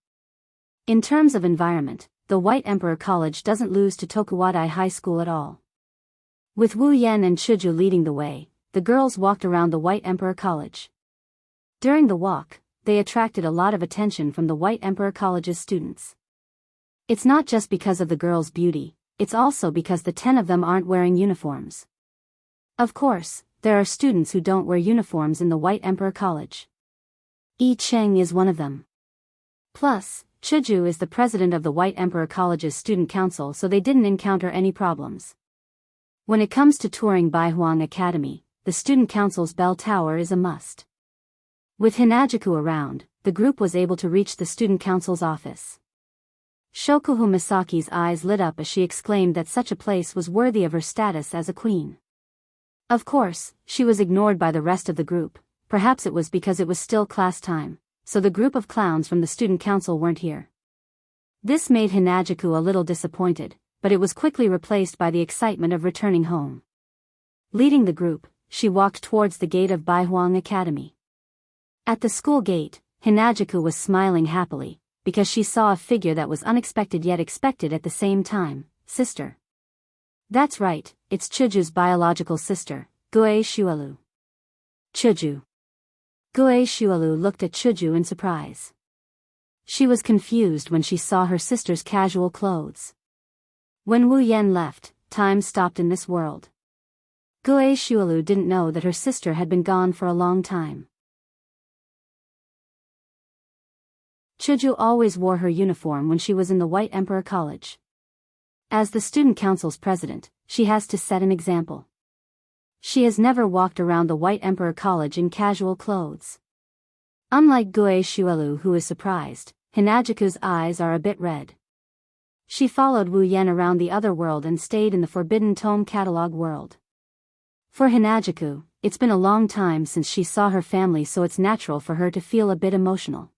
In terms of environment, the White Emperor College doesn't lose to Tokuwadai High School at all. With Wu Yen and Chuju leading the way, the girls walked around the White Emperor College. During the walk, they attracted a lot of attention from the White Emperor College's students. It's not just because of the girls' beauty, it's also because the 10 of them aren't wearing uniforms. Of course, there are students who don't wear uniforms in the White Emperor College. Yi Cheng is one of them. Plus, Chuju is the president of the White Emperor College's student council, so they didn't encounter any problems. When it comes to touring Baihuang Academy, the student council's bell tower is a must. With Hinajuku around, the group was able to reach the student council's office. Shokuhu Misaki's eyes lit up as she exclaimed that such a place was worthy of her status as a queen. Of course, she was ignored by the rest of the group. Perhaps it was because it was still class time, so the group of clowns from the student council weren't here. This made Hinajuku a little disappointed, but it was quickly replaced by the excitement of returning home. Leading the group, she walked towards the gate of Baihuang Academy. At the school gate, Hinajuku was smiling happily, because she saw a figure that was unexpected yet expected at the same time: sister. That's right, it's Chuju's biological sister, Gue Shualu. Chuju. Gue Shualu looked at Chuju in surprise. She was confused when she saw her sister's casual clothes. When Wu Yen left, time stopped in this world. Gue Shualu didn't know that her sister had been gone for a long time. Chuju always wore her uniform when she was in the White Emperor College. As the student council's president, she has to set an example. She has never walked around the White Emperor College in casual clothes. Unlike Gue Shualu, who is surprised, Hinajuku's eyes are a bit red. She followed Wu Yen around the other world and stayed in the Forbidden Tome catalog world. For Hinajuku, it's been a long time since she saw her family, so it's natural for her to feel a bit emotional.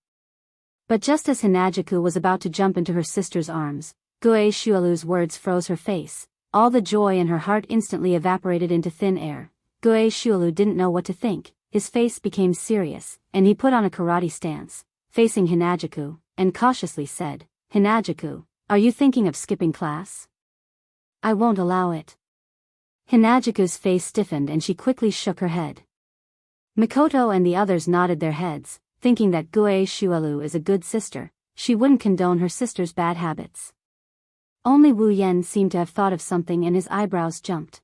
But just as Hinajuku was about to jump into her sister's arms, Gue Shualu's words froze her face. All the joy in her heart instantly evaporated into thin air. Gue Shualu didn't know what to think. His face became serious, and he put on a karate stance, facing Hinajuku, and cautiously said, "Hinajuku, are you thinking of skipping class?" "I won't allow it." Hinajuku's face stiffened and she quickly shook her head. Mikoto and the others nodded their heads, thinking that Gue Shualu is a good sister. She wouldn't condone her sister's bad habits. Only Wu Yen seemed to have thought of something and his eyebrows jumped.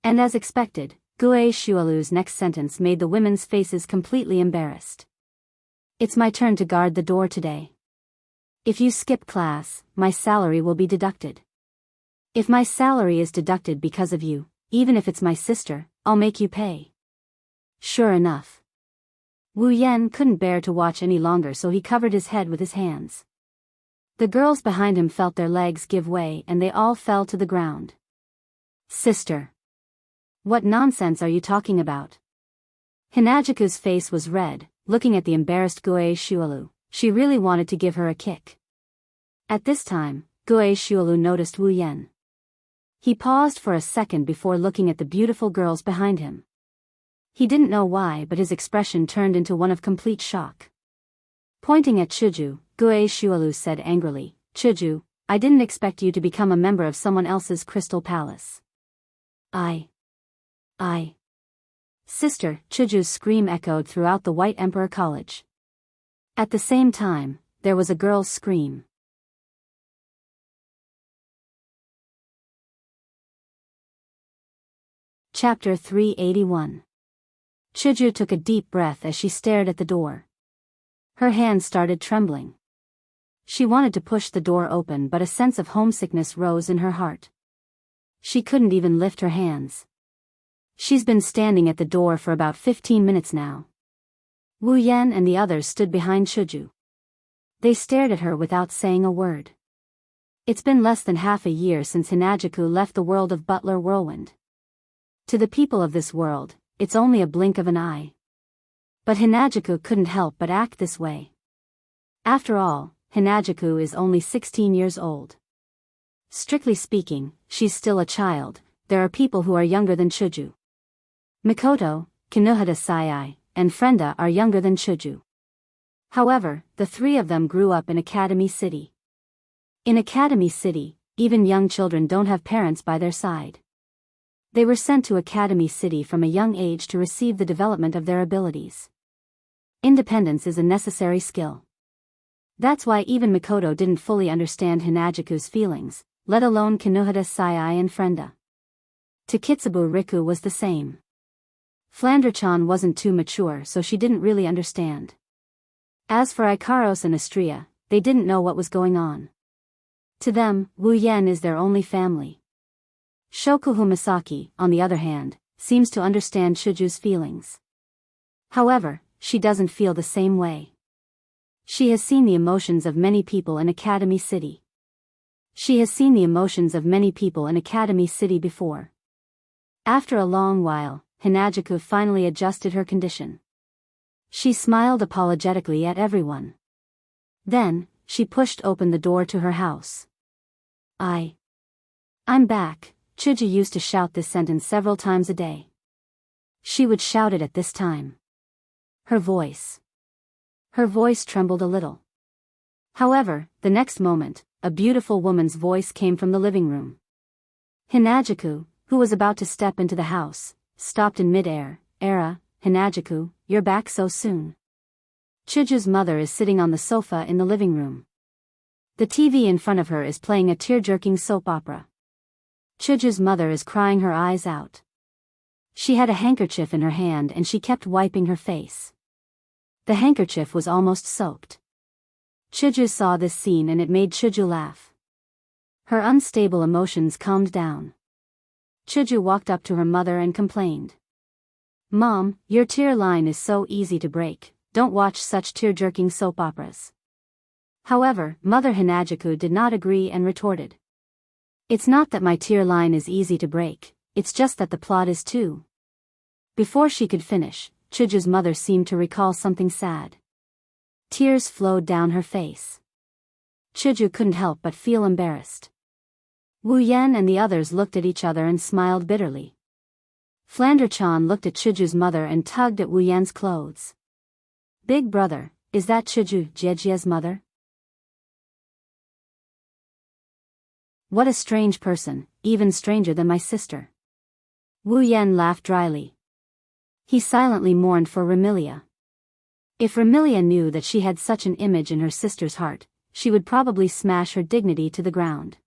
And as expected, Gue Shualu's next sentence made the women's faces completely embarrassed. "It's my turn to guard the door today. If you skip class, my salary will be deducted. If my salary is deducted because of you, even if it's my sister, I'll make you pay." Sure enough. Wu Yen couldn't bear to watch any longer, so he covered his head with his hands. The girls behind him felt their legs give way and they all fell to the ground. "Sister. What nonsense are you talking about?" Hinajuku's face was red, looking at the embarrassed Gue Shualu. She really wanted to give her a kick. At this time, Gue Shualu noticed Wu Yen. He paused for a second before looking at the beautiful girls behind him. He didn't know why, but his expression turned into one of complete shock. Pointing at Chuju, Gue Shualu said angrily, "Chuju, I didn't expect you to become a member of someone else's crystal palace." I. Sister, Chuju's scream echoed throughout the White Emperor College. At the same time, there was a girl's scream. Chapter 381. Chuju took a deep breath as she stared at the door. Her hands started trembling. She wanted to push the door open, but a sense of homesickness rose in her heart. She couldn't even lift her hands. She's been standing at the door for about 15 minutes now. Wu Yen and the others stood behind Chuju. They stared at her without saying a word. It's been less than half a year since Hinajuku left the world of Butler Whirlwind. To the people of this world, it's only a blink of an eye. But Hinajuku couldn't help but act this way. After all, Hinajuku is only 16 years old. Strictly speaking, she's still a child. There are people who are younger than Chuju. Mikoto, Kinohata Sayai, and Frenda are younger than Chuju. However, the three of them grew up in Academy City. In Academy City, even young children don't have parents by their side. They were sent to Academy City from a young age to receive the development of their abilities. Independence is a necessary skill. That's why even Mikoto didn't fully understand Hinagiku's feelings, let alone Kinohita Sai and Frenda. To Kitsubu Riku was the same. Flandre-chan wasn't too mature, so she didn't really understand. As for Ikaros and Astria, they didn't know what was going on. To them, Wu Yen is their only family. Shokuhu Misaki, on the other hand, seems to understand Chuju's feelings. However, she doesn't feel the same way. She has seen the emotions of many people in Academy City. She has seen the emotions of many people in Academy City before. After a long while, Hinagiku finally adjusted her condition. She smiled apologetically at everyone. Then, she pushed open the door to her house. I'm back. Chuju used to shout this sentence several times a day. She would shout it at this time. Her voice trembled a little. However, the next moment, a beautiful woman's voice came from the living room. Hinagiku, who was about to step into the house, stopped in mid-air. Hinagiku, you're back so soon. Chuju's mother is sitting on the sofa in the living room. The TV in front of her is playing a tear-jerking soap opera. Chuju's mother is crying her eyes out. She had a handkerchief in her hand and she kept wiping her face. The handkerchief was almost soaked. Chuju saw this scene and it made Chuju laugh. Her unstable emotions calmed down. Chuju walked up to her mother and complained. Mom, your tear line is so easy to break, don't watch such tear-jerking soap operas. However, Mother Hinagiku did not agree and retorted. It's not that my tear line is easy to break, it's just that the plot is too. Before she could finish, Chuju's mother seemed to recall something sad. Tears flowed down her face. Chuju couldn't help but feel embarrassed. Wu Yen and the others looked at each other and smiled bitterly. Flandre-chan looked at Chuju's mother and tugged at Wu Yen's clothes. Big brother, is that Chuju Jiejia's mother? What a strange person, even stranger than my sister. Wu Yen laughed dryly. He silently mourned for Remilia. If Remilia knew that she had such an image in her sister's heart, she would probably smash her dignity to the ground.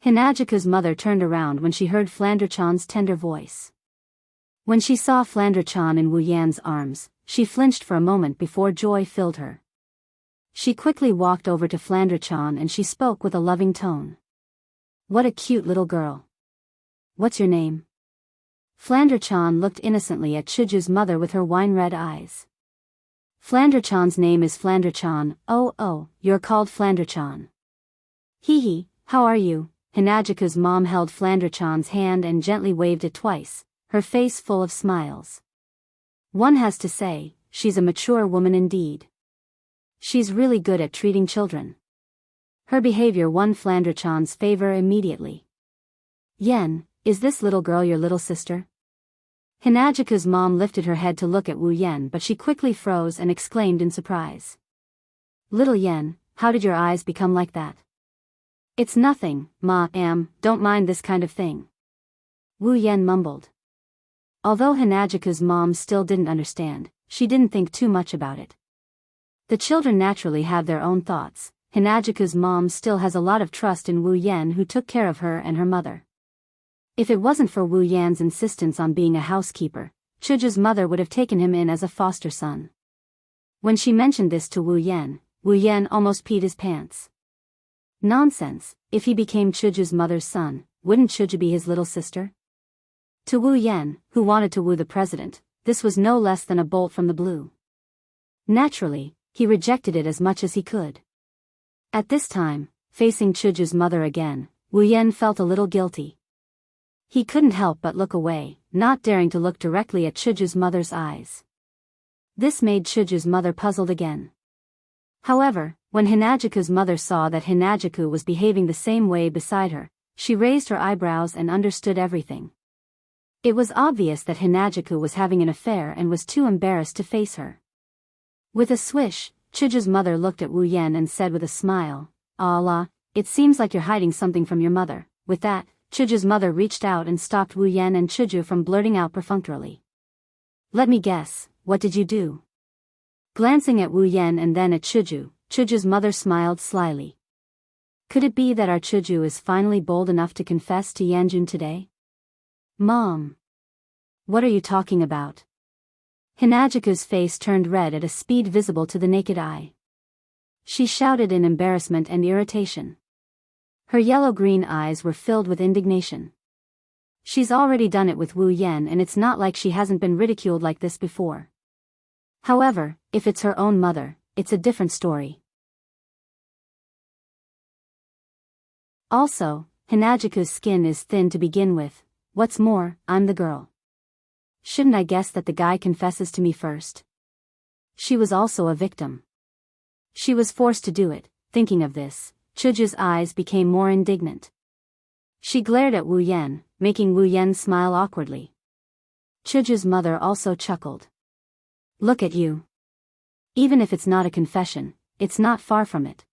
Hinagiku's mother turned around when she heard Flandre-chan's tender voice. When she saw Flandre-chan in Wu Yan's arms, she flinched for a moment before joy filled her. She quickly walked over to Flandre-chan and she spoke with a loving tone. What a cute little girl. What's your name? Flandre-chan looked innocently at Chuju's mother with her wine-red eyes. Flandre-chan's name is Flandre-chan. Oh, you're called Flandre-chan. Hee, how are you? Hinagiku's mom held Flandre-chan's hand and gently waved it twice, her face full of smiles. One has to say, she's a mature woman indeed. She's really good at treating children. Her behavior won Flandre-chan's favor immediately. Yen, is this little girl your little sister? Hinagiku's mom lifted her head to look at Wu Yen, but she quickly froze and exclaimed in surprise. Little Yen, how did your eyes become like that? It's nothing, Ma, don't mind this kind of thing. Wu Yen mumbled. Although Hinagiku's mom still didn't understand, she didn't think too much about it. The children naturally have their own thoughts. Hinagiku's mom still has a lot of trust in Wu Yen, who took care of her and her mother. If it wasn't for Wu Yan's insistence on being a housekeeper, Chuju's mother would have taken him in as a foster son. When she mentioned this to Wu Yen almost peed his pants. Nonsense, if he became Chuju's mother's son, wouldn't Chuju be his little sister? To Wu Yen, who wanted to woo the president, this was no less than a bolt from the blue. Naturally, he rejected it as much as he could. At this time, facing Chuju's mother again, Wu Yen felt a little guilty. He couldn't help but look away, not daring to look directly at Chuju's mother's eyes. This made Chuju's mother puzzled again. However, when Hinagiku's mother saw that Hinagiku was behaving the same way beside her, she raised her eyebrows and understood everything. It was obvious that Hinajiku was having an affair and was too embarrassed to face her. With a swish, Chuju's mother looked at Wu Yan and said with a smile, "Allah, it seems like you're hiding something from your mother." With that, Chuju's mother reached out and stopped Wu Yan and Chuju from blurting out perfunctorily. "Let me guess, what did you do?" Glancing at Wu Yan and then at Chuju, Chuju's mother smiled slyly. "Could it be that our Chuju is finally bold enough to confess to Yanjun today?" "Mom. What are you talking about?" Hinajiku's face turned red at a speed visible to the naked eye. She shouted in embarrassment and irritation. Her yellow-green eyes were filled with indignation. She's already done it with Wu Yan and it's not like she hasn't been ridiculed like this before. However, if it's her own mother, it's a different story. Also, Hinajiku's skin is thin to begin with. What's more, I'm the girl. Shouldn't I guess that the guy confesses to me first? She was also a victim. She was forced to do it. Thinking of this, Chuju's eyes became more indignant. She glared at Wu Yan, making Wu Yan smile awkwardly. Chuju's mother also chuckled. "Look at you. Even if it's not a confession, it's not far from it."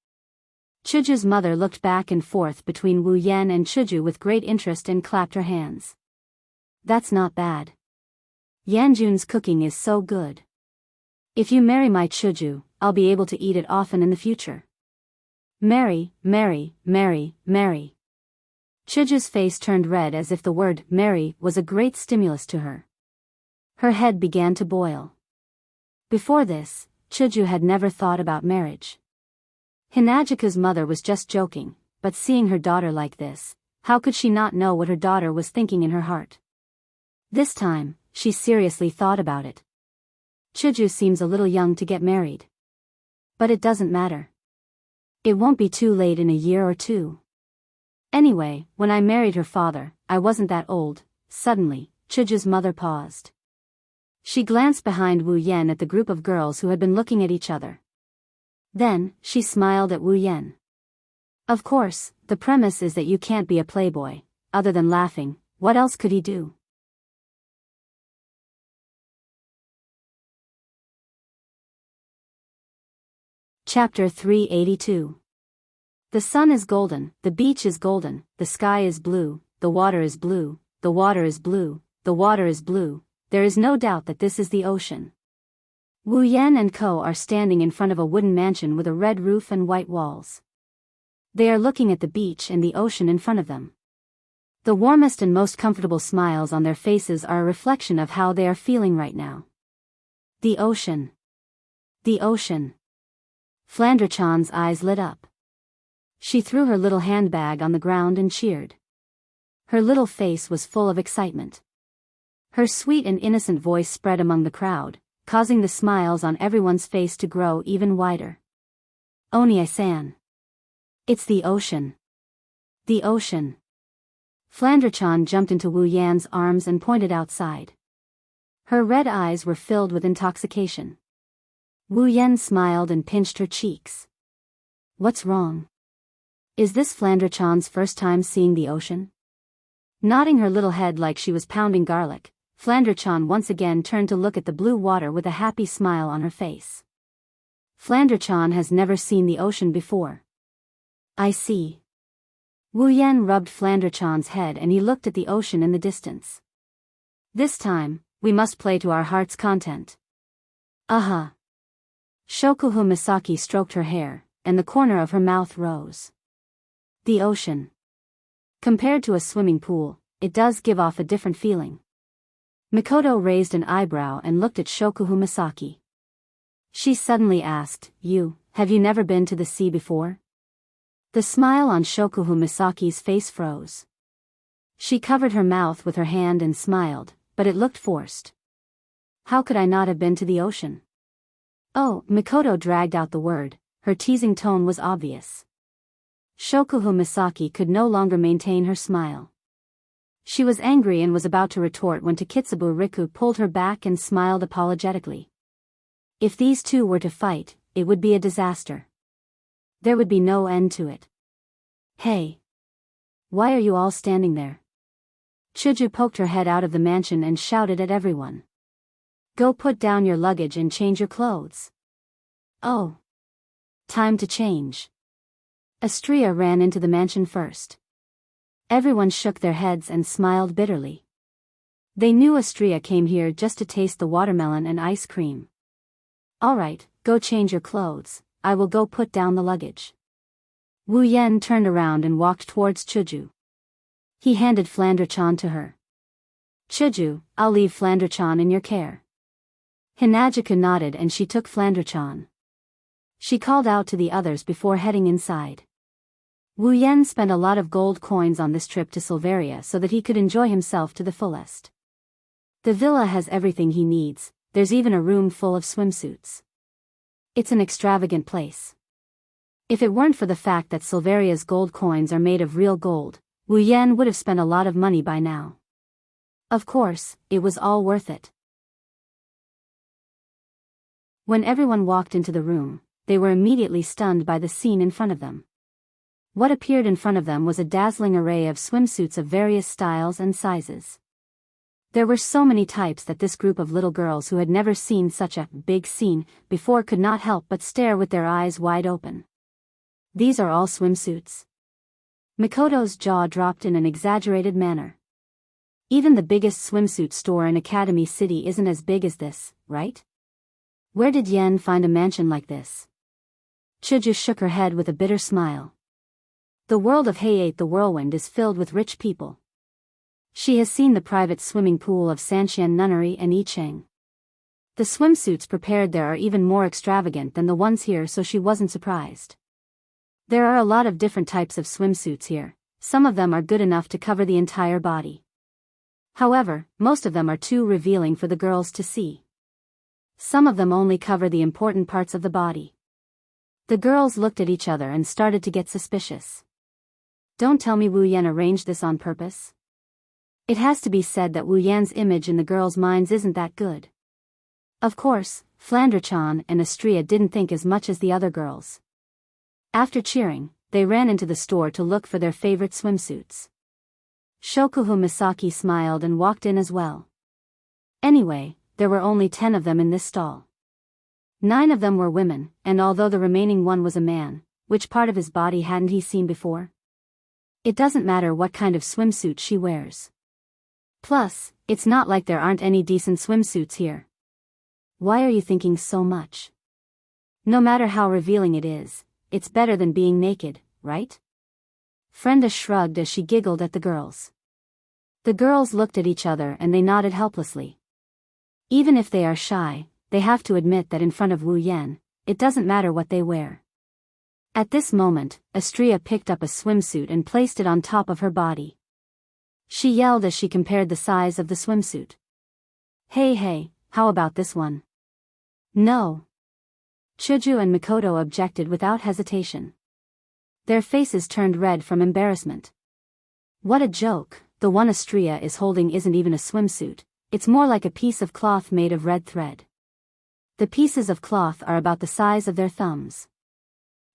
Chuju's mother looked back and forth between Wu Yan and Chuju with great interest and clapped her hands. "That's not bad. Yanjun's cooking is so good. If you marry my Chuju, I'll be able to eat it often in the future." "Marry, marry, marry, marry." Chuju's face turned red as if the word marry was a great stimulus to her. Her head began to boil. Before this, Chuju had never thought about marriage. Hinajika's mother was just joking, but seeing her daughter like this, how could she not know what her daughter was thinking in her heart? This time, she seriously thought about it. Chuju seems a little young to get married. But it doesn't matter. It won't be too late in a year or two. Anyway, when I married her father, I wasn't that old. Suddenly, Chuju's mother paused. She glanced behind Wu Yan at the group of girls who had been looking at each other. Then, she smiled at Wu Yan. "Of course, the premise is that you can't be a playboy. Other than laughing, what else could he do?" Chapter 382. The sun is golden, the beach is golden, the sky is blue, the water is blue, the water is blue, the water is blue. There is no doubt that this is the ocean. Wu Yan and Co are standing in front of a wooden mansion with a red roof and white walls. They are looking at the beach and the ocean in front of them. The warmest and most comfortable smiles on their faces are a reflection of how they are feeling right now. The ocean. The ocean. Flanderchan's eyes lit up. She threw her little handbag on the ground and cheered. Her little face was full of excitement. Her sweet and innocent voice spread among the crowd, causing the smiles on everyone's face to grow even wider. "Onie-san. It's the ocean. The ocean." Flanderchan jumped into Wu Yan's arms and pointed outside. Her red eyes were filled with intoxication. Wu Yan smiled and pinched her cheeks. "What's wrong? Is this Flanderchan's first time seeing the ocean?" Nodding her little head like she was pounding garlic, Flanderchan once again turned to look at the blue water with a happy smile on her face. Flanderchan has never seen the ocean before. "I see." Wu Yan rubbed Flanderchan's head and he looked at the ocean in the distance. "This time, we must play to our heart's content." "Uh-huh." Shokuhu Misaki stroked her hair, and the corner of her mouth rose. "The ocean. Compared to a swimming pool, it does give off a different feeling." Mikoto raised an eyebrow and looked at Shokuhu Misaki. She suddenly asked, Have you never been to the sea before?" The smile on Shokuhu Misaki's face froze. She covered her mouth with her hand and smiled, but it looked forced. "How could I not have been to the ocean?" "Oh," Mikoto dragged out the word, her teasing tone was obvious. Shokuhu Misaki could no longer maintain her smile. She was angry and was about to retort when Takitsubu Riku pulled her back and smiled apologetically. If these two were to fight, it would be a disaster. There would be no end to it. "Hey! Why are you all standing there?" Chuju poked her head out of the mansion and shouted at everyone. Go put down your luggage and change your clothes. Oh. Time to change. Astria ran into the mansion first. Everyone shook their heads and smiled bitterly. They knew Astria came here just to taste the watermelon and ice cream. All right, go change your clothes, I will go put down the luggage. Wu Yan turned around and walked towards Chuju. He handed Flandrachan to her. Chuju, I'll leave Flandrachan in your care. Hinajuku nodded and she took Flandrachan. She called out to the others before heading inside. Wu Yan spent a lot of gold coins on this trip to Silveria so that he could enjoy himself to the fullest. The villa has everything he needs, there's even a room full of swimsuits. It's an extravagant place. If it weren't for the fact that Silveria's gold coins are made of real gold, Wu Yan would have spent a lot of money by now. Of course, it was all worth it. When everyone walked into the room, they were immediately stunned by the scene in front of them. What appeared in front of them was a dazzling array of swimsuits of various styles and sizes. There were so many types that this group of little girls who had never seen such a big scene before could not help but stare with their eyes wide open. These are all swimsuits? Mikoto's jaw dropped in an exaggerated manner. Even the biggest swimsuit store in Academy City isn't as big as this, right? Where did Yen find a mansion like this? Chuju shook her head with a bitter smile. The world of Hayate the Whirlwind is filled with rich people. She has seen the private swimming pool of Sanxian Nunnery and Yicheng. The swimsuits prepared there are even more extravagant than the ones here, so she wasn't surprised. There are a lot of different types of swimsuits here, some of them are good enough to cover the entire body. However, most of them are too revealing for the girls to see. Some of them only cover the important parts of the body. The girls looked at each other and started to get suspicious. Don't tell me Wu Yan arranged this on purpose? It has to be said that Wu Yan's image in the girls' minds isn't that good. Of course, Flandrachan and Astria didn't think as much as the other girls. After cheering, they ran into the store to look for their favorite swimsuits. Shokuhu Misaki smiled and walked in as well. Anyway, there were only 10 of them in this stall. 9 of them were women, and although the remaining one was a man, which part of his body hadn't he seen before? It doesn't matter what kind of swimsuit she wears. Plus, it's not like there aren't any decent swimsuits here. Why are you thinking so much? No matter how revealing it is, it's better than being naked, right? Frenda shrugged as she giggled at the girls. The girls looked at each other and they nodded helplessly. Even if they are shy, they have to admit that in front of Wu Yan, it doesn't matter what they wear. At this moment, Astria picked up a swimsuit and placed it on top of her body. She yelled as she compared the size of the swimsuit. Hey, how about this one? No. Chuju and Mikoto objected without hesitation. Their faces turned red from embarrassment. What a joke, the one Astria is holding isn't even a swimsuit, it's more like a piece of cloth made of red thread. The pieces of cloth are about the size of their thumbs.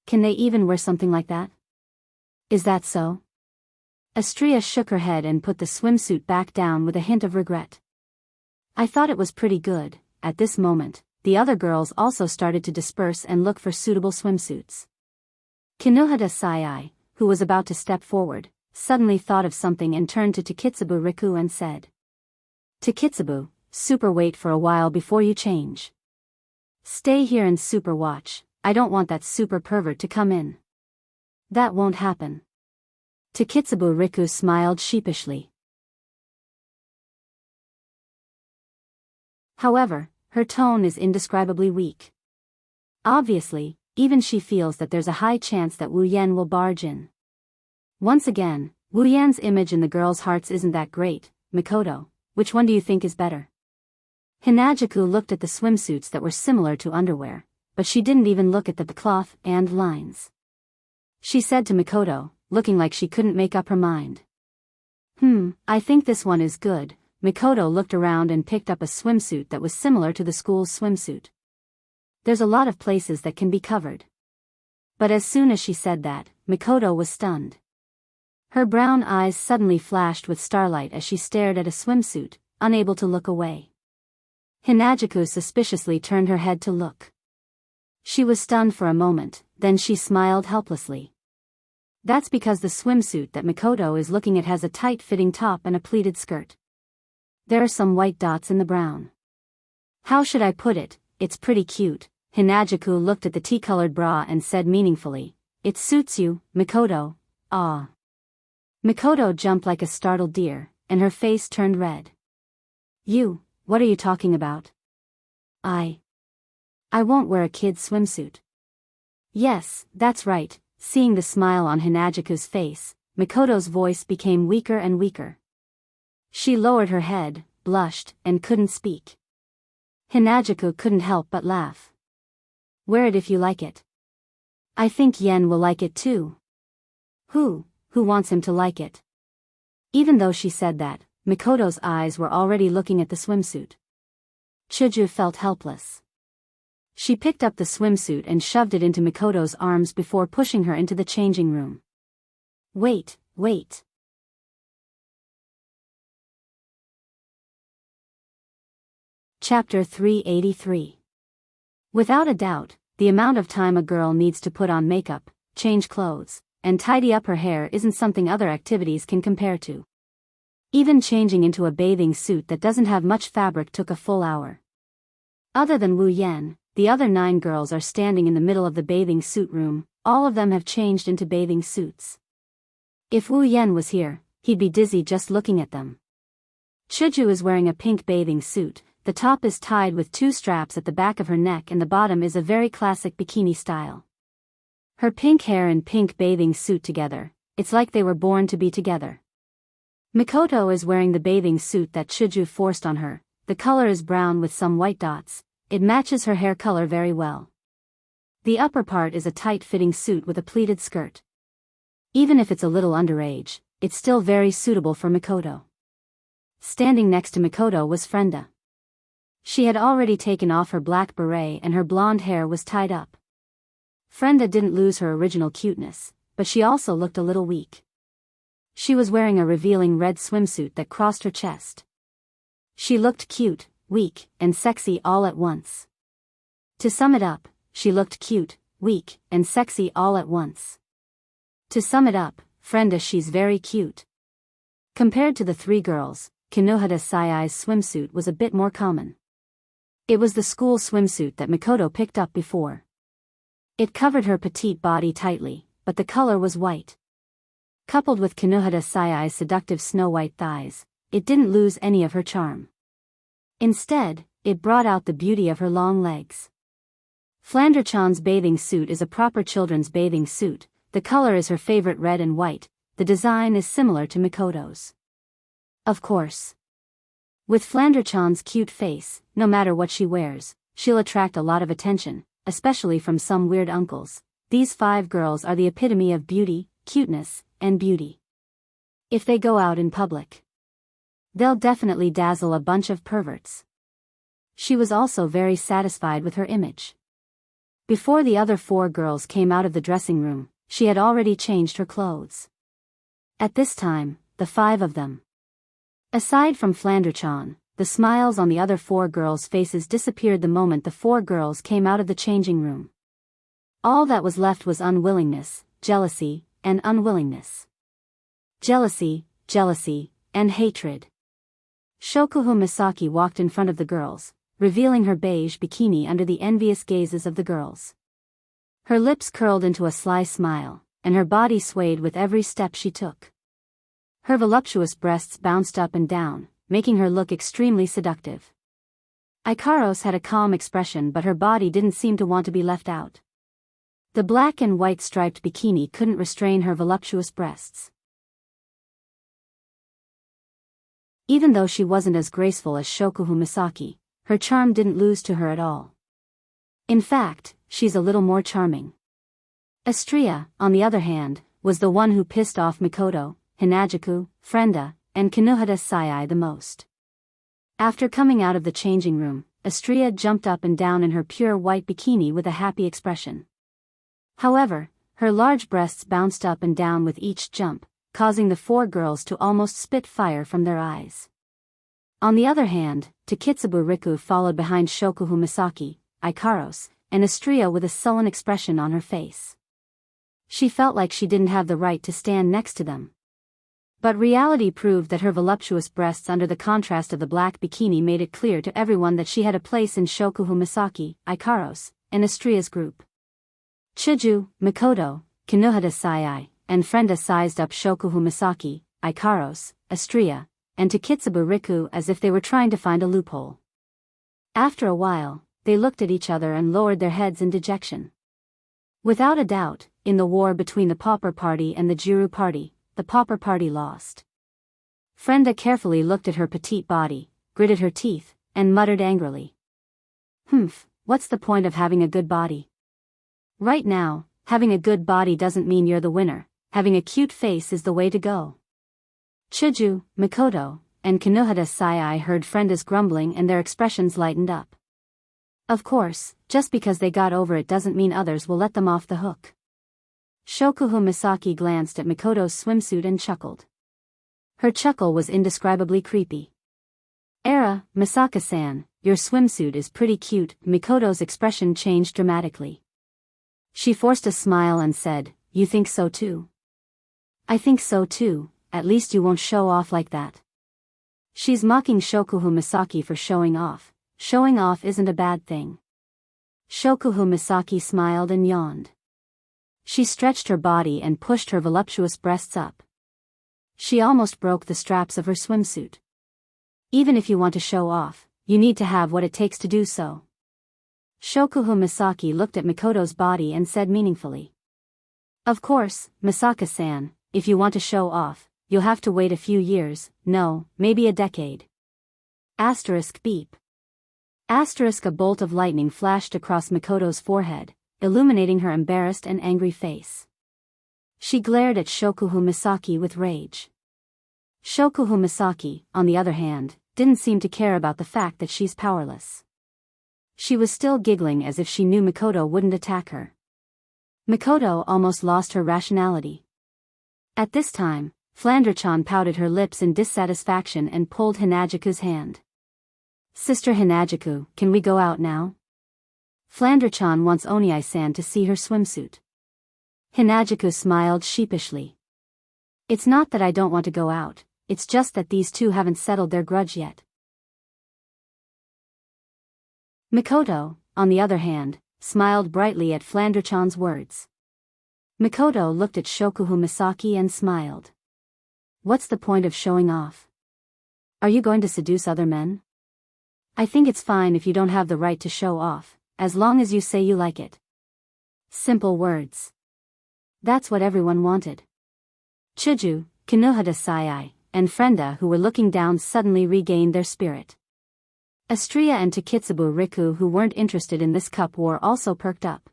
Can they even wear something like that? Is that so? Astria shook her head and put the swimsuit back down with a hint of regret. I thought it was pretty good. At this moment, the other girls also started to disperse and look for suitable swimsuits. Kinohata Sai, who was about to step forward, suddenly thought of something and turned to Takitsubu Riku and said. Takitsubu, super wait for a while before you change. Stay here and super watch, I don't want that super pervert to come in. That won't happen. Takitsubu Riku smiled sheepishly. However, her tone is indescribably weak. Obviously, even she feels that there's a high chance that Wu Yan will barge in. Once again, Wu Yan's image in the girls' hearts isn't that great. Mikoto, which one do you think is better? Hinajuku looked at the swimsuits that were similar to underwear, but she didn't even look at the cloth and lines. She said to Mikoto, looking like she couldn't make up her mind. I think this one is good. Mikoto looked around and picked up a swimsuit that was similar to the school's swimsuit. There's a lot of places that can be covered. But as soon as she said that, Mikoto was stunned. Her brown eyes suddenly flashed with starlight as she stared at a swimsuit, unable to look away. Hinagiku suspiciously turned her head to look. She was stunned for a moment, then she smiled helplessly. That's because the swimsuit that Mikoto is looking at has a tight-fitting top and a pleated skirt. There are some white dots in the brown. How should I put it? It's pretty cute. Hinagiku looked at the tea-colored bra and said meaningfully, "It suits you, Mikoto." Ah. Mikoto jumped like a startled deer, and her face turned red. What are you talking about? I won't wear a kid's swimsuit. Yes, that's right. Seeing the smile on Hinagiku's face, Mikoto's voice became weaker and weaker. She lowered her head, blushed, and couldn't speak. Hinagiku couldn't help but laugh. Wear it if you like it. I think Yen will like it too. Who wants him to like it? Even though she said that, Mikoto's eyes were already looking at the swimsuit. Chuju felt helpless. She picked up the swimsuit and shoved it into Mikoto's arms before pushing her into the changing room. Wait. Chapter 383. Without a doubt, the amount of time a girl needs to put on makeup, change clothes, and tidy up her hair isn't something other activities can compare to. Even changing into a bathing suit that doesn't have much fabric took a full hour. Other than Wu Yan, the other 9 girls are standing in the middle of the bathing suit room. All of them have changed into bathing suits. If Wu Yan was here, he'd be dizzy just looking at them. Chuju is wearing a pink bathing suit. The top is tied with 2 straps at the back of her neck and the bottom is a very classic bikini style. Her pink hair and pink bathing suit together, it's like they were born to be together. Mikoto is wearing the bathing suit that Chuju forced on her. The color is brown with some white dots. It matches her hair color very well. The upper part is a tight-fitting suit with a pleated skirt. Even if it's a little underage, it's still very suitable for Mikoto. Standing next to Mikoto was Frenda. She had already taken off her black beret and her blonde hair was tied up. Frenda didn't lose her original cuteness, but she also looked a little weak. She was wearing a revealing red swimsuit that crossed her chest. She looked cute, weak, and sexy all at once. To sum it up, she looked cute, weak, and sexy all at once. To sum it up, Frenda, she's very cute. Compared to the 3 girls, Kinohara Sayai's swimsuit was a bit more common. It was the school swimsuit that Mikoto picked up before. It covered her petite body tightly, but the color was white. Coupled with Kinohara Sayai's seductive snow-white thighs, it didn't lose any of her charm. Instead, it brought out the beauty of her long legs. Flanderchan's bathing suit is a proper children's bathing suit. The color is her favorite, red and white. The design is similar to Mikoto's. Of course. With Flanderchan's cute face, no matter what she wears, she'll attract a lot of attention, especially from some weird uncles. These 5 girls are the epitome of beauty, cuteness, and beauty. If they go out in public, they'll definitely dazzle a bunch of perverts. She was also very satisfied with her image. Before the other 4 girls came out of the dressing room, she had already changed her clothes. At this time, the 5 of them. Aside from Flanderchan, the smiles on the other 4 girls' faces disappeared the moment the 4 girls came out of the changing room. All that was left was unwillingness, jealousy, and unwillingness. Jealousy, and hatred. Shokuho Misaki walked in front of the girls, revealing her beige bikini under the envious gazes of the girls. Her lips curled into a sly smile, and her body swayed with every step she took. Her voluptuous breasts bounced up and down, making her look extremely seductive. Ikaros had a calm expression, but her body didn't seem to want to be left out. The black and white striped bikini couldn't restrain her voluptuous breasts. Even though she wasn't as graceful as Shokuho Misaki, her charm didn't lose to her at all. In fact, she's a little more charming. Astria, on the other hand, was the one who pissed off Mikoto, Hinagiku, Frenda, and Kinohara Sayai the most. After coming out of the changing room, Astria jumped up and down in her pure white bikini with a happy expression. However, her large breasts bounced up and down with each jump, causing the four girls to almost spit fire from their eyes. On the other hand, Takitsubu Riku followed behind Shokuhu Misaki, Ikaros, and Astria with a sullen expression on her face. She felt like she didn't have the right to stand next to them. But reality proved that her voluptuous breasts under the contrast of the black bikini made it clear to everyone that she had a place in Shokuhu Misaki, Ikaros, and Astria's group. Chiju, Mikoto, Kinohata Sai, and Frenda sized up Shokuhu Misaki, Ikaros, Astria, and Takitsubu Riku as if they were trying to find a loophole. After a while, they looked at each other and lowered their heads in dejection. Without a doubt, in the war between the Pauper Party and the Jiru Party, the Pauper Party lost. Frenda carefully looked at her petite body, gritted her teeth, and muttered angrily. What's the point of having a good body? Right now, having a good body doesn't mean you're the winner, having a cute face is the way to go. Chiju, Mikoto, and Kinohata Sai heard Frenda's grumbling and their expressions lightened up. Of course, just because they got over it doesn't mean others will let them off the hook. Shokuhu Misaki glanced at Mikoto's swimsuit and chuckled. Her chuckle was indescribably creepy. Misaka-san, your swimsuit is pretty cute. Mikoto's expression changed dramatically. She forced a smile and said, You think so too? I think so too, at least you won't show off like that. She's mocking Shokuhu Misaki for showing off. Showing off isn't a bad thing. Shokuhu Misaki smiled and yawned. She stretched her body and pushed her voluptuous breasts up. She almost broke the straps of her swimsuit. Even if you want to show off, you need to have what it takes to do so. Shokuhu Misaki looked at Mikoto's body and said meaningfully. Of course, Misaka-san, if you want to show off, you'll have to wait a few years, no, maybe a decade. Beep. A bolt of lightning flashed across Mikoto's forehead, illuminating her embarrassed and angry face. She glared at Shokuhu Misaki with rage. Shokuhu Misaki, on the other hand, didn't seem to care about the fact that she's powerless. She was still giggling as if she knew Mikoto wouldn't attack her. Mikoto almost lost her rationality. At this time, Flandre-chan pouted her lips in dissatisfaction and pulled Hinajiku's hand. Sister Hinajiku, can we go out now? Flandre-chan wants Oniai-san to see her swimsuit. Hinajiku smiled sheepishly. It's not that I don't want to go out, it's just that these two haven't settled their grudge yet. Mikoto, on the other hand, smiled brightly at Flandre-chan's words. Mikoto looked at Shokuhu Misaki and smiled. What's the point of showing off? Are you going to seduce other men? I think it's fine if you don't have the right to show off, as long as you say you like it. Simple words. That's what everyone wanted. Chiju, Kinohata Sai, and Frenda, who were looking down, suddenly regained their spirit. Astria and Takitsubu Riku, who weren't interested in this cup war, also perked up.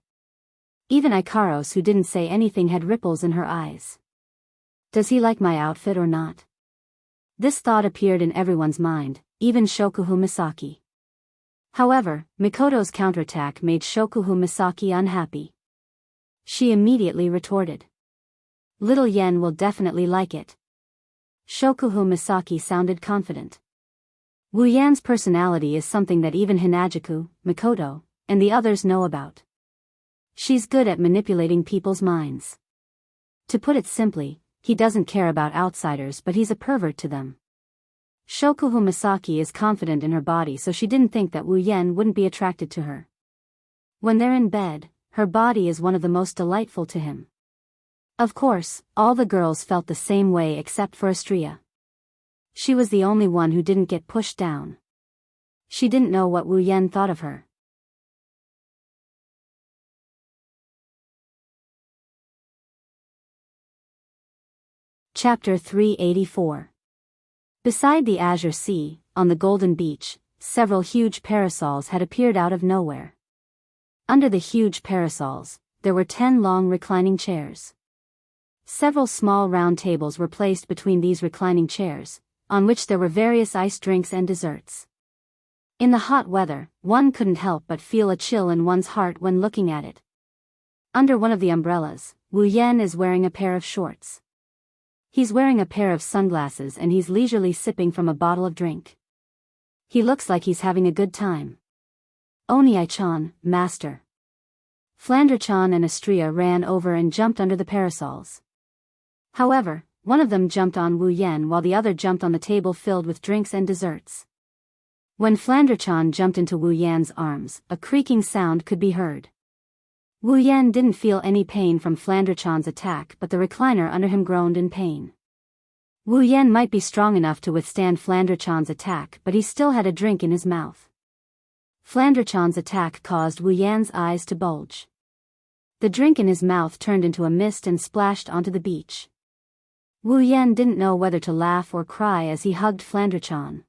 Even Ikaros, who didn't say anything, had ripples in her eyes. Does he like my outfit or not? This thought appeared in everyone's mind, even Shokuhu Misaki. However, Mikoto's counterattack made Shokuhu Misaki unhappy. She immediately retorted. Little Yen will definitely like it. Shokuhu Misaki sounded confident. Wu Yan's personality is something that even Hinajiku, Mikoto, and the others know about. She's good at manipulating people's minds. To put it simply, he doesn't care about outsiders, but he's a pervert to them. Shokuhu Misaki is confident in her body, so she didn't think that Wu Yan wouldn't be attracted to her. When they're in bed, her body is one of the most delightful to him. Of course, all the girls felt the same way except for Astria. She was the only one who didn't get pushed down. She didn't know what Wu Yan thought of her. Chapter 384. Beside the Azure Sea, on the Golden Beach, several huge parasols had appeared out of nowhere. Under the huge parasols, there were 10 long reclining chairs. Several small round tables were placed between these reclining chairs, on which there were various iced drinks and desserts. In the hot weather, one couldn't help but feel a chill in one's heart when looking at it. Under one of the umbrellas, Wu Yan is wearing a pair of shorts. He's wearing a pair of sunglasses and he's leisurely sipping from a bottle of drink. He looks like he's having a good time. Onii-chan, master. Flander-chan and Astria ran over and jumped under the parasols. However, one of them jumped on Wu Yan while the other jumped on the table filled with drinks and desserts. When Flander-chan jumped into Wu Yan's arms, a creaking sound could be heard. Wu Yan didn't feel any pain from Flander-chan's attack, but the recliner under him groaned in pain. Wu Yan might be strong enough to withstand Flander-chan's attack, but he still had a drink in his mouth. Flander-chan's attack caused Wu Yan's eyes to bulge. The drink in his mouth turned into a mist and splashed onto the beach. Wu Yan didn't know whether to laugh or cry as he hugged Flander-chan.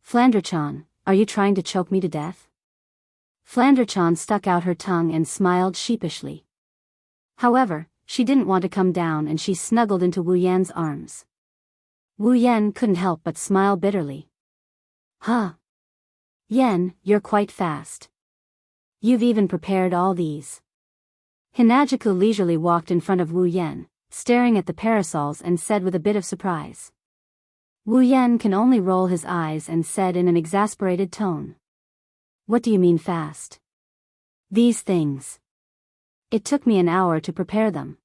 Flander-chan, are you trying to choke me to death? Flander-chan stuck out her tongue and smiled sheepishly. However, she didn't want to come down and she snuggled into Wu Yan's arms. Wu Yan couldn't help but smile bitterly. Huh. Yan, you're quite fast. You've even prepared all these. Hinajiku leisurely walked in front of Wu Yan, staring at the parasols and said with a bit of surprise. Wu Yan can only roll his eyes and said in an exasperated tone. What do you mean fast? These things. It took me an hour to prepare them.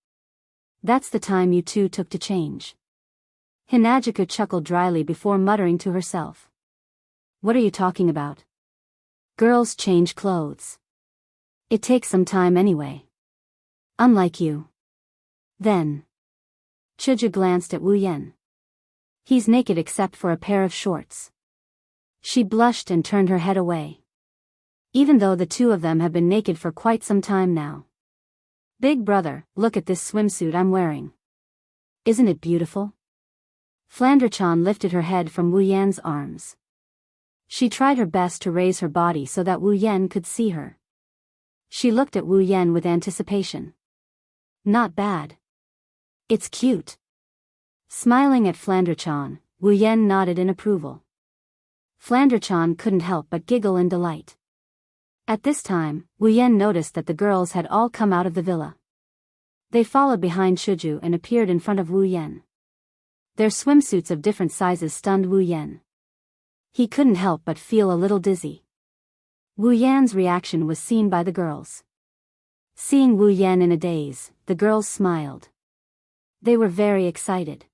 That's the time you two took to change. Hinajiku chuckled dryly before muttering to herself. What are you talking about? Girls change clothes. It takes some time anyway. Unlike you. Then. Chuju glanced at Wu Yan. He's naked except for a pair of shorts. She blushed and turned her head away. Even though the two of them have been naked for quite some time now. Big brother, look at this swimsuit I'm wearing. Isn't it beautiful? Flander-chan lifted her head from Wu Yan's arms. She tried her best to raise her body so that Wu Yan could see her. She looked at Wu Yan with anticipation. Not bad. It's cute. Smiling at Flander-chan, Wu Yan nodded in approval. Flander-chan couldn't help but giggle in delight. At this time, Wu Yan noticed that the girls had all come out of the villa. They followed behind Chuju and appeared in front of Wu Yan. Their swimsuits of different sizes stunned Wu Yan. He couldn't help but feel a little dizzy. Wu Yan's reaction was seen by the girls. Seeing Wu Yan in a daze, the girls smiled. They were very excited.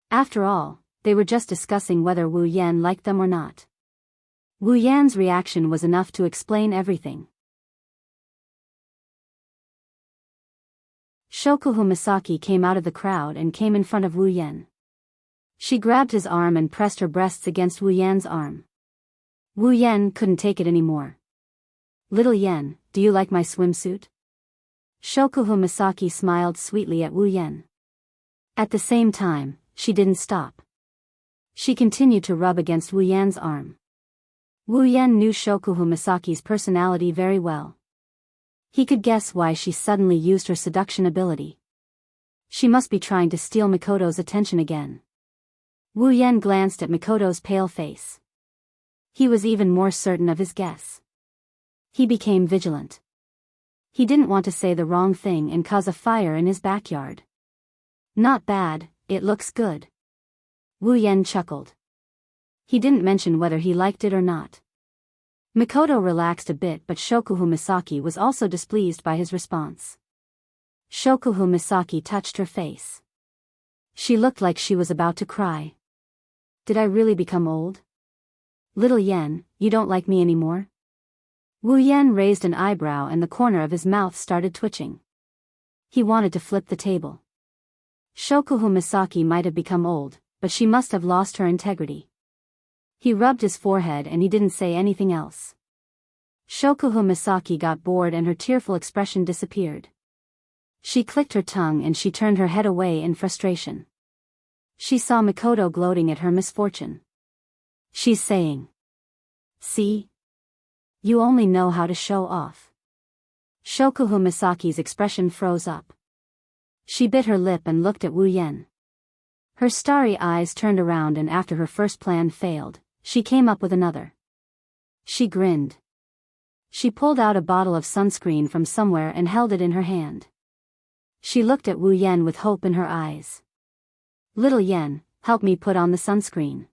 After all, they were just discussing whether Wu Yan liked them or not. Wu Yan's reaction was enough to explain everything. Shokuhu Misaki came out of the crowd and came in front of Wu Yan. She grabbed his arm and pressed her breasts against Wu Yan's arm. Wu Yan couldn't take it anymore. Little Yan, do you like my swimsuit? Shokuhu Misaki smiled sweetly at Wu Yan. At the same time, she didn't stop. She continued to rub against Wu Yan's arm. Wu Yan knew Shokuhu Misaki's personality very well. He could guess why she suddenly used her seduction ability. She must be trying to steal Mikoto's attention again. Wu Yan glanced at Mikoto's pale face. He was even more certain of his guess. He became vigilant. He didn't want to say the wrong thing and cause a fire in his backyard. Not bad, it looks good. Wu Yan chuckled. He didn't mention whether he liked it or not. Mikoto relaxed a bit, but Shokuhu Misaki was also displeased by his response. Shokuhu Misaki touched her face. She looked like she was about to cry. Did I really become old? Little Yan, you don't like me anymore? Wu Yan raised an eyebrow and the corner of his mouth started twitching. He wanted to flip the table. Shokuhu Misaki might have become old, but she must have lost her integrity. He rubbed his forehead and he didn't say anything else. Shokuhu Misaki got bored and her tearful expression disappeared. She clicked her tongue and she turned her head away in frustration. She saw Mikoto gloating at her misfortune. She's saying, "See? You only know how to show off." Shokuhu Misaki's expression froze up. She bit her lip and looked at Wu Yan. Her starry eyes turned around and after her first plan failed, she came up with another. She grinned. She pulled out a bottle of sunscreen from somewhere and held it in her hand. She looked at Wu Yan with hope in her eyes. Little Yen, help me put on the sunscreen.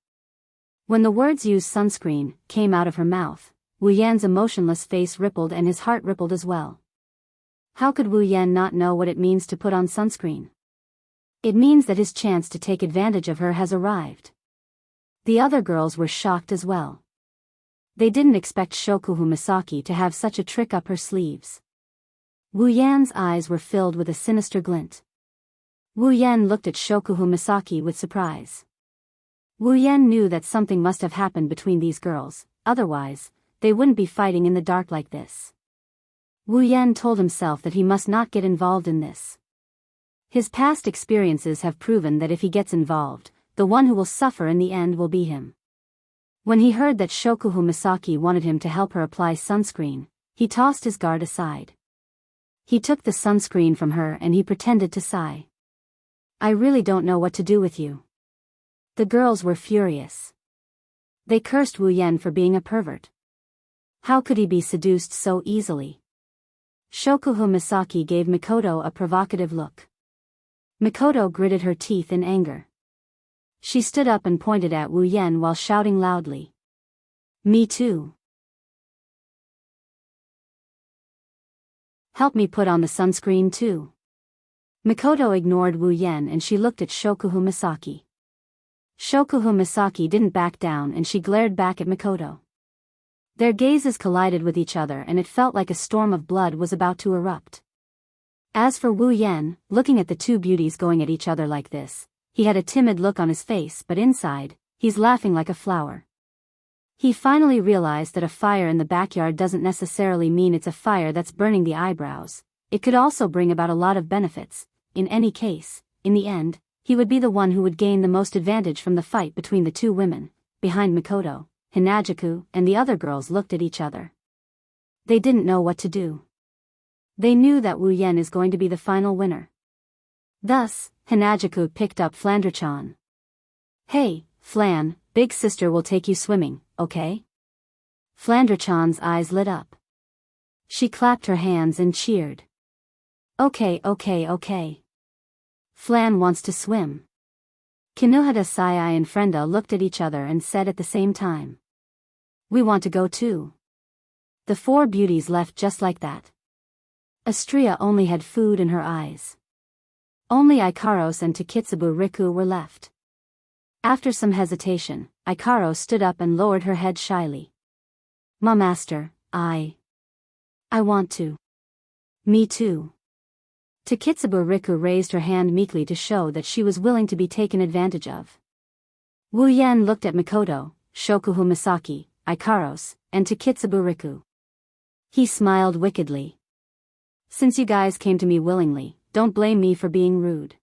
When the words use sunscreen came out of her mouth, Wu Yan's emotionless face rippled and his heart rippled as well. How could Wu Yan not know what it means to put on sunscreen? It means that his chance to take advantage of her has arrived. The other girls were shocked as well. They didn't expect Shokuhu Misaki to have such a trick up her sleeves. Wu Yan's eyes were filled with a sinister glint. Wu Yan looked at Shokuhu Misaki with surprise. Wu Yan knew that something must have happened between these girls, otherwise, they wouldn't be fighting in the dark like this. Wu Yan told himself that he must not get involved in this. His past experiences have proven that if he gets involved, the one who will suffer in the end will be him. When he heard that Shokuhu Misaki wanted him to help her apply sunscreen, he tossed his guard aside. He took the sunscreen from her and he pretended to sigh. I really don't know what to do with you. The girls were furious. They cursed Wu Yan for being a pervert. How could he be seduced so easily? Shokuhu Misaki gave Mikoto a provocative look. Mikoto gritted her teeth in anger. She stood up and pointed at Wu Yan while shouting loudly. Me too. Help me put on the sunscreen too. Mikoto ignored Wu Yan and she looked at Shokuhu Misaki. Shokuhu Misaki didn't back down and she glared back at Mikoto. Their gazes collided with each other and it felt like a storm of blood was about to erupt. As for Wu Yan, looking at the two beauties going at each other like this, he had a timid look on his face but inside, he's laughing like a flower. He finally realized that a fire in the backyard doesn't necessarily mean it's a fire that's burning the eyebrows, it could also bring about a lot of benefits. In any case, in the end, he would be the one who would gain the most advantage from the fight between the two women. Behind Mikoto, Hinajuku and the other girls looked at each other. They didn't know what to do. They knew that Wu Yan is going to be the final winner. Thus, Hinajuku picked up Flandre-chan. Hey, Flan, big sister will take you swimming, okay? Flandre-chan's eyes lit up. She clapped her hands and cheered. Okay. Flan wants to swim. Kinohata Sai and Frenda looked at each other and said at the same time. We want to go too. The four beauties left just like that. Astria only had food in her eyes. Only Ikaros and Takitsubu Riku were left. After some hesitation, Ikaro stood up and lowered her head shyly. Ma master, I want to. Me too. Takitsubu Riku raised her hand meekly to show that she was willing to be taken advantage of. Wu Yan looked at Mikoto, Shokuhu Misaki, Ikaros, and Takitsubu Riku. He smiled wickedly. Since you guys came to me willingly, don't blame me for being rude.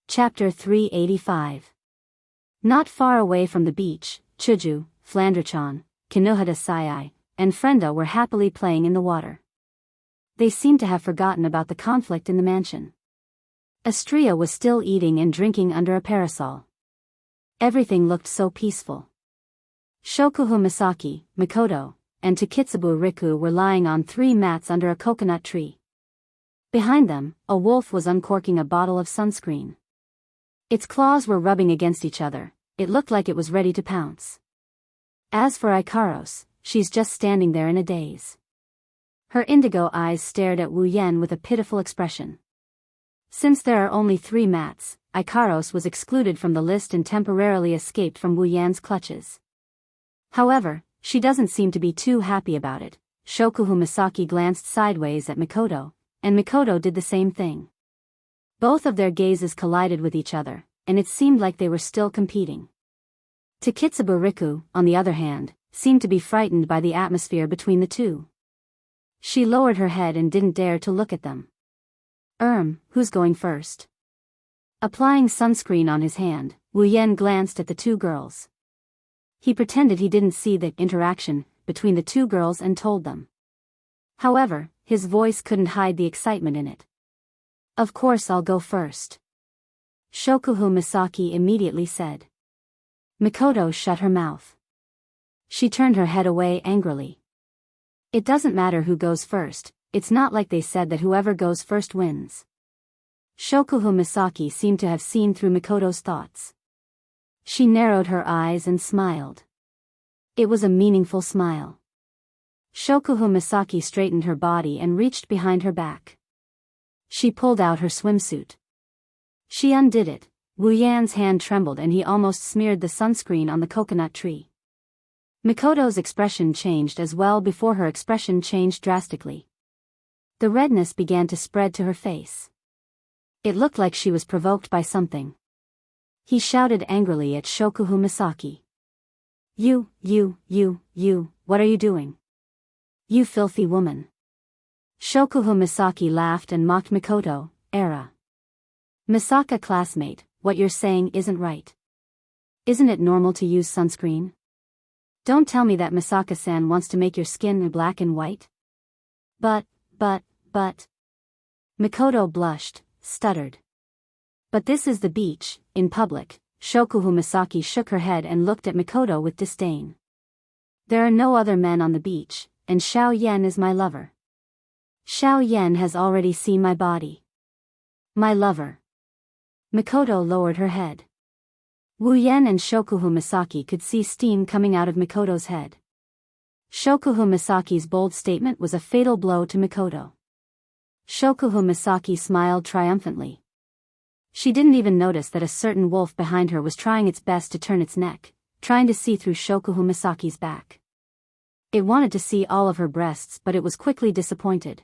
Chapter 385. Not far away from the beach, Chuju, Flandre-chan, Kinohata Sai, and Frenda were happily playing in the water. They seemed to have forgotten about the conflict in the mansion. Astria was still eating and drinking under a parasol. Everything looked so peaceful. Shokuhu Misaki, Mikoto, and Takitsubu Riku were lying on 3 mats under a coconut tree. Behind them, a wolf was uncorking a bottle of sunscreen. Its claws were rubbing against each other, it looked like it was ready to pounce. As for Ikaros, she's just standing there in a daze. Her indigo eyes stared at Wu Yan with a pitiful expression. Since there are only 3 mats, Ikaros was excluded from the list and temporarily escaped from Wu Yan's clutches. However, she doesn't seem to be too happy about it. Shokuhu Misaki glanced sideways at Mikoto, and Mikoto did the same thing. Both of their gazes collided with each other, and it seemed like they were still competing. Takitsubu Riku, on the other hand, seemed to be frightened by the atmosphere between the two. She lowered her head and didn't dare to look at them. Who's going first? Applying sunscreen on his hand, Wu Yan glanced at the 2 girls. He pretended he didn't see the interaction between the 2 girls and told them. However, his voice couldn't hide the excitement in it. Of course I'll go first. Shokuhu Misaki immediately said. Mikoto shut her mouth. She turned her head away angrily. It doesn't matter who goes first, It's not like they said that whoever goes first wins. Shokuhu Misaki seemed to have seen through Mikoto's thoughts. She narrowed her eyes and smiled. It was a meaningful smile. Shokuhu Misaki straightened her body and reached behind her back. She pulled out her swimsuit. She undid it. Wu Yan's hand trembled and he almost smeared the sunscreen on the coconut tree. Mikoto's expression changed as well before her expression changed drastically. The redness began to spread to her face. It looked like she was provoked by something. He shouted angrily at Shokuhu Misaki. You, what are you doing? You filthy woman. Shokuhu Misaki laughed and mocked Mikoto, Era. Misaka classmate, what you're saying isn't right. Isn't it normal to use sunscreen? Don't tell me that Misaka-san wants to make your skin black and white. But. Mikoto blushed, stuttered. But this is the beach, in public. Shokuhu Misaki shook her head and looked at Mikoto with disdain. There are no other men on the beach, and Xiao Yan is my lover. Xiao Yan has already seen my body. My lover. Mikoto lowered her head. Wu Yan and Shokuhu Misaki could see steam coming out of Mikoto's head. Shokuhu Misaki's bold statement was a fatal blow to Mikoto. Shokuhu Misaki smiled triumphantly. She didn't even notice that a certain wolf behind her was trying its best to turn its neck, trying to see through Shokuhu Misaki's back. It wanted to see all of her breasts, but it was quickly disappointed.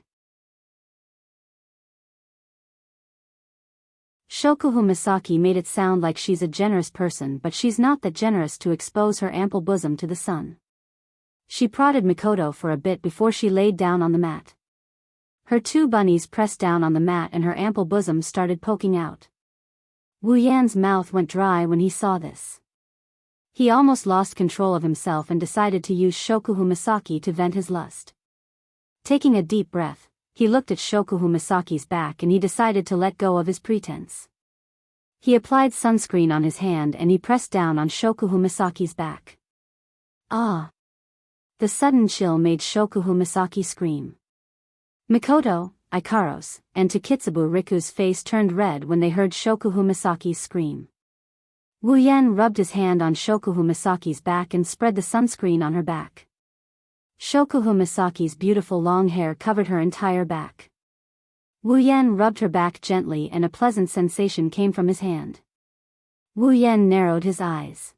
Shokuhu Misaki made it sound like she's a generous person, but she's not that generous to expose her ample bosom to the sun. She prodded Mikoto for a bit before she laid down on the mat. Her two bunnies pressed down on the mat and her ample bosom started poking out. Wu Yan's mouth went dry when he saw this. He almost lost control of himself and decided to use Shokuhu Misaki to vent his lust. Taking a deep breath, he looked at Shokuhu Misaki's back and he decided to let go of his pretense. He applied sunscreen on his hand and he pressed down on Shokuhu Misaki's back. Ah! The sudden chill made Shokuhu Misaki scream. Mikoto, Ikaros, and Takitsubu Riku's face turned red when they heard Shokuhu Misaki's scream. Wu Yan rubbed his hand on Shokuhu Misaki's back and spread the sunscreen on her back. Shokuhu Misaki's beautiful long hair covered her entire back. Wu Yan rubbed her back gently and a pleasant sensation came from his hand. Wu Yan narrowed his eyes.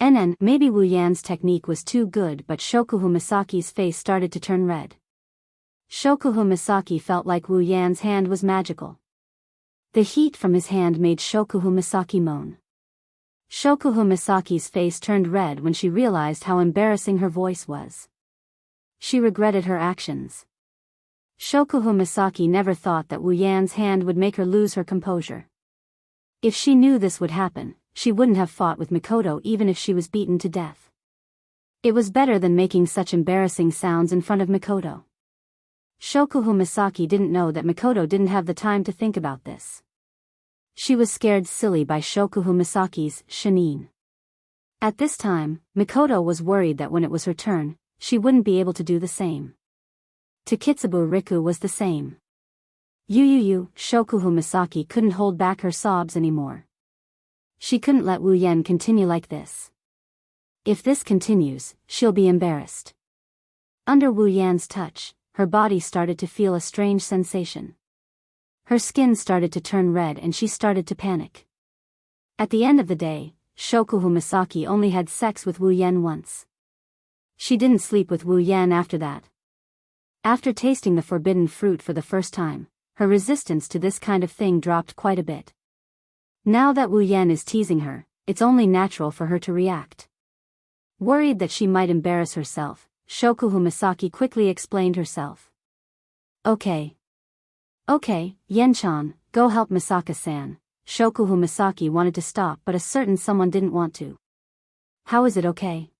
Maybe Wu Yan's technique was too good, but Shokuhu Misaki's face started to turn red. Shokuhu Misaki felt like Wu Yan's hand was magical. The heat from his hand made Shokuhu Misaki moan. Shokuhu Misaki's face turned red when she realized how embarrassing her voice was. She regretted her actions. Shokuhu Misaki never thought that Wu Yan's hand would make her lose her composure. If she knew this would happen, she wouldn't have fought with Mikoto even if she was beaten to death. It was better than making such embarrassing sounds in front of Mikoto. Shokuhu Misaki didn't know that Mikoto didn't have the time to think about this. She was scared silly by Shokuhu Misaki's shinin. At this time, Mikoto was worried that when it was her turn, she wouldn't be able to do the same. Takitsubu Riku was the same. Shokuhu Misaki couldn't hold back her sobs anymore. She couldn't let Wu Yan continue like this. If this continues, she'll be embarrassed. Under Wu Yan's touch, her body started to feel a strange sensation. Her skin started to turn red and she started to panic. At the end of the day, Shokuhu Misaki only had sex with Wu Yan once. She didn't sleep with Wu Yan after that. After tasting the forbidden fruit for the first time, her resistance to this kind of thing dropped quite a bit. Now that Wu Yan is teasing her, it's only natural for her to react. Worried that she might embarrass herself, Shokuhu Misaki quickly explained herself. Okay, Yen-chan, go help Misaka-san. Shokuhu Misaki wanted to stop but a certain someone didn't want to. How is it okay?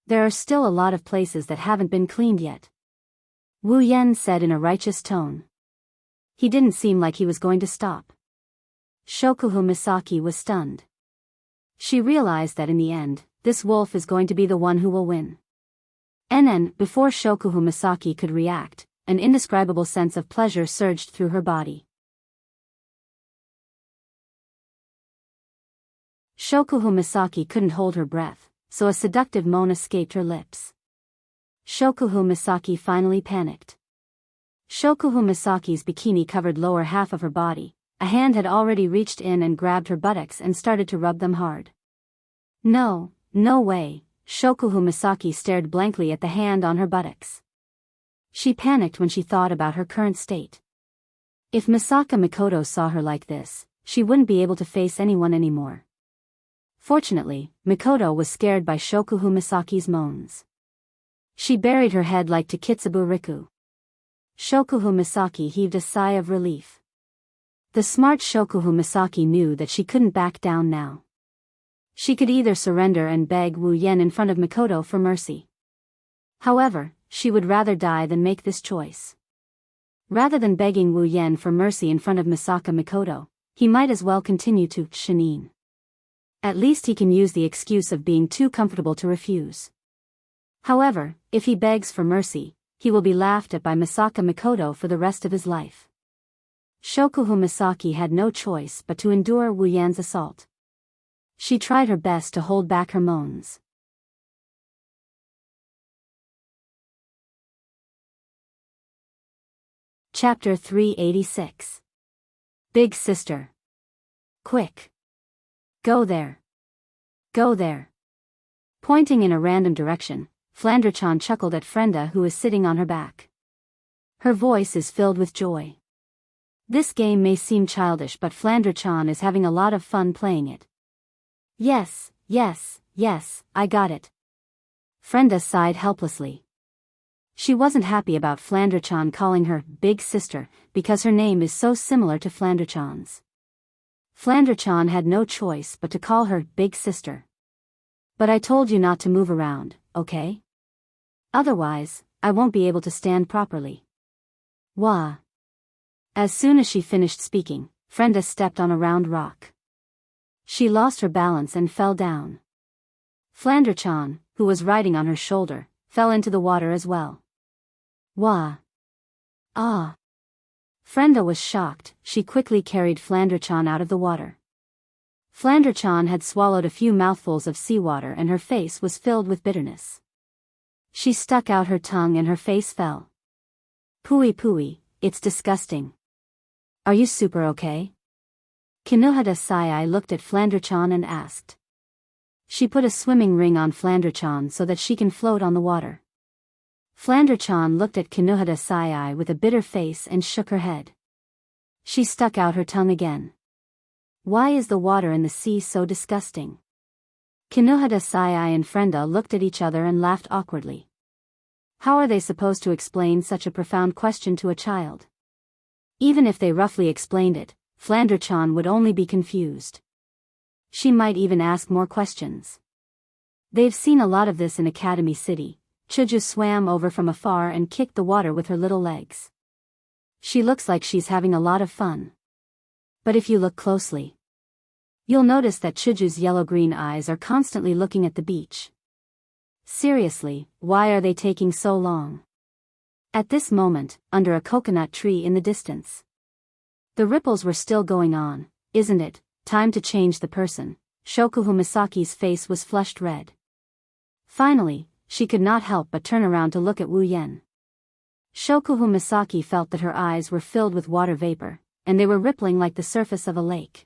There are still a lot of places that haven't been cleaned yet. Wu Yan said in a righteous tone. He didn't seem like he was going to stop. Shokuhu Misaki was stunned. She realized that in the end, this wolf is going to be the one who will win. Before Shokuhu Misaki could react, an indescribable sense of pleasure surged through her body. Shokuhu Misaki couldn't hold her breath, so a seductive moan escaped her lips. Shokuhu Misaki finally panicked. Shokuhu Misaki's bikini covered lower half of her body. A hand had already reached in and grabbed her buttocks and started to rub them hard. No, no way. Shokuhu Misaki stared blankly at the hand on her buttocks. She panicked when she thought about her current state. If Misaka Mikoto saw her like this, she wouldn't be able to face anyone anymore. Fortunately, Mikoto was scared by Shokuhu Misaki's moans. She buried her head like Takitsubu Riku. Shokuhu Misaki heaved a sigh of relief. The smart Shokuhu Misaki knew that she couldn't back down now. She could either surrender and beg Wu Yen in front of Mikoto for mercy. However, she would rather die than make this choice. Rather than begging Wu Yen for mercy in front of Misaka Mikoto, he might as well continue to shinin. At least he can use the excuse of being too comfortable to refuse. However, if he begs for mercy, he will be laughed at by Misaka Mikoto for the rest of his life. Shokuhu Misaki had no choice but to endure Wu Yan's assault. She tried her best to hold back her moans. Chapter 386. Big Sister. Quick. Go there. Go there. Pointing in a random direction, Flandre-chan chuckled at Frenda, who is sitting on her back. Her voice is filled with joy. This game may seem childish, but Flandre-chan is having a lot of fun playing it. Yes, yes, yes, I got it. Frenda sighed helplessly. She wasn't happy about Flandre-chan calling her Big Sister, because her name is so similar to Flandre-chan's. Flandre-chan had no choice but to call her Big Sister. But I told you not to move around, okay? Otherwise, I won't be able to stand properly. Wah. As soon as she finished speaking, Frenda stepped on a round rock. She lost her balance and fell down. Flandre-chan, who was riding on her shoulder, fell into the water as well. Wah. Ah. Frenda was shocked. She quickly carried Flandre-chan out of the water. Flandre-chan had swallowed a few mouthfuls of seawater and her face was filled with bitterness. She stuck out her tongue and her face fell. Pooey pooey, it's disgusting. Are you super okay? Kinohada Sai looked at Flandre-chan and asked. She put a swimming ring on Flandre-chan so that she can float on the water. Flandre-chan looked at Kinohada Sai with a bitter face and shook her head. She stuck out her tongue again. Why is the water in the sea so disgusting? Kinohada Sai and Frenda looked at each other and laughed awkwardly. How are they supposed to explain such a profound question to a child? Even if they roughly explained it, Flandre-chan would only be confused. She might even ask more questions. They've seen a lot of this in Academy City. Chuju swam over from afar and kicked the water with her little legs. She looks like she's having a lot of fun. But if you look closely, you'll notice that Chuju's yellow-green eyes are constantly looking at the beach. Seriously, why are they taking so long? At this moment, under a coconut tree in the distance, the ripples were still going on. Isn't it time to change the person? Shokuhu Misaki's face was flushed red. Finally, she could not help but turn around to look at Wu Yen. Shokuhu Misaki felt that her eyes were filled with water vapor, and they were rippling like the surface of a lake.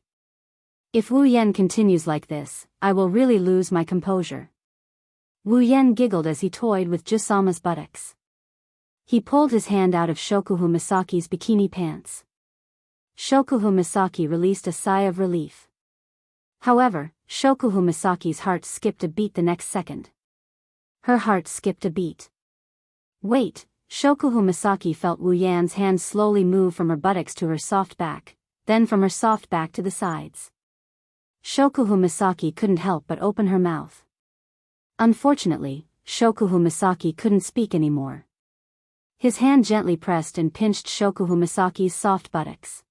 If Wu Yen continues like this, I will really lose my composure. Wu Yen giggled as he toyed with Jusama's buttocks. He pulled his hand out of Shokuhu Misaki's bikini pants. Shokuhu Misaki released a sigh of relief. However, Shokuhu Misaki's heart skipped a beat the next second. Her heart skipped a beat. Wait, Shokuhu Misaki felt Wu Yan's hand slowly move from her buttocks to her soft back, then from her soft back to the sides. Shokuhu Misaki couldn't help but open her mouth. Unfortunately, Shokuhu Misaki couldn't speak anymore. His hand gently pressed and pinched Shokuhu Misaki's soft buttocks.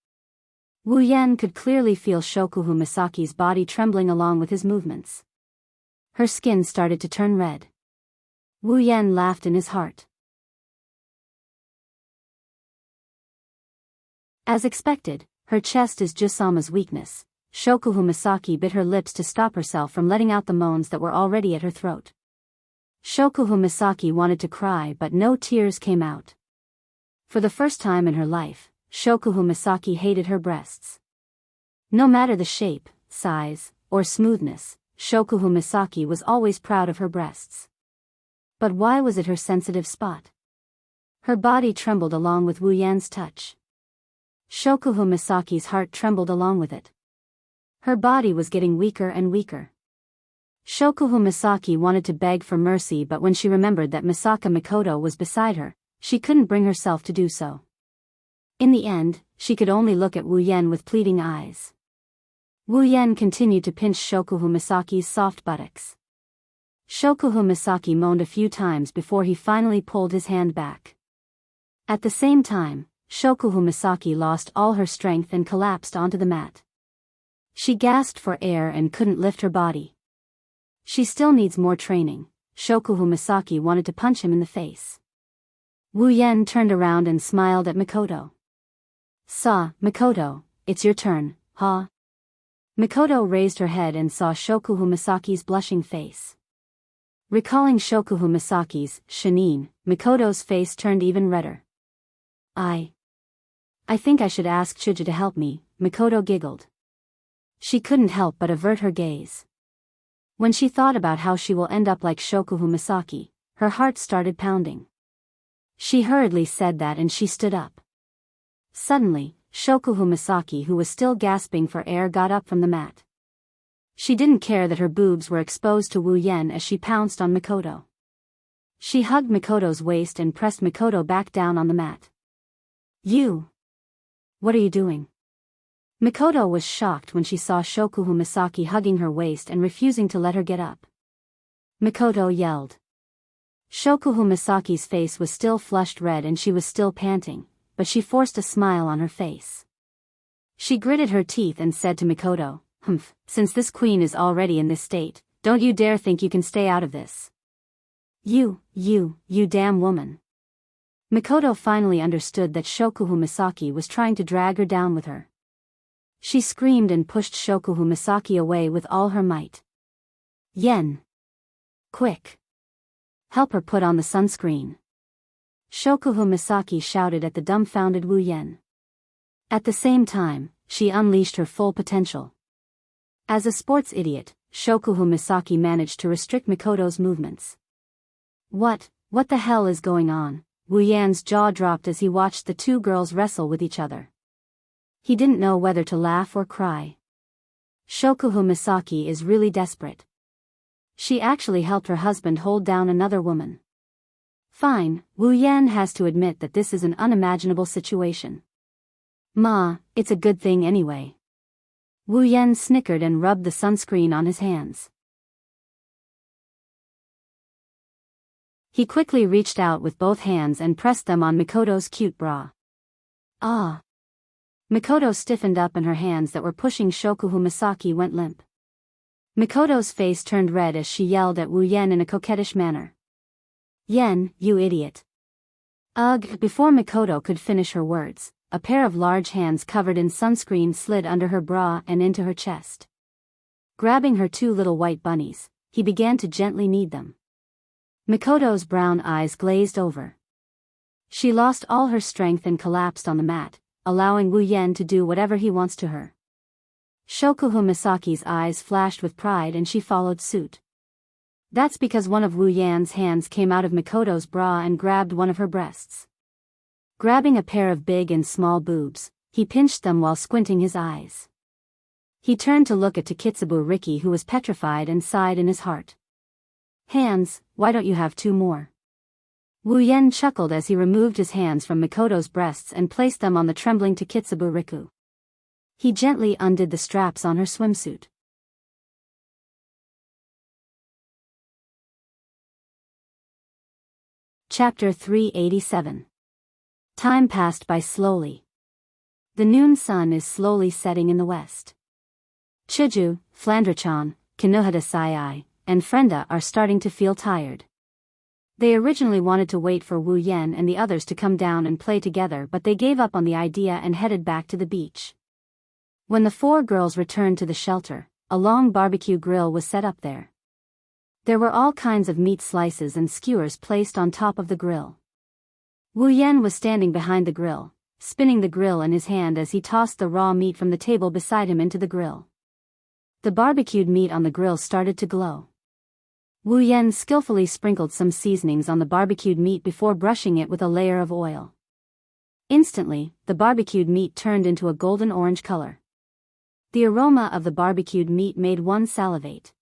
Wu Yan could clearly feel Shokuhu Misaki's body trembling along with his movements. Her skin started to turn red. Wu Yan laughed in his heart. As expected, her chest is Jusama's weakness. Shokuhu Misaki bit her lips to stop herself from letting out the moans that were already at her throat. Shokuhu Misaki wanted to cry but no tears came out. For the first time in her life, Shokuhu Misaki hated her breasts. No matter the shape, size, or smoothness, Shokuhu Misaki was always proud of her breasts. But why was it her sensitive spot? Her body trembled along with Wu Yan's touch. Shokuhu Misaki's heart trembled along with it. Her body was getting weaker and weaker. Shokuhu Misaki wanted to beg for mercy, but when she remembered that Misaka Mikoto was beside her, she couldn't bring herself to do so. In the end, she could only look at Wu Yan with pleading eyes. Wu Yan continued to pinch Shokuhu Misaki's soft buttocks. Shokuhu Misaki moaned a few times before he finally pulled his hand back. At the same time, Shokuhu Misaki lost all her strength and collapsed onto the mat. She gasped for air and couldn't lift her body. She still needs more training. Shokuhu Misaki wanted to punch him in the face. Wu Yan turned around and smiled at Mikoto. Mikoto, it's your turn, huh? Mikoto raised her head and saw Shokuhu Misaki's blushing face. Recalling Shokuhu Misaki's shinin, Mikoto's face turned even redder. I think I should ask Chuju to help me, Mikoto giggled. She couldn't help but avert her gaze. When she thought about how she will end up like Shokuhu Misaki, her heart started pounding. She hurriedly said that and she stood up. Suddenly, Shokuhu Misaki, who was still gasping for air, got up from the mat. She didn't care that her boobs were exposed to Wu Yan as she pounced on Mikoto. She hugged Mikoto's waist and pressed Mikoto back down on the mat. You! What are you doing? Mikoto was shocked when she saw Shokuhu Misaki hugging her waist and refusing to let her get up. Mikoto yelled. Shokuhu Misaki's face was still flushed red and she was still panting, but she forced a smile on her face. She gritted her teeth and said to Mikoto, since this queen is already in this state, don't you dare think you can stay out of this. You damn woman. Mikoto finally understood that Shokuhu Misaki was trying to drag her down with her. She screamed and pushed Shokuhu Misaki away with all her might. Yen! Quick! Help her put on the sunscreen. Shokuhu Misaki shouted at the dumbfounded Wu Yan. At the same time, she unleashed her full potential. As a sports idiot, Shokuhu Misaki managed to restrict Mikoto's movements. What the hell is going on? Wu Yan's jaw dropped as he watched the two girls wrestle with each other. He didn't know whether to laugh or cry. Shokuhu Misaki is really desperate. She actually helped her husband hold down another woman. Fine, Wu Yan has to admit that this is an unimaginable situation. Ma, it's a good thing anyway. Wu Yan snickered and rubbed the sunscreen on his hands. He quickly reached out with both hands and pressed them on Mikoto's cute bra. Ah! Mikoto stiffened up and her hands that were pushing Shokuhu Misaki went limp. Mikoto's face turned red as she yelled at Wu Yan in a coquettish manner. Yen, you idiot. Ugh! Before Mikoto could finish her words, a pair of large hands covered in sunscreen slid under her bra and into her chest. Grabbing her two little white bunnies, he began to gently knead them. Mikoto's brown eyes glazed over. She lost all her strength and collapsed on the mat, allowing Wu Yan to do whatever he wants to her. Shokuhu Misaki's eyes flashed with pride and she followed suit. That's because one of Wu Yan's hands came out of Mikoto's bra and grabbed one of her breasts. Grabbing a pair of big and small boobs, he pinched them while squinting his eyes. He turned to look at Takitsubu Riki, who was petrified, and sighed in his heart. Hands, why don't you have two more? Wu Yan chuckled as he removed his hands from Mikoto's breasts and placed them on the trembling Takitsubu Riku. He gently undid the straps on her swimsuit. Chapter 387. Time passed by slowly. The noon sun is slowly setting in the west. Chuju, Flandrachan, Kinohada Sai, and Frenda are starting to feel tired. They originally wanted to wait for Wu Yan and the others to come down and play together, but they gave up on the idea and headed back to the beach. When the 4 girls returned to the shelter, a long barbecue grill was set up there. There were all kinds of meat slices and skewers placed on top of the grill. Wu Yan was standing behind the grill, spinning the grill in his hand as he tossed the raw meat from the table beside him into the grill. The barbecued meat on the grill started to glow. Wu Yan skillfully sprinkled some seasonings on the barbecued meat before brushing it with a layer of oil. Instantly, the barbecued meat turned into a golden orange color. The aroma of the barbecued meat made one salivate.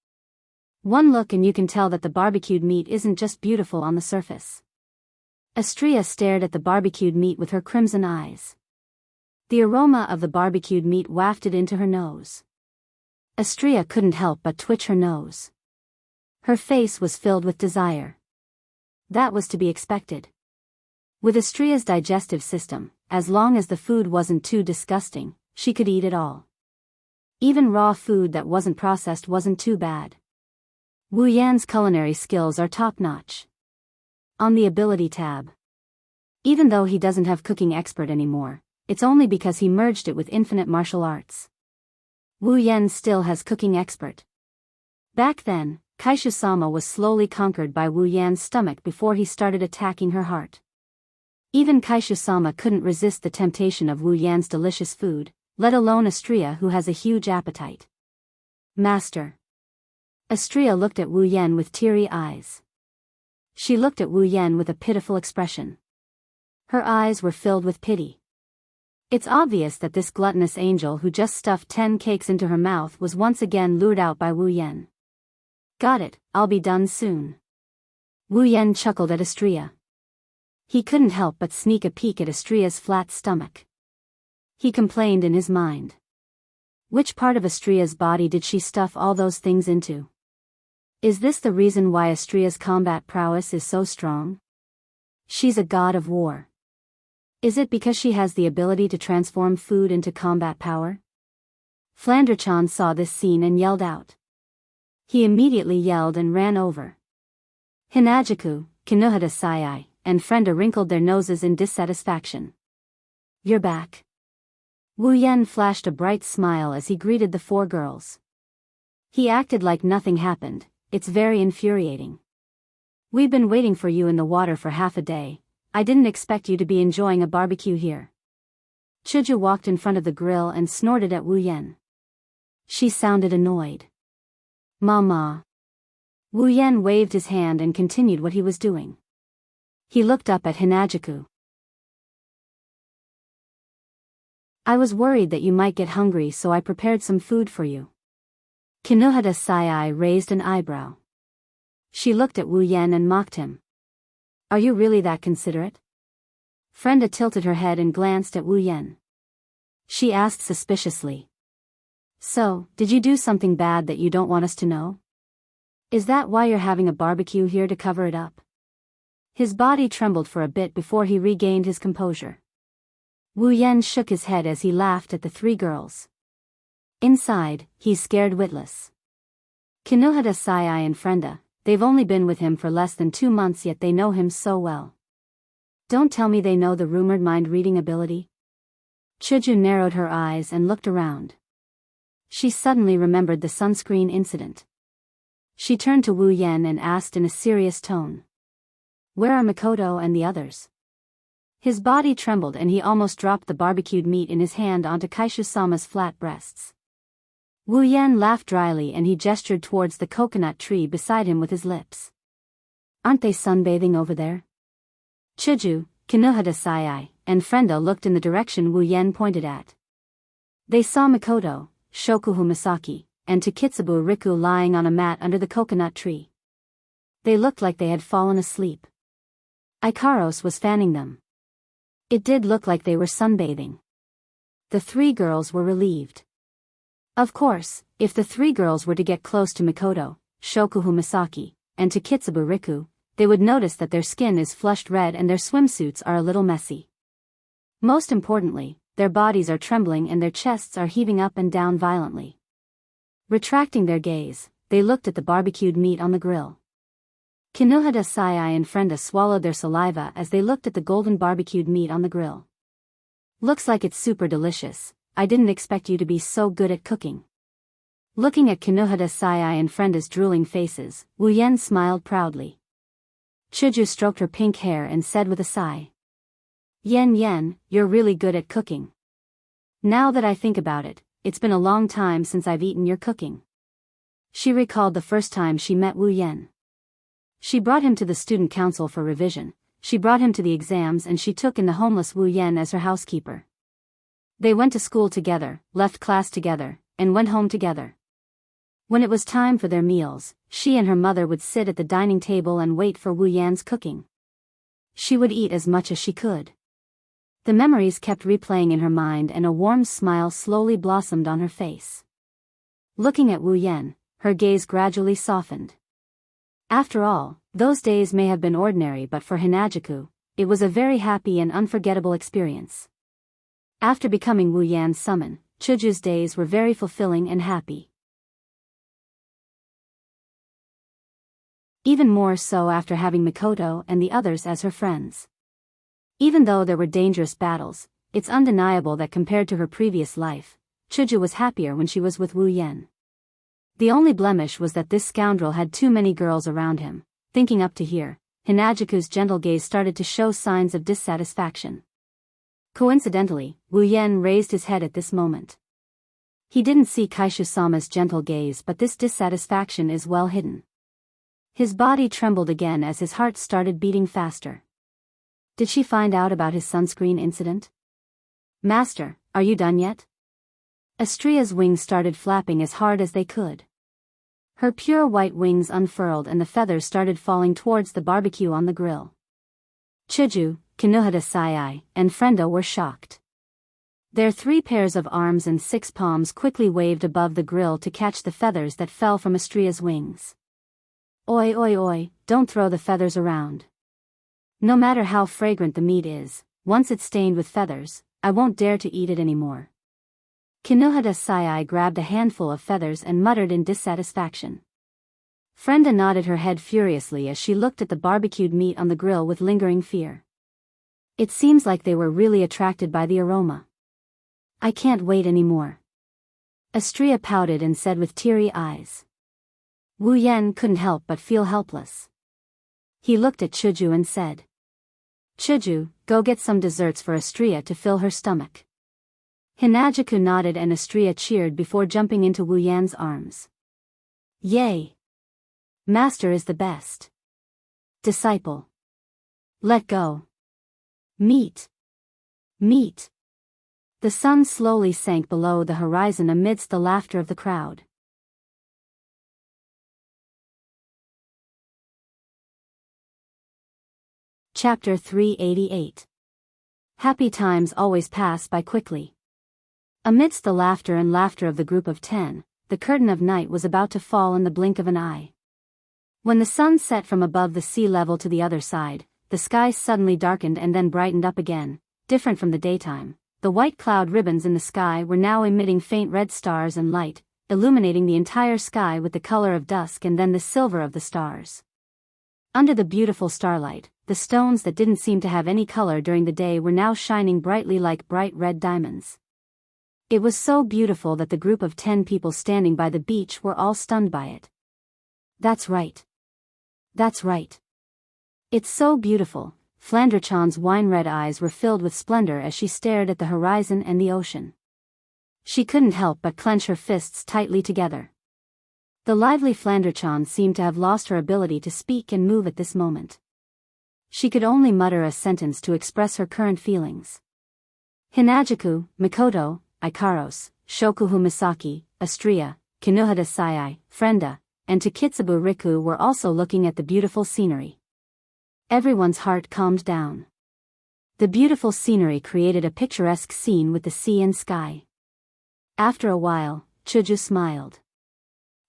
One look and you can tell that the barbecued meat isn't just beautiful on the surface. Astria stared at the barbecued meat with her crimson eyes. The aroma of the barbecued meat wafted into her nose. Astria couldn't help but twitch her nose. Her face was filled with desire. That was to be expected. With Astria's digestive system, as long as the food wasn't too disgusting, she could eat it all. Even raw food that wasn't processed wasn't too bad. Wu Yan's culinary skills are top-notch. On the ability tab. Even though he doesn't have cooking expert anymore, it's only because he merged it with infinite martial arts. Wu Yan still has cooking expert. Back then, Kaishu-sama was slowly conquered by Wu Yan's stomach before he started attacking her heart. Even Kaishu-sama couldn't resist the temptation of Wu Yan's delicious food, let alone Astria who has a huge appetite. Master. Astria looked at Wu Yan with teary eyes. She looked at Wu Yan with a pitiful expression. Her eyes were filled with pity. It's obvious that this gluttonous angel who just stuffed 10 cakes into her mouth was once again lured out by Wu Yan. Got it, I'll be done soon. Wu Yan chuckled at Astria. He couldn't help but sneak a peek at Astria's flat stomach. He complained in his mind. Which part of Astria's body did she stuff all those things into? Is this the reason why Astria's combat prowess is so strong? She's a god of war. Is it because she has the ability to transform food into combat power? Flanderchan saw this scene and yelled out. He immediately yelled and ran over. Hinajaku, Kinohada Sayai, and Frenda wrinkled their noses in dissatisfaction. You're back. Wu Yan flashed a bright smile as he greeted the 4 girls. He acted like nothing happened. It's very infuriating. We've been waiting for you in the water for half a day. I didn't expect you to be enjoying a barbecue here. Chuju walked in front of the grill and snorted at Wu Yan. She sounded annoyed. Mama. Wu Yan waved his hand and continued what he was doing. He looked up at Hinajaku. I was worried that you might get hungry, so I prepared some food for you. Kinohada Sayai raised an eyebrow. She looked at Wu Yan and mocked him. Are you really that considerate? Frenda tilted her head and glanced at Wu Yan. She asked suspiciously. So, did you do something bad that you don't want us to know? Is that why you're having a barbecue here, to cover it up? His body trembled for a bit before he regained his composure. Wu Yan shook his head as he laughed at the 3 girls. Inside, he's scared witless. Kinohada Sayai and Frenda, they've only been with him for less than 2 months, yet they know him so well. Don't tell me they know the rumored mind-reading ability? Chuju narrowed her eyes and looked around. She suddenly remembered the sunscreen incident. She turned to Wu Yan and asked in a serious tone. Where are Makoto and the others? His body trembled and he almost dropped the barbecued meat in his hand onto Kaishu-sama's flat breasts. Wu Yan laughed dryly and he gestured towards the coconut tree beside him with his lips. Aren't they sunbathing over there? Chuju, Kinohada Sayai, and Frenda looked in the direction Wu Yan pointed at. They saw Makoto, Shokuhu Misaki, and Takitsubu Riku lying on a mat under the coconut tree. They looked like they had fallen asleep. Ikaros was fanning them. It did look like they were sunbathing. The 3 girls were relieved. Of course, if the 3 girls were to get close to Makoto, Shokuhu Misaki, and Takitsubu Riku, they would notice that their skin is flushed red and their swimsuits are a little messy. Most importantly, their bodies are trembling and their chests are heaving up and down violently. Retracting their gaze, they looked at the barbecued meat on the grill. Kinohada Sai and Frenda swallowed their saliva as they looked at the golden barbecued meat on the grill. Looks like it's super delicious. I didn't expect you to be so good at cooking. Looking at Kinohada Sai and Frenda's drooling faces, Wu Yan smiled proudly. Chuju stroked her pink hair and said with a sigh. Yen, you're really good at cooking. Now that I think about it, it's been a long time since I've eaten your cooking. She recalled the first time she met Wu Yan. She brought him to the student council for revision, she brought him to the exams, and she took in the homeless Wu Yan as her housekeeper. They went to school together, left class together, and went home together. When it was time for their meals, she and her mother would sit at the dining table and wait for Wu Yan's cooking. She would eat as much as she could. The memories kept replaying in her mind, and a warm smile slowly blossomed on her face. Looking at Wu Yan, her gaze gradually softened. After all, those days may have been ordinary, but for Hinajuku, it was a very happy and unforgettable experience. After becoming Wu Yan's summon, Chuju's days were very fulfilling and happy. Even more so after having Mikoto and the others as her friends. Even though there were dangerous battles, it's undeniable that compared to her previous life, Chuju was happier when she was with Wu Yan. The only blemish was that this scoundrel had too many girls around him. Thinking up to here, Hinajuku's gentle gaze started to show signs of dissatisfaction. Coincidentally, Wu Yan raised his head at this moment. He didn't see Kaishu-sama's gentle gaze, but this dissatisfaction is well hidden. His body trembled again as his heart started beating faster. Did she find out about his sunscreen incident? Master, are you done yet? Astria's wings started flapping as hard as they could. Her pure white wings unfurled and the feathers started falling towards the barbecue on the grill. Chuju, Kinohada Sai, and Frenda were shocked. Their 3 pairs of arms and 6 palms quickly waved above the grill to catch the feathers that fell from Astria's wings. Oi, don't throw the feathers around. No matter how fragrant the meat is, once it's stained with feathers, I won't dare to eat it anymore. Kinohada Sai grabbed a handful of feathers and muttered in dissatisfaction. Frenda nodded her head furiously as she looked at the barbecued meat on the grill with lingering fear. It seems like they were really attracted by the aroma. I can't wait anymore. Astria pouted and said with teary eyes. Wu Yan couldn't help but feel helpless. He looked at Chuju and said, Chuju, go get some desserts for Astria to fill her stomach. Hinajuku nodded and Astria cheered before jumping into Wu Yan's arms. Yay! Master is the best. Disciple. Let go. Meet. The sun slowly sank below the horizon amidst the laughter of the crowd. Chapter 388. Happy times always pass by quickly. Amidst the laughter of the group of 10, the curtain of night was about to fall in the blink of an eye. When the sun set from above the sea level to the other side, the sky suddenly darkened and then brightened up again, different from the daytime. The white cloud ribbons in the sky were now emitting faint red stars and light, illuminating the entire sky with the color of dusk and then the silver of the stars. Under the beautiful starlight, the stones that didn't seem to have any color during the day were now shining brightly like bright red diamonds. It was so beautiful that the group of 10 people standing by the beach were all stunned by it. That's right. It's so beautiful. Flanderchan's wine-red eyes were filled with splendor as she stared at the horizon and the ocean. She couldn't help but clench her fists tightly together. The lively Flanderchan seemed to have lost her ability to speak and move at this moment. She could only mutter a sentence to express her current feelings. Hinajuku, Mikoto, Ikaros, Shokuhu Misaki, Astria, Kinohada Sai, Frenda, and Takitsubu Riku were also looking at the beautiful scenery. Everyone's heart calmed down. The beautiful scenery created a picturesque scene with the sea and sky. After a while, Chuju smiled.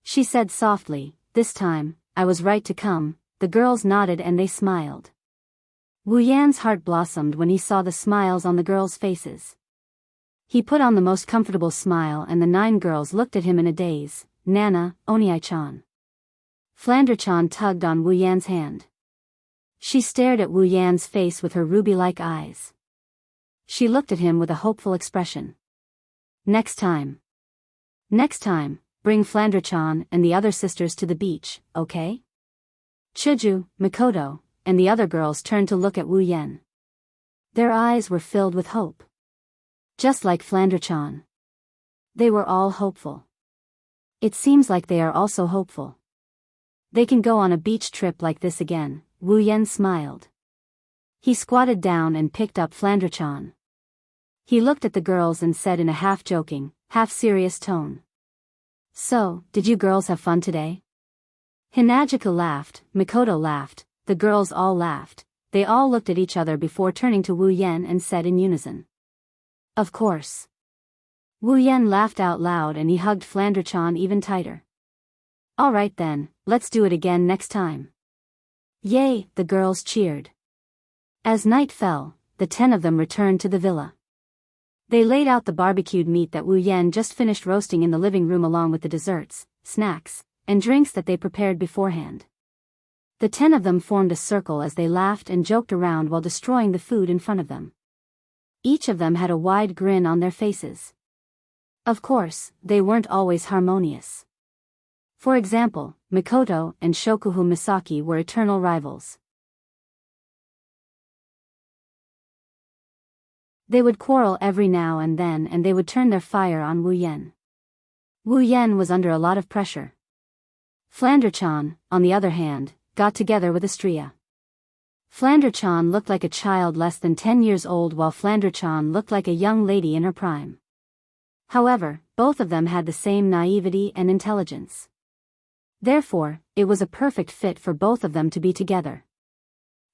She said softly, "This time, I was right to come." The girls nodded and they smiled. Wu Yan's heart blossomed when he saw the smiles on the girls' faces. He put on the most comfortable smile and the 9 girls looked at him in a daze. Nana, Oniai-chan. Flanderchan tugged on Wu Yan's hand. She stared at Wu Yan's face with her ruby-like eyes. She looked at him with a hopeful expression. Next time, bring Flanderchan and the other sisters to the beach, okay? Chuju, Mikoto, and the other girls turned to look at Wu Yan. Their eyes were filled with hope. Just like Flanderchan. They were all hopeful. It seems like they are also hopeful. They can go on a beach trip like this again, Wu Yan smiled. He squatted down and picked up Flanderchan. He looked at the girls and said in a half-joking, half-serious tone. So, did you girls have fun today? Hinagika laughed, Mikoto laughed, the girls all laughed. They all looked at each other before turning to Wu Yan and said in unison. Of course. Wu Yan laughed out loud and he hugged Flanderchan even tighter. Alright then, let's do it again next time. Yay, the girls cheered. As night fell, the 10 of them returned to the villa. They laid out the barbecued meat that Wu Yan just finished roasting in the living room along with the desserts, snacks, and drinks that they prepared beforehand. The 10 of them formed a circle as they laughed and joked around while destroying the food in front of them. Each of them had a wide grin on their faces. Of course, they weren't always harmonious. For example, Mikoto and Shokuhu Misaki were eternal rivals. They would quarrel every now and then and they would turn their fire on Wu Yan. Wu Yan was under a lot of pressure. Flanderchan, on the other hand, got together with Astria. Flanderchan looked like a child less than 10 years old while Flanderchan looked like a young lady in her prime. However, both of them had the same naivety and intelligence. Therefore, it was a perfect fit for both of them to be together.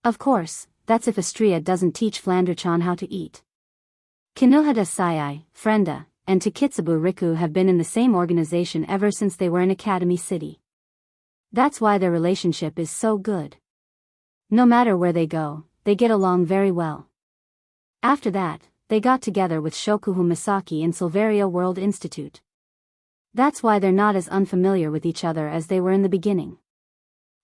Of course, that's if Astria doesn't teach Flanderchan how to eat. Kinohada Sayai, Frenda, and Takitsubu Riku have been in the same organization ever since they were in Academy City. That's why their relationship is so good. No matter where they go, they get along very well. After that, they got together with Shokuhu Misaki in Silveria World Institute. That's why they're not as unfamiliar with each other as they were in the beginning.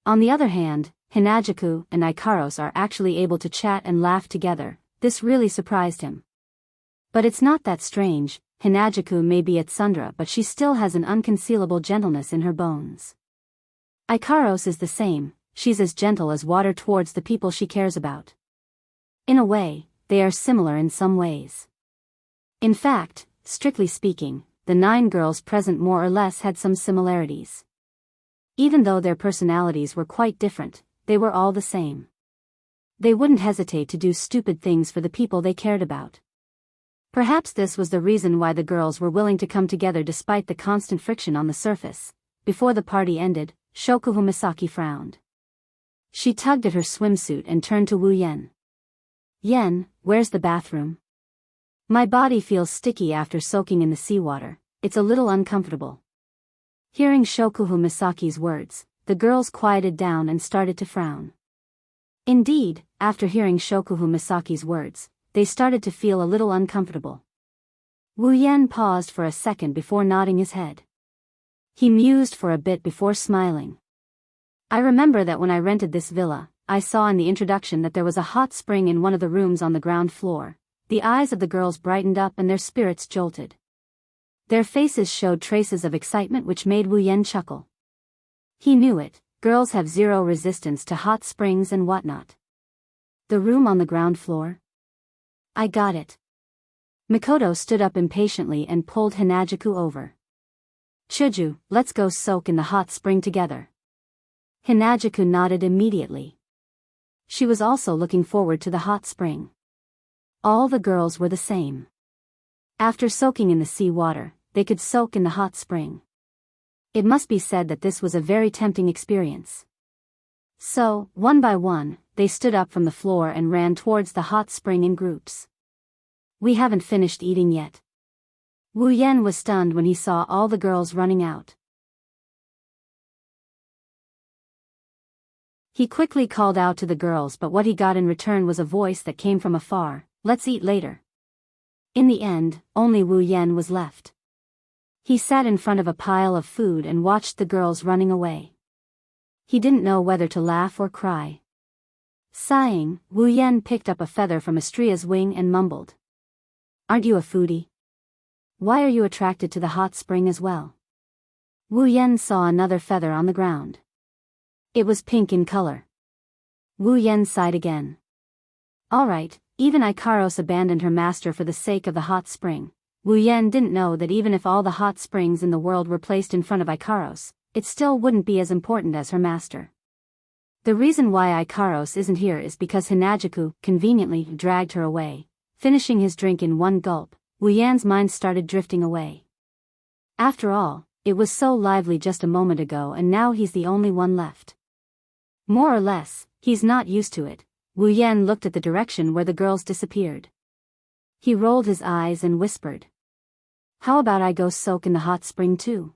On the other hand, Hinajiku and Ikaros are actually able to chat and laugh together. This really surprised him. But it's not that strange. Hinajiku may be at Sundra but she still has an unconcealable gentleness in her bones. Ikaros is the same, she's as gentle as water towards the people she cares about. In a way, they are similar in some ways. In fact, strictly speaking, the 9 girls present more or less had some similarities. Even though their personalities were quite different, they were all the same. They wouldn't hesitate to do stupid things for the people they cared about. Perhaps this was the reason why the girls were willing to come together despite the constant friction on the surface. Before the party ended, Shokuhu Misaki frowned. She tugged at her swimsuit and turned to Wu Yan. Yen, where's the bathroom? My body feels sticky after soaking in the seawater, it's a little uncomfortable. Hearing Shokuhu Misaki's words, the girls quieted down and started to frown. Indeed, after hearing Shokuhu Misaki's words, they started to feel a little uncomfortable. Wu Yan paused for a second before nodding his head. He mused for a bit before smiling. I remember that when I rented this villa, I saw in the introduction that there was a hot spring in one of the rooms on the ground floor. The eyes of the girls brightened up and their spirits jolted. Their faces showed traces of excitement which made Wu Yan chuckle. He knew it, girls have zero resistance to hot springs and whatnot. The room on the ground floor? I got it. Mikoto stood up impatiently and pulled Hinajiku over. Chuju, let's go soak in the hot spring together. Hinajiku nodded immediately. She was also looking forward to the hot spring. All the girls were the same. After soaking in the sea water, they could soak in the hot spring. It must be said that this was a very tempting experience. So, one by one, they stood up from the floor and ran towards the hot spring in groups. We haven't finished eating yet. Wu Yan was stunned when he saw all the girls running out. He quickly called out to the girls, but what he got in return was a voice that came from afar, "Let's eat later." In the end, only Wu Yan was left. He sat in front of a pile of food and watched the girls running away. He didn't know whether to laugh or cry. Sighing, Wu Yan picked up a feather from Astria's wing and mumbled. Aren't you a foodie? Why are you attracted to the hot spring as well? Wu Yan saw another feather on the ground. It was pink in color. Wu Yan sighed again. All right, even Ikaros abandoned her master for the sake of the hot spring. Wu Yan didn't know that even if all the hot springs in the world were placed in front of Ikaros, it still wouldn't be as important as her master. The reason why Ikaros isn't here is because Hinajaku conveniently dragged her away. Finishing his drink in one gulp, Wu Yan's mind started drifting away. After all, it was so lively just a moment ago and now he's the only one left. More or less, he's not used to it. Wu Yan looked at the direction where the girls disappeared. He rolled his eyes and whispered. How about I go soak in the hot spring too?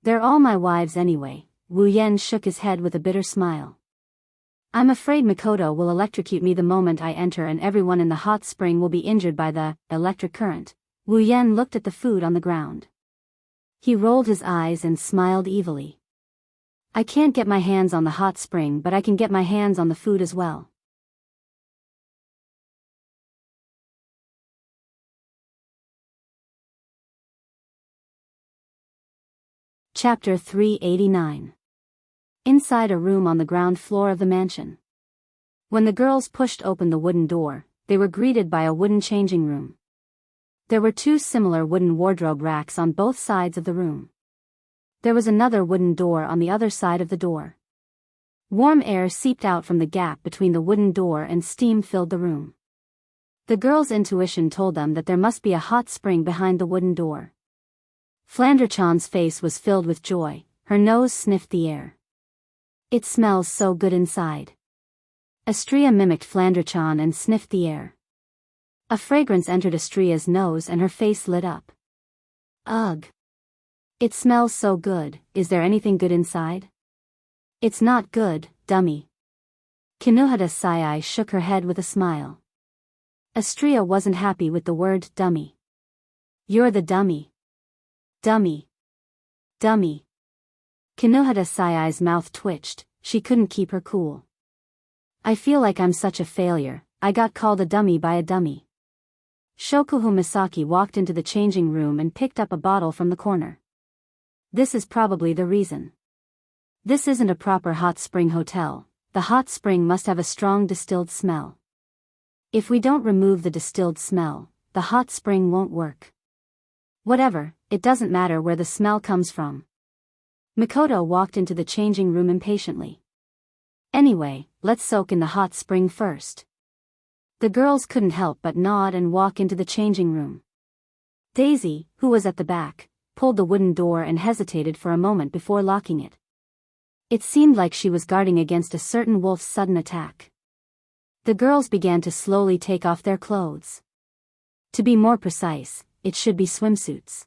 They're all my wives anyway. Wu Yan shook his head with a bitter smile. I'm afraid Mikoto will electrocute me the moment I enter and everyone in the hot spring will be injured by the electric current. Wu Yan looked at the food on the ground. He rolled his eyes and smiled evilly. I can't get my hands on the hot spring, but I can get my hands on the food as well. Chapter 389. Inside a room on the ground floor of the mansion. When the girls pushed open the wooden door, they were greeted by a wooden changing room. There were two similar wooden wardrobe racks on both sides of the room. There was another wooden door on the other side of the door. Warm air seeped out from the gap between the wooden door and steam filled the room. The girls' intuition told them that there must be a hot spring behind the wooden door. Flanderchan's face was filled with joy, her nose sniffed the air. It smells so good inside. Astria mimicked Flanderchan and sniffed the air. A fragrance entered Astria's nose and her face lit up. Ugh! It smells so good, is there anything good inside? It's not good, dummy. Kinuhata Sayai shook her head with a smile. Astria wasn't happy with the word dummy. You're the dummy. Dummy. Dummy. Kinuhata Sayai's mouth twitched, she couldn't keep her cool. I feel like I'm such a failure, I got called a dummy by a dummy. Shokuhu Misaki walked into the changing room and picked up a bottle from the corner. This is probably the reason. This isn't a proper hot spring hotel, the hot spring must have a strong distilled smell. If we don't remove the distilled smell, the hot spring won't work. Whatever, it doesn't matter where the smell comes from. Mikoto walked into the changing room impatiently. Anyway, let's soak in the hot spring first. The girls couldn't help but nod and walk into the changing room. Daisy, who was at the back, pulled the wooden door and hesitated for a moment before locking it. It seemed like she was guarding against a certain wolf's sudden attack. The girls began to slowly take off their clothes. To be more precise, it should be swimsuits.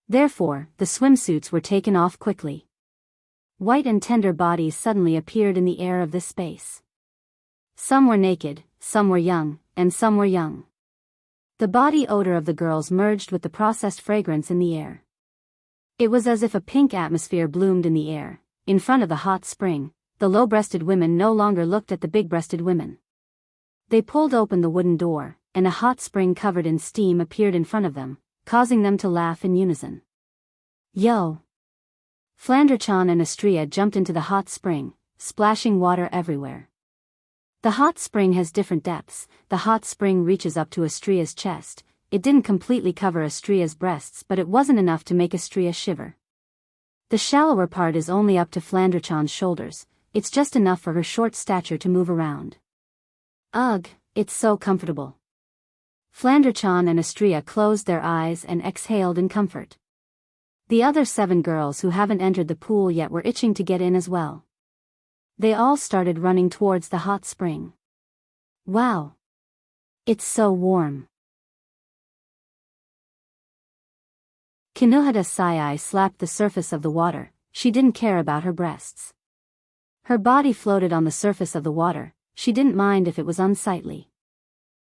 Therefore, the swimsuits were taken off quickly. White and tender bodies suddenly appeared in the air of this space. Some were naked, some were young, and some were young. The body odor of the girls merged with the processed fragrance in the air. It was as if a pink atmosphere bloomed in the air. In front of the hot spring, the low-breasted women no longer looked at the big-breasted women. They pulled open the wooden door, and a hot spring covered in steam appeared in front of them, causing them to laugh in unison. Yo! Flanderchan and Astria jumped into the hot spring, splashing water everywhere. The hot spring has different depths. The hot spring reaches up to Astria's chest. It didn't completely cover Astria's breasts, but it wasn't enough to make Astria shiver. The shallower part is only up to Flanderchan's shoulders. It's just enough for her short stature to move around. Ugh, it's so comfortable. Flanderchan and Astria closed their eyes and exhaled in comfort. The other 7 girls who haven't entered the pool yet were itching to get in as well. They all started running towards the hot spring. Wow! It's so warm. Kinuhata Sayai slapped the surface of the water. She didn't care about her breasts. Her body floated on the surface of the water. She didn't mind if it was unsightly.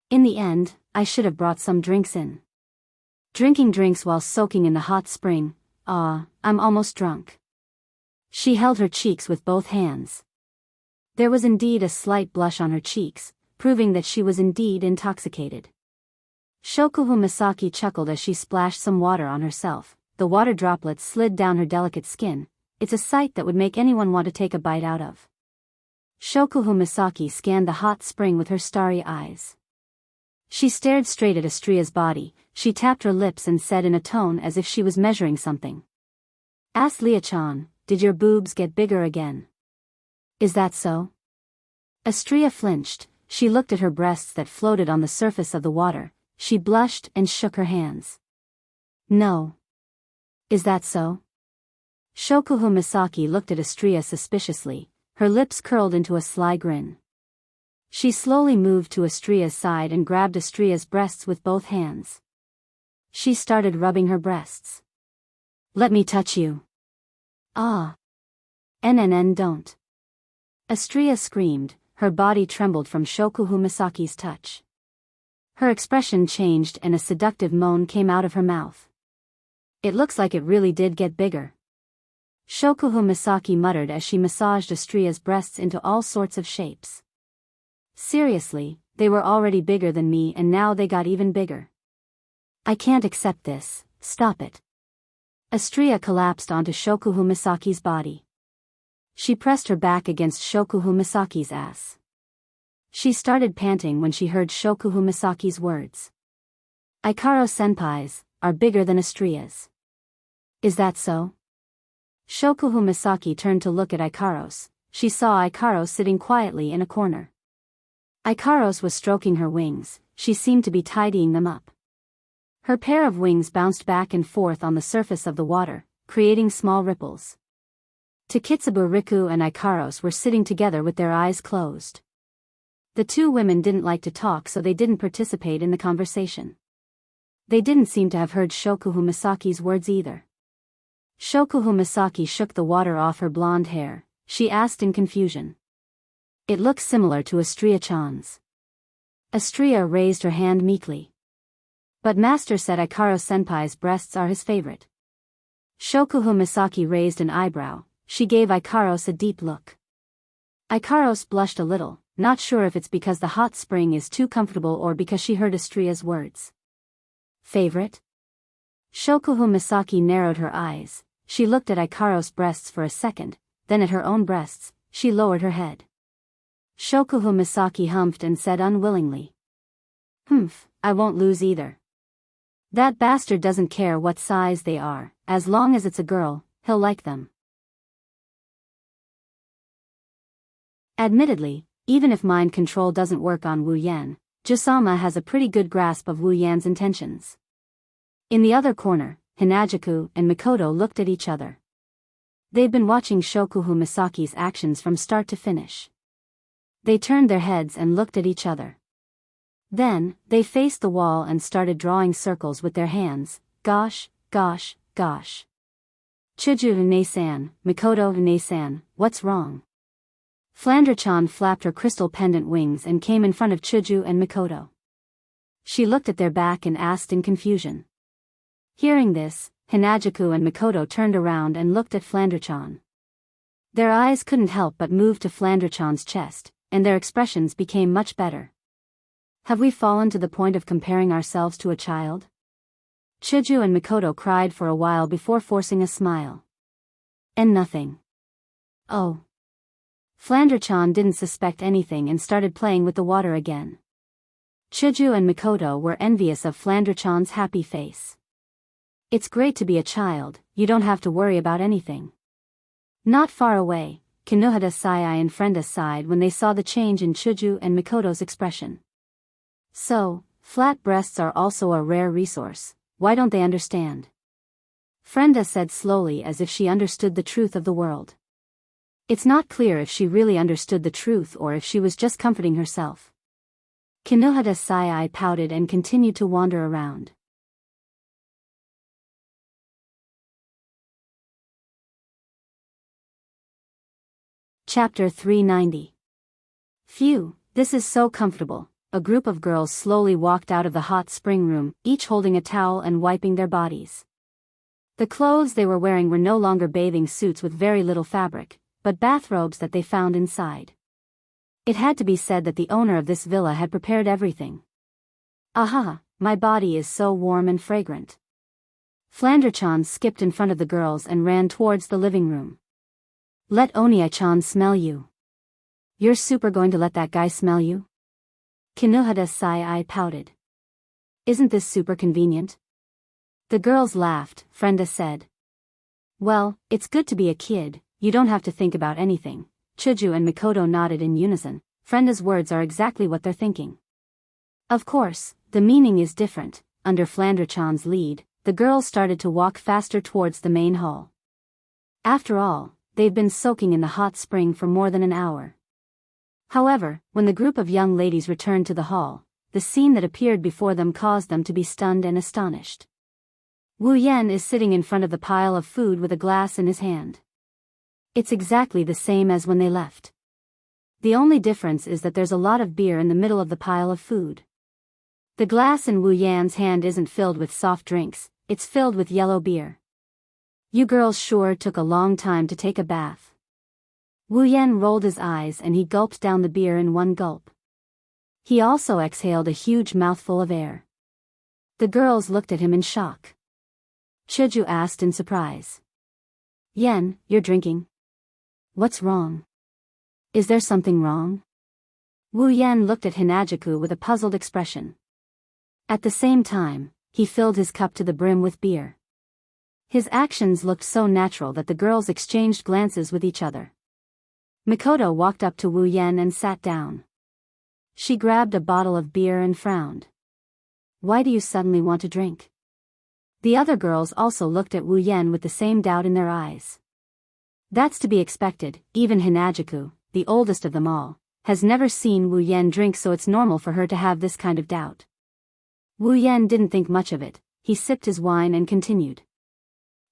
In the end, I should have brought some drinks in. Drinking drinks while soaking in the hot spring, I'm almost drunk. She held her cheeks with both hands. There was indeed a slight blush on her cheeks, proving that she was indeed intoxicated. Shokuhu Misaki chuckled as she splashed some water on herself. The water droplets slid down her delicate skin. It's a sight that would make anyone want to take a bite out of. Shokuhu Misaki scanned the hot spring with her starry eyes. She stared straight at Astria's body. She tapped her lips and said in a tone as if she was measuring something. "Ask Leah-chan, did your boobs get bigger again?" "Is that so?" Astria flinched. She looked at her breasts that floated on the surface of the water. She blushed and shook her hands. "No." "Is that so?" Shokuhu Misaki looked at Astria suspiciously. Her lips curled into a sly grin. She slowly moved to Astria's side and grabbed Astria's breasts with both hands. She started rubbing her breasts. "Let me touch you." "Ah. Don't." Astria screamed. Her body trembled from Shokuhu Misaki's touch. Her expression changed and a seductive moan came out of her mouth. "It looks like it really did get bigger." Shokuhu Misaki muttered as she massaged Astria's breasts into all sorts of shapes. "Seriously, they were already bigger than me and now they got even bigger. I can't accept this, stop it." Astria collapsed onto Shokuhu Misaki's body. She pressed her back against Shokuhu Misaki's ass. She started panting when she heard Shokuhu Misaki's words. "Ikaro senpai's are bigger than Astria's." "Is that so?" Shokuhu Misaki turned to look at Ikaros. She saw Ikaros sitting quietly in a corner. Ikaros was stroking her wings. She seemed to be tidying them up. Her pair of wings bounced back and forth on the surface of the water, creating small ripples. Takitsubu Riku and Ikaros were sitting together with their eyes closed. The two women didn't like to talk, so they didn't participate in the conversation. They didn't seem to have heard Shokuhu Misaki's words either. Shokuhu Misaki shook the water off her blonde hair. She asked in confusion. "It looks similar to Astria-chan's." Astria raised her hand meekly. "But Master said Ikaro senpai's breasts are his favorite." Shokuhu Misaki raised an eyebrow. She gave Ikaros a deep look. Ikaros blushed a little, not sure if it's because the hot spring is too comfortable or because she heard Astria's words. "Favorite?" Shokuhu Misaki narrowed her eyes. She looked at Ikaros' breasts for a second, then at her own breasts. She lowered her head. Shokuhu Misaki humphed and said unwillingly. "Humph, I won't lose either. That bastard doesn't care what size they are, as long as it's a girl, he'll like them." Admittedly, even if mind control doesn't work on Wu Yan, Jusama has a pretty good grasp of Wu Yan's intentions. In the other corner, Hinajaku and Mikoto looked at each other. They'd been watching Shokuhu Misaki's actions from start to finish. They turned their heads and looked at each other. Then, they faced the wall and started drawing circles with their hands. "Gosh, gosh, gosh. Chuju ne-san, Mikoto ne-san, what's wrong?" Flandre-chan flapped her crystal pendant wings and came in front of Chuju and Mikoto. She looked at their back and asked in confusion. Hearing this, Hinajaku and Mikoto turned around and looked at Flandre-chan. Their eyes couldn't help but move to Flandre-chan's chest, and their expressions became much better. "Have we fallen to the point of comparing ourselves to a child?" Chuju and Mikoto cried for a while before forcing a smile. "And nothing." "Oh." Flandre-chan didn't suspect anything and started playing with the water again. Chuju and Mikoto were envious of Flandre-chan's happy face. "It's great to be a child, you don't have to worry about anything." Not far away, Kinohada Sai and Frenda sighed when they saw the change in Chuju and Mikoto's expression. "So, flat breasts are also a rare resource, why don't they understand?" Frenda said slowly as if she understood the truth of the world. It's not clear if she really understood the truth or if she was just comforting herself. Kinohada Sai pouted and continued to wander around. Chapter 390. Phew, this is so comfortable. A group of girls slowly walked out of the hot spring room, each holding a towel and wiping their bodies. The clothes they were wearing were no longer bathing suits with very little fabric, but bathrobes that they found inside. It had to be said that the owner of this villa had prepared everything. Aha, my body is so warm and fragrant. Flanderchan skipped in front of the girls and ran towards the living room. Let Oniai-chan smell you. You're super going to let that guy smell you? Kinuhada Sai pouted. Isn't this super convenient? The girls laughed, Frenda said. Well, it's good to be a kid, you don't have to think about anything. Chuju and Mikoto nodded in unison. Frenda's words are exactly what they're thinking. Of course, the meaning is different. Under Flanderchan's lead, the girls started to walk faster towards the main hall. After all, they've been soaking in the hot spring for more than an hour. However, when the group of young ladies returned to the hall, the scene that appeared before them caused them to be stunned and astonished. Wu Yan is sitting in front of the pile of food with a glass in his hand. It's exactly the same as when they left. The only difference is that there's a lot of beer in the middle of the pile of food. The glass in Wu Yan's hand isn't filled with soft drinks, it's filled with yellow beer. You girls sure took a long time to take a bath. Wu Yan rolled his eyes and he gulped down the beer in one gulp. He also exhaled a huge mouthful of air. The girls looked at him in shock. Chuju asked in surprise. Yan, you're drinking? What's wrong? Is there something wrong? Wu Yan looked at Hinajiku with a puzzled expression. At the same time, he filled his cup to the brim with beer. His actions looked so natural that the girls exchanged glances with each other. Mikoto walked up to Wu Yan and sat down. She grabbed a bottle of beer and frowned. Why do you suddenly want to drink? The other girls also looked at Wu Yan with the same doubt in their eyes. That's to be expected. Even Hinajiku, the oldest of them all, has never seen Wu Yan drink, so it's normal for her to have this kind of doubt. Wu Yan didn't think much of it. He sipped his wine and continued.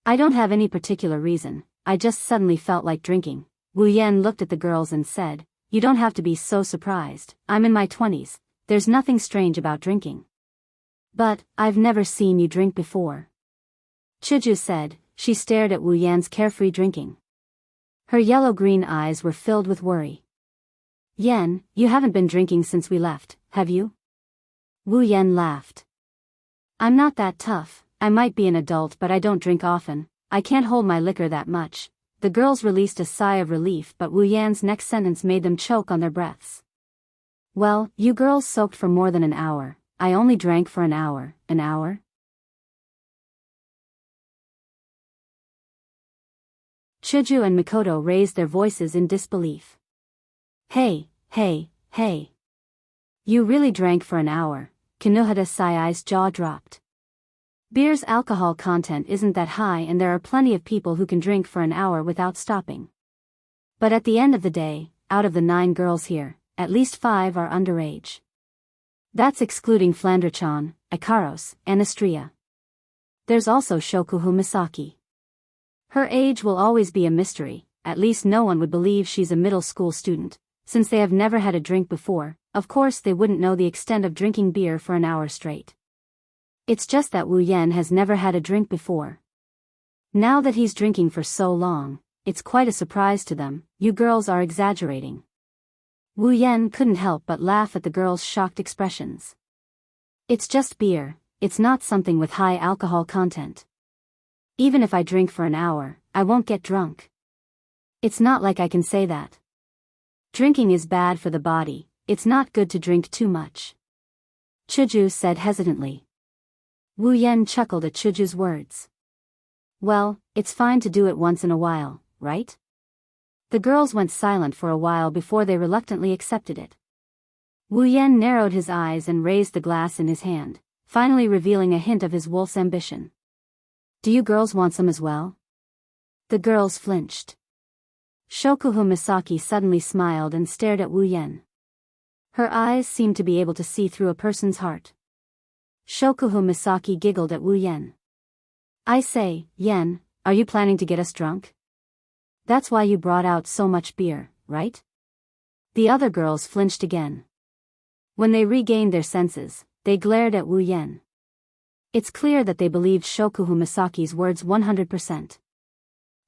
I don't have any particular reason, I just suddenly felt like drinking. Wu Yan looked at the girls and said, you don't have to be so surprised, I'm in my 20s, there's nothing strange about drinking. But, I've never seen you drink before. Chuju said. She stared at Wu Yan's carefree drinking. Her yellow-green eyes were filled with worry. Yan, you haven't been drinking since we left, have you? Wu Yan laughed. I'm not that tough, I might be an adult but I don't drink often, I can't hold my liquor that much. The girls released a sigh of relief, but Wu Yan's next sentence made them choke on their breaths. Well, you girls soaked for more than an hour, I only drank for an hour. An hour? Chuju and Mikoto raised their voices in disbelief. Hey. You really drank for an hour. Kinuhada Sai's jaw dropped. Beer's alcohol content isn't that high and there are plenty of people who can drink for an hour without stopping. But at the end of the day, out of the 9 girls here, at least 5 are underage. That's excluding Flanderchan, Ikaros, and Astria. There's also Shokuhu Misaki. Her age will always be a mystery, at least no one would believe she's a middle school student, since they have never had a drink before. Of course they wouldn't know the extent of drinking beer for an hour straight. It's just that Wu Yan has never had a drink before. Now that he's drinking for so long, it's quite a surprise to them. You girls are exaggerating. Wu Yan couldn't help but laugh at the girls' shocked expressions. It's just beer, it's not something with high alcohol content. Even if I drink for an hour, I won't get drunk. It's not like I can say that. Drinking is bad for the body, it's not good to drink too much. Chuju said hesitantly. Wu Yan chuckled at Chuju's words. Well, it's fine to do it once in a while, right? The girls went silent for a while before they reluctantly accepted it. Wu Yan narrowed his eyes and raised the glass in his hand, finally revealing a hint of his wolf's ambition. Do you girls want some as well? The girls flinched. Shokuhu Misaki suddenly smiled and stared at Wu Yan. Her eyes seemed to be able to see through a person's heart. Shokuhu Misaki giggled at Wu Yan. I say, Yan, are you planning to get us drunk? That's why you brought out so much beer, right? The other girls flinched again. When they regained their senses, they glared at Wu Yan. It's clear that they believed Shokuhu Masaki's words 100%.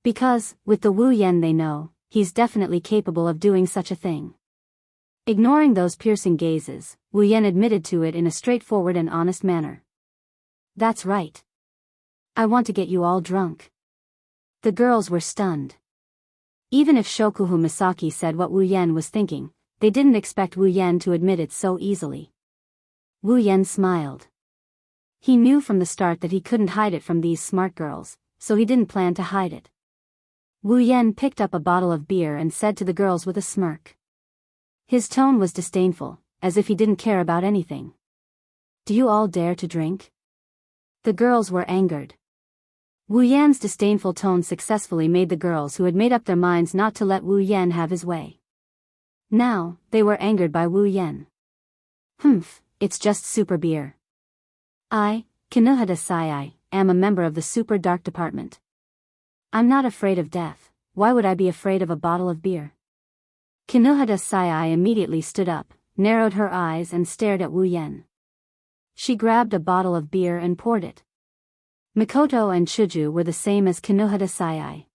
Because, with the Wu Yan they know, he's definitely capable of doing such a thing. Ignoring those piercing gazes, Wu Yan admitted to it in a straightforward and honest manner. That's right. I want to get you all drunk. The girls were stunned. Even if Shokuhu Masaki said what Wu Yan was thinking, they didn't expect Wu Yan to admit it so easily. Wu Yan smiled. He knew from the start that he couldn't hide it from these smart girls, so he didn't plan to hide it. Wu Yan picked up a bottle of beer and said to the girls with a smirk. His tone was disdainful, as if he didn't care about anything. Do you all dare to drink? The girls were angered. Wu Yan's disdainful tone successfully made the girls who had made up their minds not to let Wu Yan have his way. Now, they were angered by Wu Yan. It's just super beer. I, Kinohada Sai, am a member of the Super Dark Department. I'm not afraid of death. Why would I be afraid of a bottle of beer? Kinohada Sai immediately stood up, narrowed her eyes and stared at Wu Yan. She grabbed a bottle of beer and poured it. Mikoto and Chuju were the same as Kinohada Sai.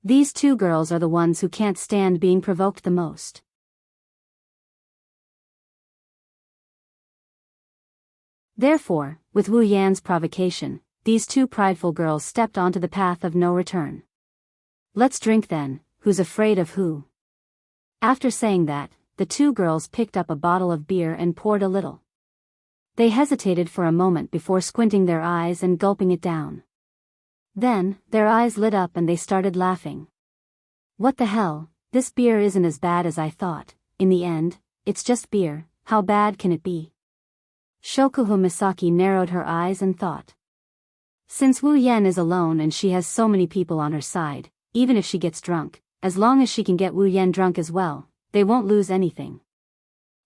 These two girls are the ones who can't stand being provoked the most. Therefore, with Wu Yan's provocation, these two prideful girls stepped onto the path of no return. Let's drink then, who's afraid of who? After saying that, the two girls picked up a bottle of beer and poured a little. They hesitated for a moment before squinting their eyes and gulping it down. Then, their eyes lit up and they started laughing. What the hell, this beer isn't as bad as I thought. In the end, it's just beer, how bad can it be? Shokuhu Misaki narrowed her eyes and thought. Since Wu Yan is alone and she has so many people on her side, even if she gets drunk, as long as she can get Wu Yan drunk as well, they won't lose anything.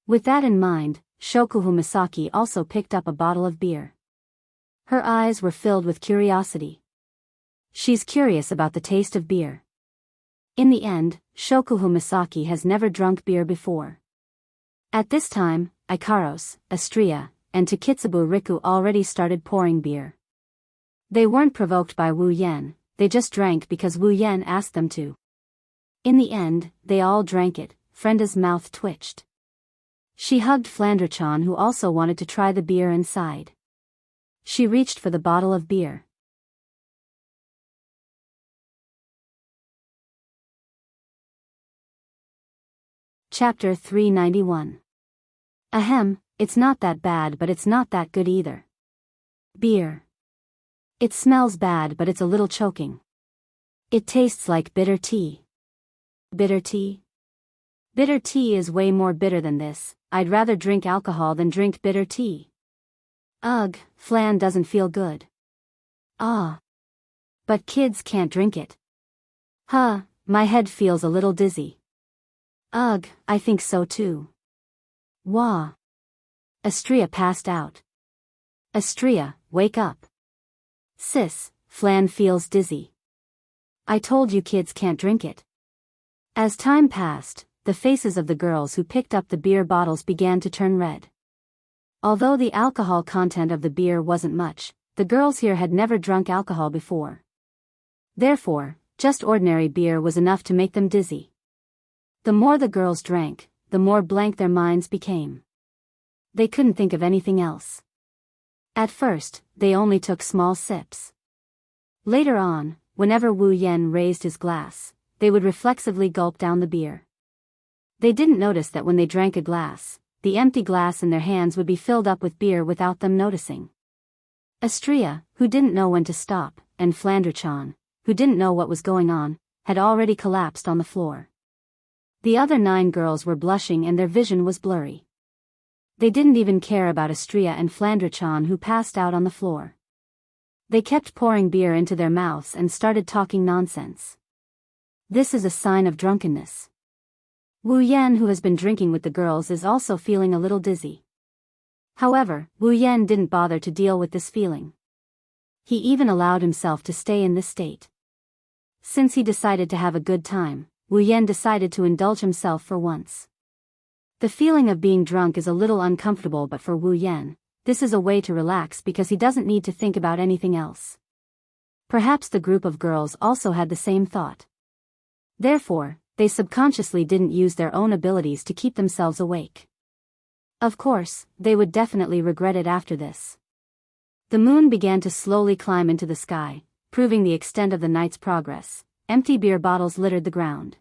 With that in mind, Shokuhu Misaki also picked up a bottle of beer. Her eyes were filled with curiosity. She's curious about the taste of beer. In the end, Shokuhu Misaki has never drunk beer before. At this time, Ikaros, Astria, and Takitsubu Riku already started pouring beer. They weren't provoked by Wu Yan, they just drank because Wu Yan asked them to. In the end, they all drank it. Frenda's mouth twitched. She hugged Flandre-chan, who also wanted to try the beer, and sighed. She reached for the bottle of beer. Chapter 391. Ahem, it's not that bad but it's not that good either. Beer. It smells bad but it's a little choking. It tastes like bitter tea. Bitter tea? Bitter tea is way more bitter than this. I'd rather drink alcohol than drink bitter tea. Ugh, flan doesn't feel good. Ah. But kids can't drink it. Huh, my head feels a little dizzy. Ugh, I think so too. Wah. Astria passed out. Astria, wake up. Sis, flan feels dizzy. I told you kids can't drink it. As time passed, the faces of the girls who picked up the beer bottles began to turn red. Although the alcohol content of the beer wasn't much, the girls here had never drunk alcohol before. Therefore, just ordinary beer was enough to make them dizzy. The more the girls drank, the more blank their minds became. They couldn't think of anything else. At first, they only took small sips. Later on, whenever Wu Yan raised his glass, they would reflexively gulp down the beer. They didn't notice that when they drank a glass, the empty glass in their hands would be filled up with beer without them noticing. Astria, who didn't know when to stop, and Flandre-chan, who didn't know what was going on, had already collapsed on the floor. The other 9 girls were blushing and their vision was blurry. They didn't even care about Astria and Flandre-chan, who passed out on the floor. They kept pouring beer into their mouths and started talking nonsense. This is a sign of drunkenness. Wu Yan, who has been drinking with the girls, is also feeling a little dizzy. However, Wu Yan didn't bother to deal with this feeling. He even allowed himself to stay in this state. Since he decided to have a good time, Wu Yan decided to indulge himself for once. The feeling of being drunk is a little uncomfortable, but for Wu Yan, this is a way to relax because he doesn't need to think about anything else. Perhaps the group of girls also had the same thought. Therefore, they subconsciously didn't use their own abilities to keep themselves awake. Of course, they would definitely regret it after this. The moon began to slowly climb into the sky, proving the extent of the night's progress. Empty beer bottles littered the ground.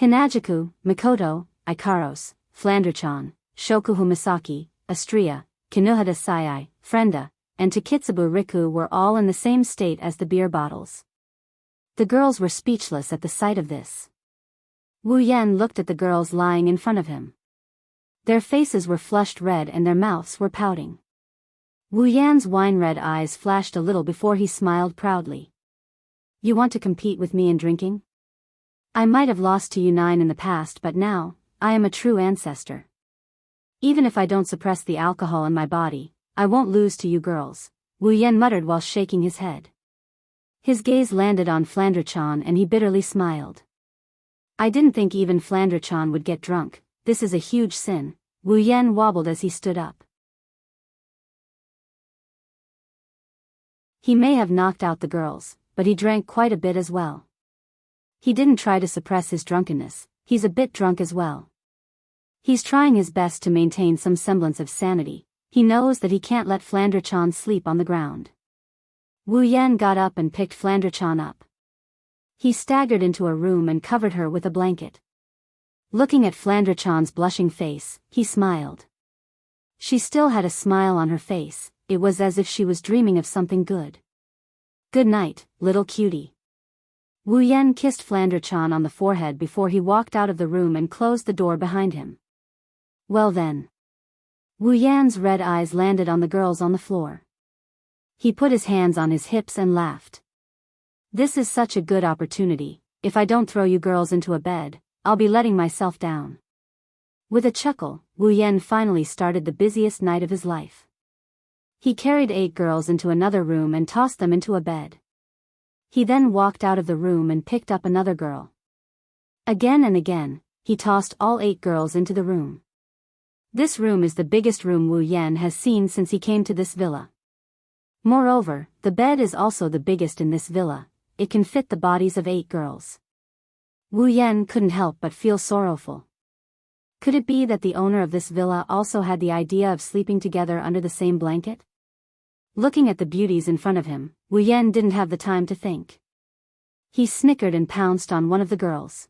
Hinajaku, Mikoto, Ikaros, Flanderchan, Shokuhu Misaki, Astria, Kinuhada Sayai, Frenda, and Takitsubu Riku were all in the same state as the beer bottles. The girls were speechless at the sight of this. Wu Yan looked at the girls lying in front of him. Their faces were flushed red and their mouths were pouting. Wu Yan's wine-red eyes flashed a little before he smiled proudly. You want to compete with me in drinking? I might have lost to you 9 in the past, but now, I am a true ancestor. Even if I don't suppress the alcohol in my body, I won't lose to you girls, Wu Yan muttered while shaking his head. His gaze landed on Flanderchan and he bitterly smiled. I didn't think even Flanderchan would get drunk, this is a huge sin, Wu Yan wobbled as he stood up. He may have knocked out the girls, but he drank quite a bit as well. He didn't try to suppress his drunkenness, he's a bit drunk as well. He's trying his best to maintain some semblance of sanity. He knows that he can't let Flanderchan sleep on the ground. Wu Yan got up and picked Flanderchan up. He staggered into a room and covered her with a blanket. Looking at Flanderchan's blushing face, he smiled. She still had a smile on her face, it was as if she was dreaming of something good. Good night, little cutie. Wu Yan kissed Flanderchan on the forehead before he walked out of the room and closed the door behind him. Well then. Wu Yan's red eyes landed on the girls on the floor. He put his hands on his hips and laughed. This is such a good opportunity, if I don't throw you girls into a bed, I'll be letting myself down. With a chuckle, Wu Yan finally started the busiest night of his life. He carried 8 girls into another room and tossed them into a bed. He then walked out of the room and picked up another girl. Again and again, he tossed all 8 girls into the room. This room is the biggest room Wu Yan has seen since he came to this villa. Moreover, the bed is also the biggest in this villa, it can fit the bodies of 8 girls. Wu Yan couldn't help but feel sorrowful. Could it be that the owner of this villa also had the idea of sleeping together under the same blanket? Looking at the beauties in front of him, Wu Yan didn't have the time to think. He snickered and pounced on one of the girls.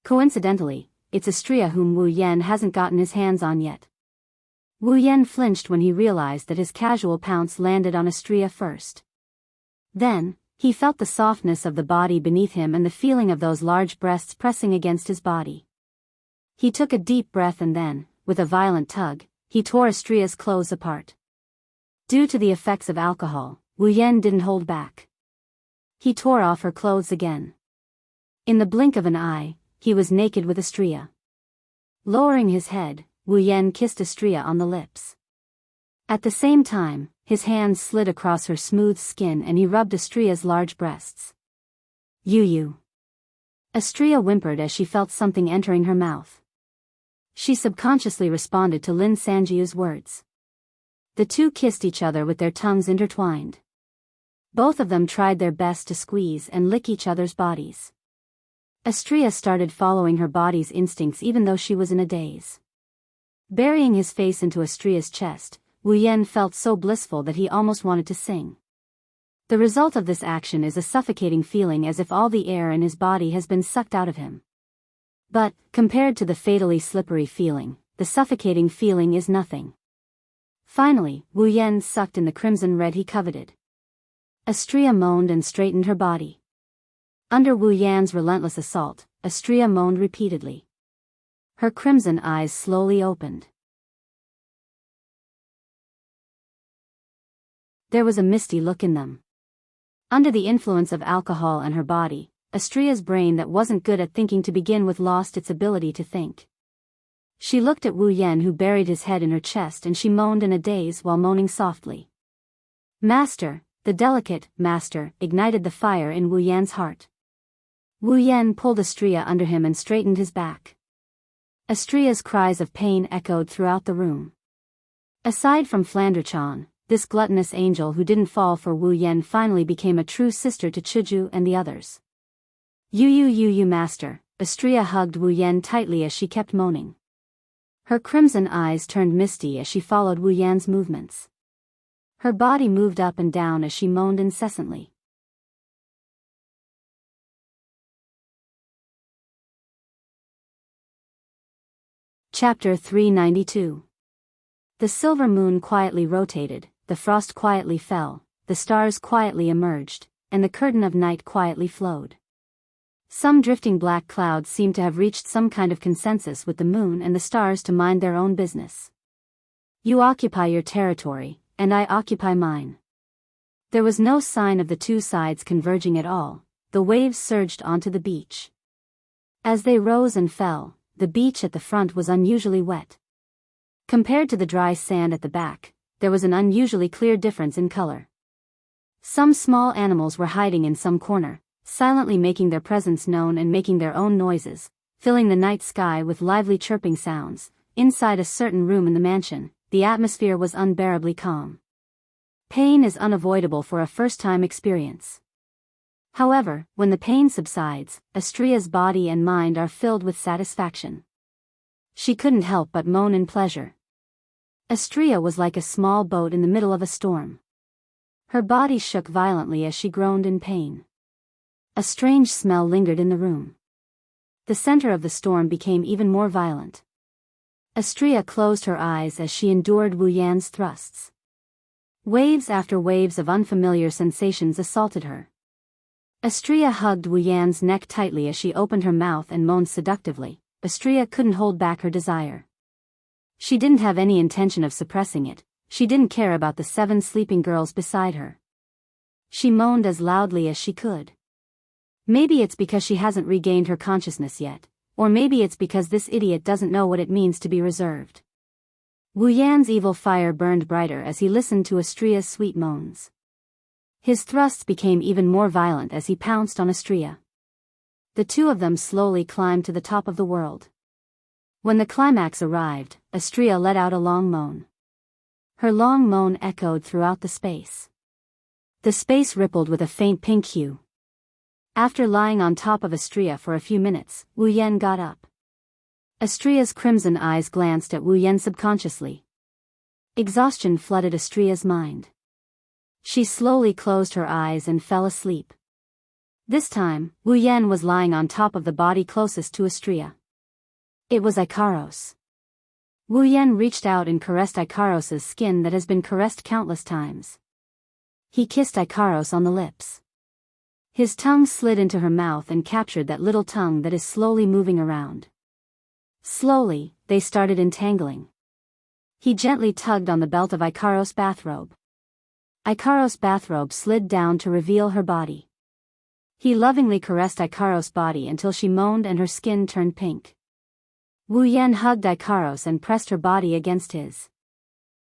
Coincidentally, it's Astria whom Wu Yan hasn't gotten his hands on yet. Wu Yan flinched when he realized that his casual pounce landed on Astria first. Then, he felt the softness of the body beneath him and the feeling of those large breasts pressing against his body. He took a deep breath and then, with a violent tug, he tore Astria's clothes apart. Due to the effects of alcohol, Wu Yan didn't hold back. He tore off her clothes again. In the blink of an eye, he was naked with Astria. Lowering his head, Wu Yan kissed Astria on the lips. At the same time, his hands slid across her smooth skin and he rubbed Astria's large breasts. You. Astria whimpered as she felt something entering her mouth. She subconsciously responded to Lin Sanjiu's words. The two kissed each other with their tongues intertwined. Both of them tried their best to squeeze and lick each other's bodies. Astria started following her body's instincts even though she was in a daze. Burying his face into Astria's chest, Wu Yan felt so blissful that he almost wanted to sing. The result of this action is a suffocating feeling as if all the air in his body has been sucked out of him. But, compared to the fatally slippery feeling, the suffocating feeling is nothing. Finally, Wu Yan sucked in the crimson red he coveted. Astria moaned and straightened her body. Under Wu Yan's relentless assault, Astria moaned repeatedly. Her crimson eyes slowly opened. There was a misty look in them. Under the influence of alcohol and her body, Astria's brain that wasn't good at thinking to begin with lost its ability to think. She looked at Wu Yan who buried his head in her chest and she moaned in a daze while moaning softly. Master, the delicate master, ignited the fire in Wu Yan's heart. Wu Yan pulled Astria under him and straightened his back. Astria's cries of pain echoed throughout the room. Aside from Flanderchan, this gluttonous angel who didn't fall for Wu Yan finally became a true sister to Chuju and the others. You master, Astria hugged Wu Yan tightly as she kept moaning. Her crimson eyes turned misty as she followed Wu Yan's movements. Her body moved up and down as she moaned incessantly. Chapter 392. The silver moon quietly rotated, the frost quietly fell, the stars quietly emerged, and the curtain of night quietly flowed. Some drifting black clouds seemed to have reached some kind of consensus with the moon and the stars to mind their own business. You occupy your territory, and I occupy mine. There was no sign of the two sides converging at all. The waves surged onto the beach. As they rose and fell, the beach at the front was unusually wet. Compared to the dry sand at the back, there was an unusually clear difference in color. Some small animals were hiding in some corner, silently making their presence known and making their own noises, filling the night sky with lively chirping sounds. Inside a certain room in the mansion, the atmosphere was unbearably calm. Pain is unavoidable for a first-time experience. However, when the pain subsides, Astria's body and mind are filled with satisfaction. She couldn't help but moan in pleasure. Astria was like a small boat in the middle of a storm. Her body shook violently as she groaned in pain. A strange smell lingered in the room. The center of the storm became even more violent. Astria closed her eyes as she endured Wu Yan's thrusts. Waves after waves of unfamiliar sensations assaulted her. Astria hugged Wu Yan's neck tightly as she opened her mouth and moaned seductively. Astria couldn't hold back her desire. She didn't have any intention of suppressing it. She didn't care about the 7 sleeping girls beside her. She moaned as loudly as she could. Maybe it's because she hasn't regained her consciousness yet, or maybe it's because this idiot doesn't know what it means to be reserved. Wu Yan's evil fire burned brighter as he listened to Astria's sweet moans. His thrusts became even more violent as he pounced on Astria. The two of them slowly climbed to the top of the world. When the climax arrived, Astria let out a long moan. Her long moan echoed throughout the space. The space rippled with a faint pink hue. After lying on top of Astria for a few minutes, Wu Yan got up. Astria's crimson eyes glanced at Wu Yan subconsciously. Exhaustion flooded Astria's mind. She slowly closed her eyes and fell asleep. This time, Wu Yan was lying on top of the body closest to Astria. It was Ikaros. Wu Yan reached out and caressed Ikaros's skin that has been caressed countless times. He kissed Ikaros on the lips. His tongue slid into her mouth and captured that little tongue that is slowly moving around. Slowly, they started entangling. He gently tugged on the belt of Ikaros' bathrobe. Ikaros' bathrobe slid down to reveal her body. He lovingly caressed Ikaros' body until she moaned and her skin turned pink. Wu Yan hugged Ikaros and pressed her body against his.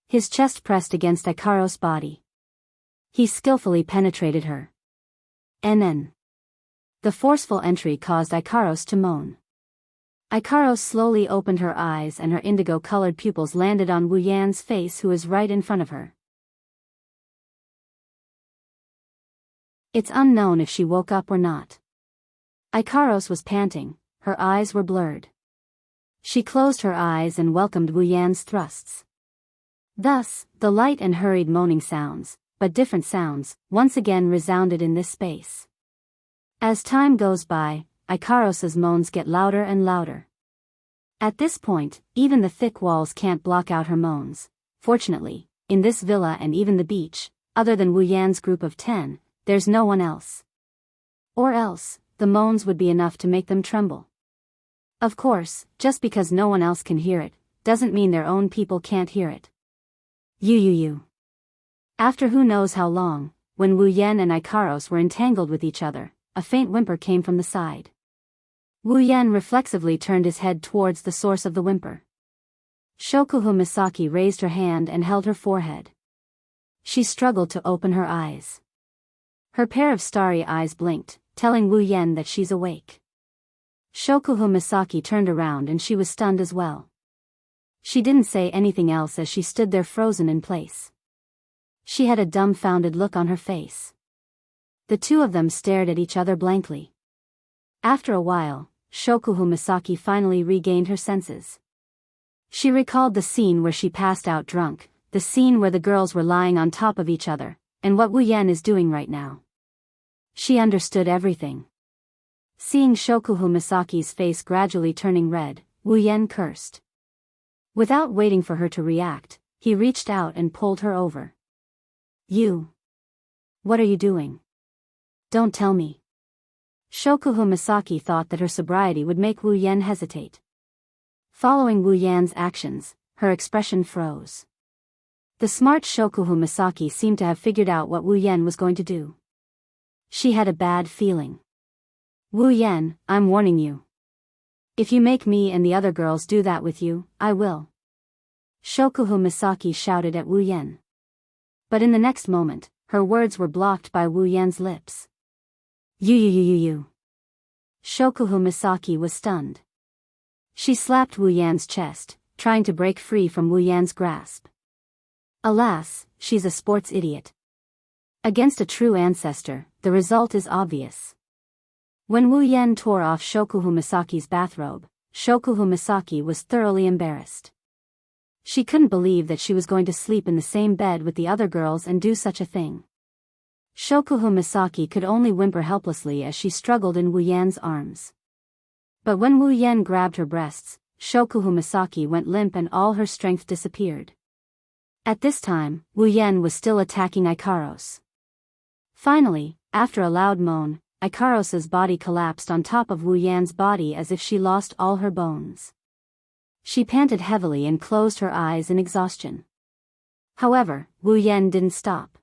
His chest pressed against Ikaros' body. He skillfully penetrated her. NN. The forceful entry caused Ikaros to moan. Ikaros slowly opened her eyes and her indigo-colored pupils landed on Wu Yan's face, who is right in front of her. It's unknown if she woke up or not. Ikaros was panting, her eyes were blurred. She closed her eyes and welcomed Wu Yan's thrusts. Thus, the light and hurried moaning sounds, but different sounds, once again resounded in this space. As time goes by, Ikaros's moans get louder and louder. At this point, even the thick walls can't block out her moans. Fortunately, in this villa and even the beach, other than Wu Yan's group of 10, there's no one else. Or else, the moans would be enough to make them tremble. Of course, just because no one else can hear it, doesn't mean their own people can't hear it. You. After who knows how long, when Wu Yan and Ikaros were entangled with each other, a faint whimper came from the side. Wu Yan reflexively turned his head towards the source of the whimper. Shokuhu Misaki raised her hand and held her forehead. She struggled to open her eyes. Her pair of starry eyes blinked, telling Wu Yan that she's awake. Shokuhu Misaki turned around and she was stunned as well. She didn't say anything else as she stood there frozen in place. She had a dumbfounded look on her face. The two of them stared at each other blankly. After a while, Shokuhu Misaki finally regained her senses. She recalled the scene where she passed out drunk, the scene where the girls were lying on top of each other, and what Wu Yan is doing right now. She understood everything. Seeing Shokuhu Misaki's face gradually turning red, Wu Yan cursed. Without waiting for her to react, he reached out and pulled her over. You. What are you doing? Don't tell me. Shokuhu Misaki thought that her sobriety would make Wu Yan hesitate. Following Wu Yan's actions, her expression froze. The smart Shokuhu Misaki seemed to have figured out what Wu Yan was going to do. She had a bad feeling. Wu Yan, I'm warning you. If you make me and the other girls do that with you, I will. Shokuhu Misaki shouted at Wu Yan. But in the next moment, her words were blocked by Wu Yan's lips. You. Shokuhu Misaki was stunned. She slapped Wu Yan's chest, trying to break free from Wu Yan's grasp. Alas, she's a sports idiot. Against a true ancestor, the result is obvious. When Wu Yan tore off Shokuhu Misaki's bathrobe, Shokuhu Misaki was thoroughly embarrassed. She couldn't believe that she was going to sleep in the same bed with the other girls and do such a thing. Shokuhu Misaki could only whimper helplessly as she struggled in Wu Yan's arms. But when Wu Yan grabbed her breasts, Shokuhu Misaki went limp and all her strength disappeared. At this time, Wu Yan was still attacking Ikaros. Finally, after a loud moan, Ikaros's body collapsed on top of Wu Yan's body as if she lost all her bones. She panted heavily and closed her eyes in exhaustion. However, Wu Yan didn't stop.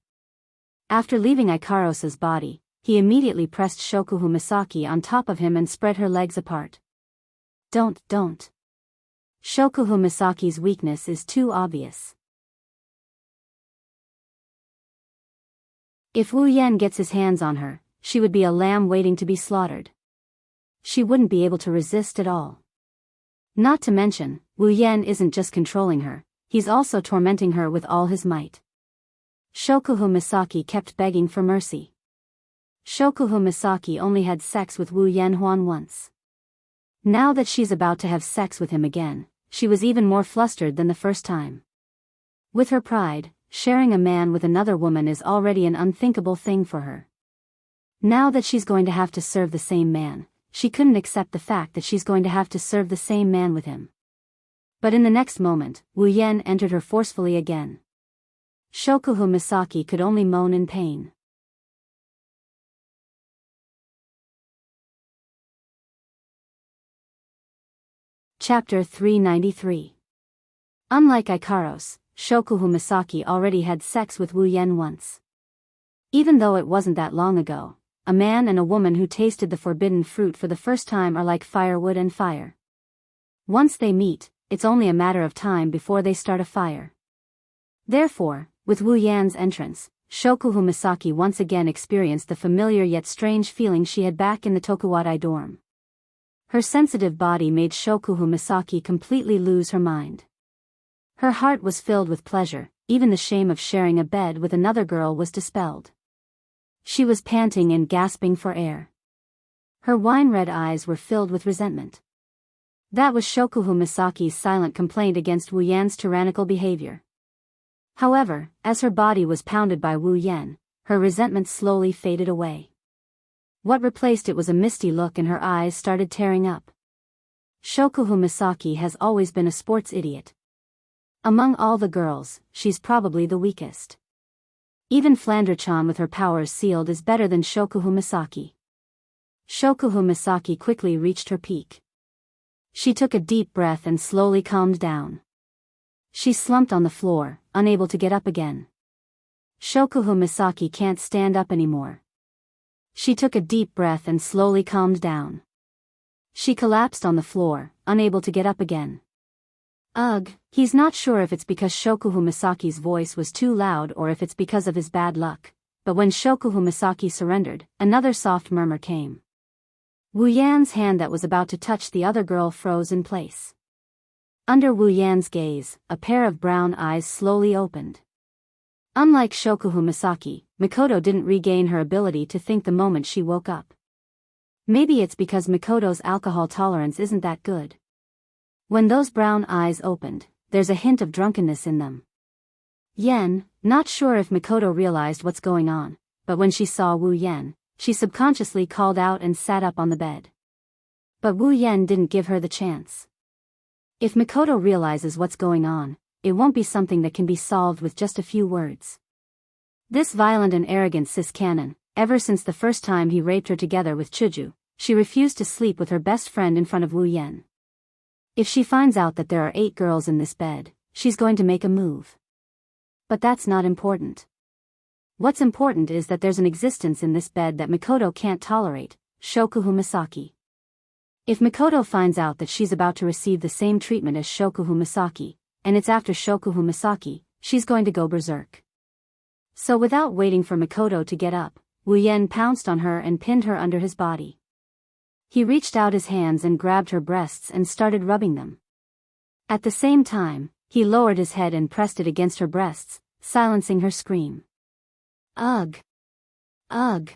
After leaving Ikaros's body, he immediately pressed Shokuhu Misaki on top of him and spread her legs apart. Don't. Shokuhu Misaki's weakness is too obvious. If Wu Yan gets his hands on her, she would be a lamb waiting to be slaughtered. She wouldn't be able to resist at all. Not to mention, Wu Yan isn't just controlling her, he's also tormenting her with all his might. Shokuhu Misaki kept begging for mercy. Shokuhu Misaki only had sex with Wu Yanhuan once. Now that she's about to have sex with him again, she was even more flustered than the first time. With her pride, sharing a man with another woman is already an unthinkable thing for her. Now that she's going to have to serve the same man, she couldn't accept the fact that she's going to have to serve the same man with him. But in the next moment, Wu Yan entered her forcefully again. Shokuhu Misaki could only moan in pain. Chapter 393. Unlike Ikaros, Shokuhu Misaki already had sex with Wu Yan once. Even though it wasn't that long ago, a man and a woman who tasted the forbidden fruit for the first time are like firewood and fire. Once they meet, it's only a matter of time before they start a fire. Therefore, with Wu Yan's entrance, Shokuhu Misaki once again experienced the familiar yet strange feeling she had back in the Tokuwadai dorm. Her sensitive body made Shokuhu Misaki completely lose her mind. Her heart was filled with pleasure, even the shame of sharing a bed with another girl was dispelled. She was panting and gasping for air. Her wine-red eyes were filled with resentment. That was Shokuhu Misaki's silent complaint against Wu Yan's tyrannical behavior. However, as her body was pounded by Wu Yan, her resentment slowly faded away. What replaced it was a misty look and her eyes started tearing up. Shokuhu Misaki has always been a sports idiot. Among all the girls, she's probably the weakest. Even Flander-chan with her powers sealed is better than Shokuhu Misaki. Shokuhu Misaki quickly reached her peak. She took a deep breath and slowly calmed down. She slumped on the floor, unable to get up again. Shokuhu Misaki can't stand up anymore. She took a deep breath and slowly calmed down. She collapsed on the floor, unable to get up again. Ugh, he's not sure if it's because Shokuhu Misaki's voice was too loud or if it's because of his bad luck, but when Shokuhu Misaki surrendered, another soft murmur came. Wu Yan's hand that was about to touch the other girl froze in place. Under Wu Yan's gaze, a pair of brown eyes slowly opened. Unlike Shokuhu Misaki, Mikoto didn't regain her ability to think the moment she woke up. Maybe it's because Mikoto's alcohol tolerance isn't that good. When those brown eyes opened, there's a hint of drunkenness in them. Yen, not sure if Mikoto realized what's going on, but when she saw Wu Yan, she subconsciously called out and sat up on the bed. But Wu Yan didn't give her the chance. If Mikoto realizes what's going on, it won't be something that can be solved with just a few words. This violent and arrogant cis canon, ever since the first time he raped her together with Chuju, she refused to sleep with her best friend in front of Wu Yan. If she finds out that there are 8 girls in this bed, she's going to make a move. But that's not important. What's important is that there's an existence in this bed that Mikoto can't tolerate, Shokuhu Misaki. If Mikoto finds out that she's about to receive the same treatment as Shokuhu Misaki, and it's after Shokuhu Misaki, she's going to go berserk. So without waiting for Mikoto to get up, Wu Yan pounced on her and pinned her under his body. He reached out his hands and grabbed her breasts and started rubbing them. At the same time, he lowered his head and pressed it against her breasts, silencing her scream. Ugh! Ugh!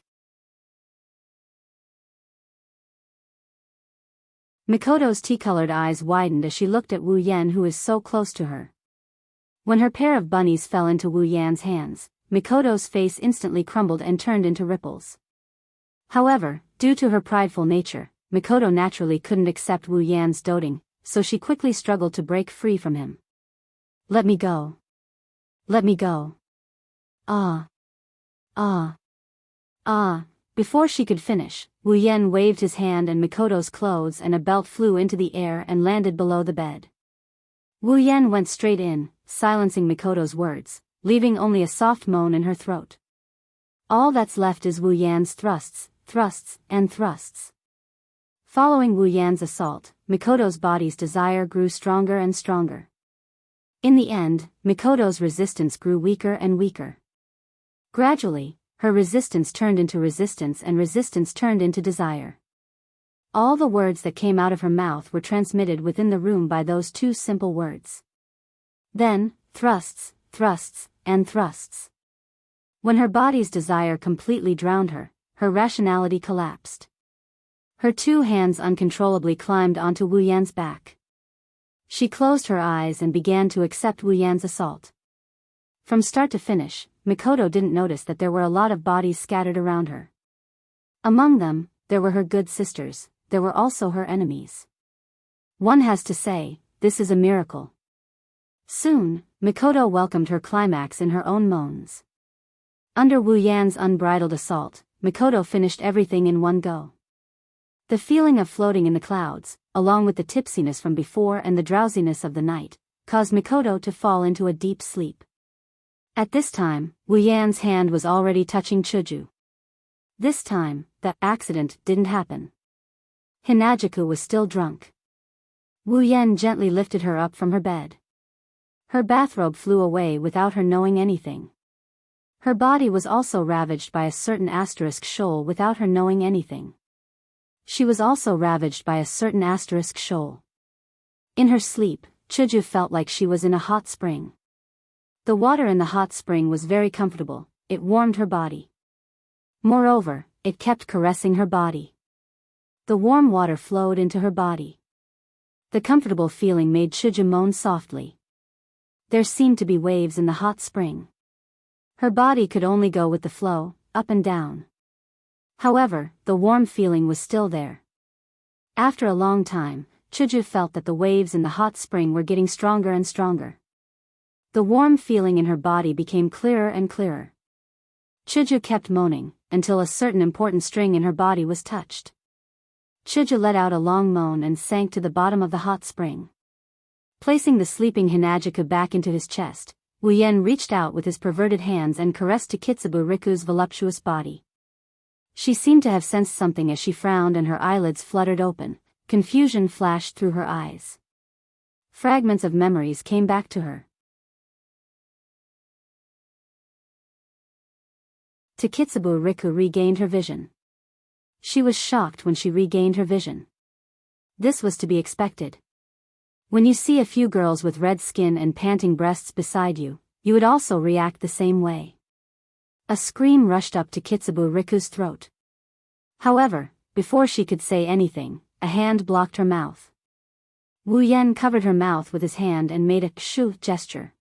Mikoto's tea-colored eyes widened as she looked at Wu Yan, who is so close to her. When her pair of bunnies fell into Wu Yan's hands, Mikoto's face instantly crumbled and turned into ripples. However, due to her prideful nature, Mikoto naturally couldn't accept Wu Yan's doting, so she quickly struggled to break free from him. Let me go. Let me go. Ah. Ah. Ah. Before she could finish, Wu Yan waved his hand and Mikoto's clothes and a belt flew into the air and landed below the bed. Wu Yan went straight in, silencing Mikoto's words, leaving only a soft moan in her throat. All that's left is Wu Yan's thrusts, thrusts, and thrusts. Following Wu Yan's assault, Mikoto's body's desire grew stronger and stronger. In the end, Mikoto's resistance grew weaker and weaker. Gradually, her resistance turned into resistance and resistance turned into desire. All the words that came out of her mouth were transmitted within the room by those 2 simple words. Then, thrusts, thrusts, and thrusts. When her body's desire completely drowned her, her rationality collapsed. Her 2 hands uncontrollably climbed onto Wu Yan's back. She closed her eyes and began to accept Wu Yan's assault. From start to finish, Mikoto didn't notice that there were a lot of bodies scattered around her. Among them, there were her good sisters, there were also her enemies. One has to say, this is a miracle. Soon, Mikoto welcomed her climax in her own moans. Under Wu Yan's unbridled assault, Mikoto finished everything in one go. The feeling of floating in the clouds, along with the tipsiness from before and the drowsiness of the night, caused Mikoto to fall into a deep sleep. At this time, Wu Yan's hand was already touching Chuju. This time, the accident didn't happen. Hinajaku was still drunk. Wu Yan gently lifted her up from her bed. Her bathrobe flew away without her knowing anything. Her body was also ravaged by a certain asterisk shoal without her knowing anything. She was also ravaged by a certain asterisk shoal. In her sleep, Chuju felt like she was in a hot spring. The water in the hot spring was very comfortable, it warmed her body. Moreover, it kept caressing her body. The warm water flowed into her body. The comfortable feeling made Chuju moan softly. There seemed to be waves in the hot spring. Her body could only go with the flow, up and down. However, the warm feeling was still there. After a long time, Chuju felt that the waves in the hot spring were getting stronger and stronger. The warm feeling in her body became clearer and clearer. Chuju kept moaning, until a certain important string in her body was touched. Chuju let out a long moan and sank to the bottom of the hot spring. Placing the sleeping Hinajaku back into his chest, Wu Yan reached out with his perverted hands and caressed Takitsubu Riku's voluptuous body. She seemed to have sensed something as she frowned and her eyelids fluttered open, confusion flashed through her eyes. Fragments of memories came back to her. Takitsubu Riku regained her vision. She was shocked when she regained her vision. This was to be expected. When you see a few girls with red skin and panting breasts beside you, you would also react the same way. A scream rushed up to Kitsubu Riku's throat. However, before she could say anything, a hand blocked her mouth. Wu Yan covered her mouth with his hand and made a kshu gesture.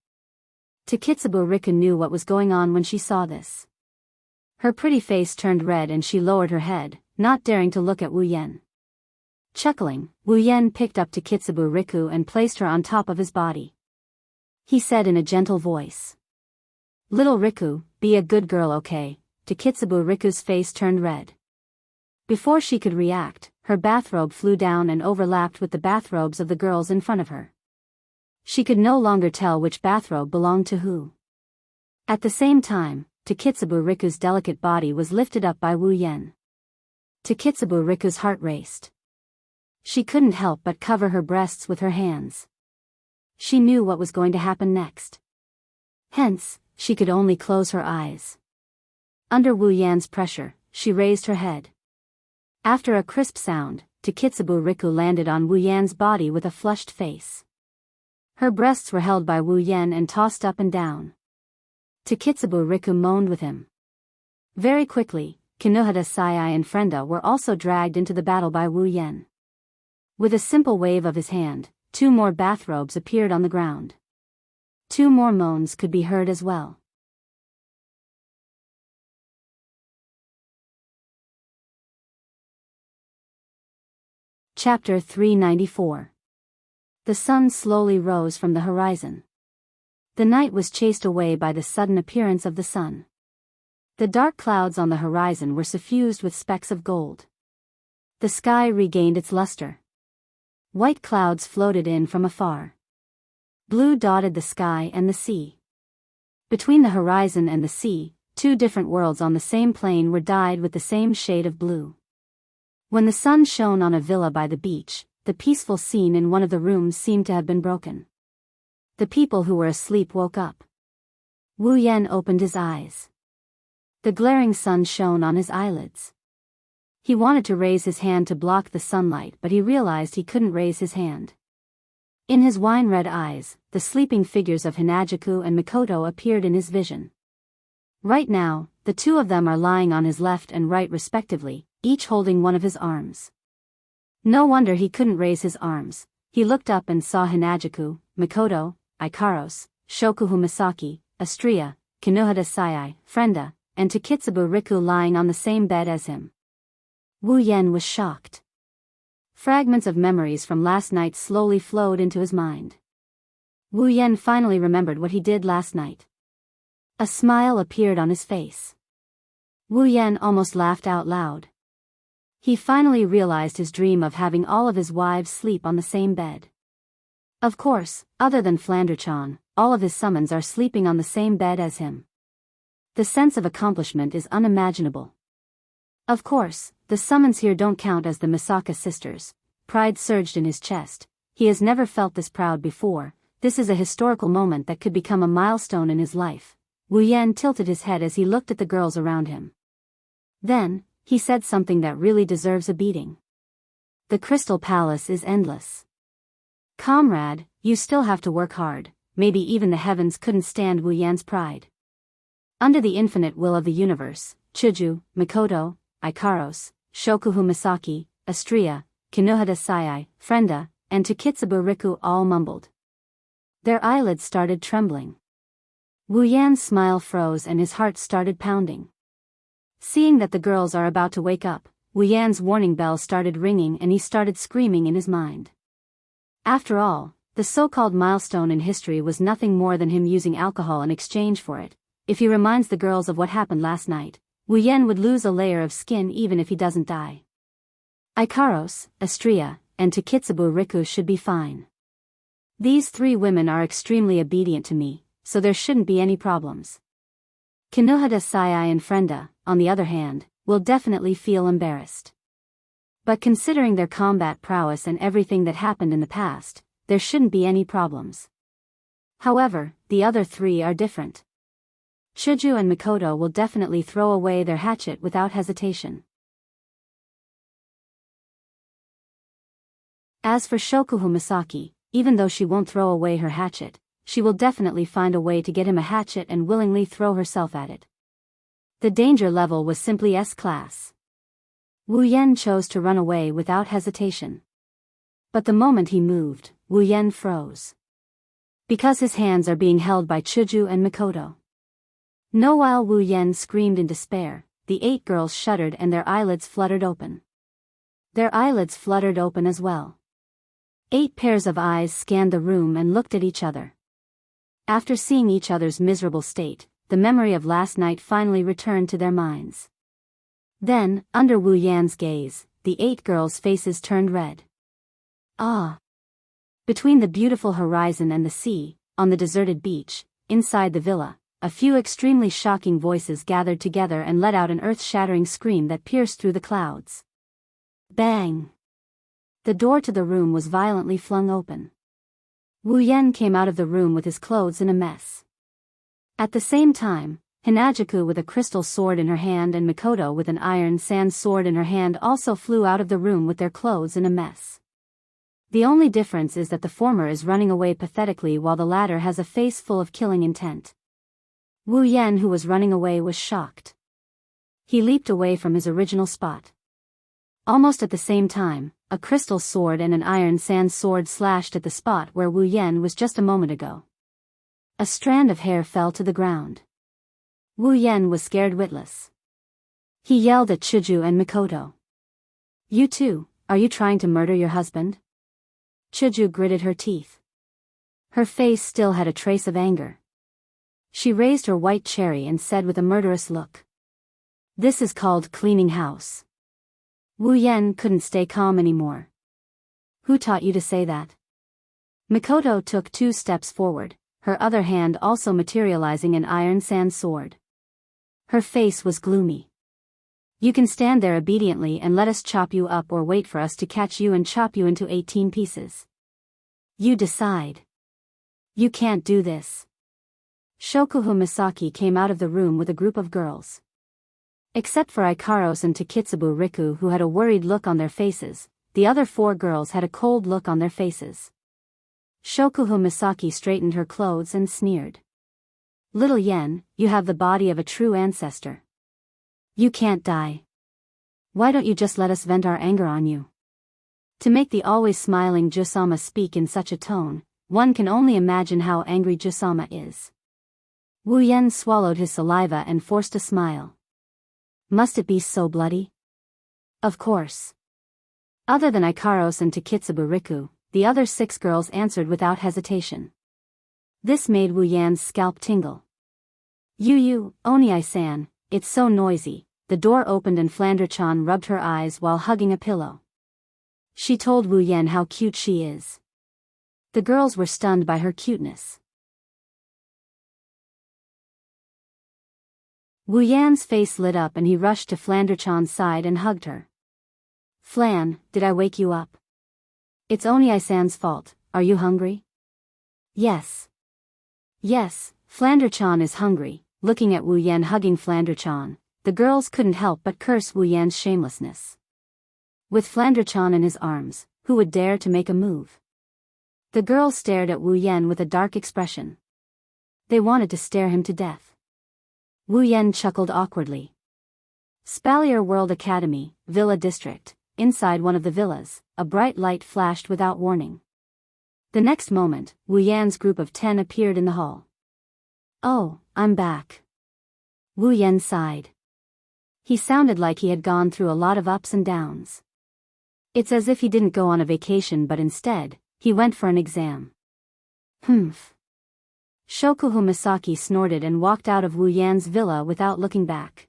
Kitsubu Riku knew what was going on when she saw this. Her pretty face turned red and she lowered her head, not daring to look at Wu Yan. Chuckling, Wu Yan picked up Kitsubu Riku and placed her on top of his body. He said in a gentle voice. "Little Riku, be a good girl, okay?" Kitsubu Riku's face turned red. Before she could react, her bathrobe flew down and overlapped with the bathrobes of the girls in front of her. She could no longer tell which bathrobe belonged to who. At the same time, Kitsubu Riku's delicate body was lifted up by Wu Yan. Kitsubu Riku's heart raced. She couldn't help but cover her breasts with her hands. She knew what was going to happen next. Hence, she could only close her eyes. Under Wu Yan's pressure, she raised her head. After a crisp sound, Kitsubu Riku landed on Wu Yan's body with a flushed face. Her breasts were held by Wu Yan and tossed up and down. Kitsubu Riku moaned with him. Very quickly, Kinohada Sayai and Frenda were also dragged into the battle by Wu Yan. With a simple wave of his hand, 2 more bathrobes appeared on the ground. 2 more moans could be heard as well. Chapter 394. The sun slowly rose from the horizon. The night was chased away by the sudden appearance of the sun. The dark clouds on the horizon were suffused with specks of gold. The sky regained its luster. White clouds floated in from afar. Blue dotted the sky and the sea. Between the horizon and the sea, 2 different worlds on the same plane were dyed with the same shade of blue. When the sun shone on a villa by the beach, the peaceful scene in one of the rooms seemed to have been broken. The people who were asleep woke up. Wu Yan opened his eyes. The glaring sun shone on his eyelids. He wanted to raise his hand to block the sunlight, but he realized he couldn't raise his hand. In his wine-red eyes, the sleeping figures of Hinajuku and Mikoto appeared in his vision. Right now, the 2 of them are lying on his left and right respectively, each holding one of his arms. No wonder he couldn't raise his arms. He looked up and saw Hinajuku, Mikoto, Ikaros, Shokuhu Misaki, Astria, Kinohada Sayai, Frenda, and Kitsubu Riku lying on the same bed as him. Wu Yan was shocked. Fragments of memories from last night slowly flowed into his mind. Wu Yan finally remembered what he did last night. A smile appeared on his face. Wu Yan almost laughed out loud. He finally realized his dream of having all of his wives sleep on the same bed. Of course, other than Flanderchan, all of his summons are sleeping on the same bed as him. The sense of accomplishment is unimaginable. Of course, the summons here don't count as the Misaka sisters. Pride surged in his chest. He has never felt this proud before. This is a historical moment that could become a milestone in his life. Wu Yan tilted his head as he looked at the girls around him. Then, he said something that really deserves a beating. The Crystal Palace is endless. Comrade, you still have to work hard. Maybe even the heavens couldn't stand Wu Yan's pride. Under the infinite will of the universe, Chuju, Mikoto, Ikaros, Shokuhu Misaki, Astria, Kinohada Sayai, Frenda, and Kitsubu Riku all mumbled. Their eyelids started trembling. Wu Yan's smile froze and his heart started pounding. Seeing that the girls are about to wake up, Wu Yan's warning bell started ringing and he started screaming in his mind. After all, the so-called milestone in history was nothing more than him using alcohol in exchange for it. If he reminds the girls of what happened last night, Wu Yan would lose a layer of skin even if he doesn't die. Ikaros, Astria, and Kitsubu Riku should be fine. These 3 women are extremely obedient to me, so there shouldn't be any problems. Kinohada Sayai and Frenda, on the other hand, will definitely feel embarrassed. But considering their combat prowess and everything that happened in the past, there shouldn't be any problems. However, the other 3 are different. Chuju and Mikoto will definitely throw away their hatchet without hesitation. As for Shokuhu Misaki, even though she won't throw away her hatchet, she will definitely find a way to get him a hatchet and willingly throw herself at it. The danger level was simply S-class. Wu Yan chose to run away without hesitation. But the moment he moved, Wu Yan froze. Because his hands are being held by Chuju and Mikoto. No, while Wu Yan screamed in despair, the 8 girls shuddered and their eyelids fluttered open. Their eyelids fluttered open as well. 8 pairs of eyes scanned the room and looked at each other. After seeing each other's miserable state, the memory of last night finally returned to their minds. Then, under Wu Yan's gaze, the 8 girls' faces turned red. Ah! Between the beautiful horizon and the sea, on the deserted beach, inside the villa, a few extremely shocking voices gathered together and let out an earth-shattering scream that pierced through the clouds. Bang! The door to the room was violently flung open. Wu Yan came out of the room with his clothes in a mess. At the same time, Hinajaku with a crystal sword in her hand and Mikoto with an iron sand sword in her hand also flew out of the room with their clothes in a mess. The only difference is that the former is running away pathetically while the latter has a face full of killing intent. Wu Yan, who was running away, was shocked. He leaped away from his original spot. Almost at the same time, a crystal sword and an iron sand sword slashed at the spot where Wu Yan was just a moment ago. A strand of hair fell to the ground. Wu Yan was scared witless. He yelled at Chuju and Mikoto. "You two, are you trying to murder your husband?" Chuju gritted her teeth. Her face still had a trace of anger. She raised her white cherry and said with a murderous look, "This is called cleaning house." Wu Yan couldn't stay calm anymore. "Who taught you to say that?" Mikoto took 2 steps forward, her other hand also materializing an iron sand sword. Her face was gloomy. "You can stand there obediently and let us chop you up, or wait for us to catch you and chop you into 18 pieces. You decide." "You can't do this." Shokuhu Misaki came out of the room with a group of girls. Except for Ikaros and Takitsubu Riku, who had a worried look on their faces, the other 4 girls had a cold look on their faces. Shokuhu Misaki straightened her clothes and sneered. "Little Yen, you have the body of a true ancestor. You can't die. Why don't you just let us vent our anger on you?" To make the always smiling Jusama speak in such a tone, one can only imagine how angry Jusama is. Wu Yen swallowed his saliva and forced a smile. "Must it be so bloody?" "Of course." Other than Ikaros and Takitsubu Riku, the other 6 girls answered without hesitation. This made Wu Yan's scalp tingle. "You, Oni-san, it's so noisy." The door opened and Flandre-chan rubbed her eyes while hugging a pillow. She told Wu Yan how cute she is. The girls were stunned by her cuteness. Wu Yan's face lit up and he rushed to Flandre-chan's side and hugged her. "Flan, did I wake you up?" "It's Oni-san's fault. Are you hungry?" "Yes." "Yes, Flandre-chan is hungry." Looking at Wu Yan hugging Flandre-chan, the girls couldn't help but curse Wu Yan's shamelessness. With Flandre-chan in his arms, who would dare to make a move? The girls stared at Wu Yan with a dark expression. They wanted to stare him to death. Wu Yan chuckled awkwardly. Spalier World Academy, Villa District. Inside one of the villas, a bright light flashed without warning. The next moment, Wu Yan's group of 10 appeared in the hall. "Oh, I'm back." Wu Yan sighed. He sounded like he had gone through a lot of ups and downs. It's as if he didn't go on a vacation but instead, he went for an exam. "Humph." Shokuhu Misaki snorted and walked out of Wu Yan's villa without looking back.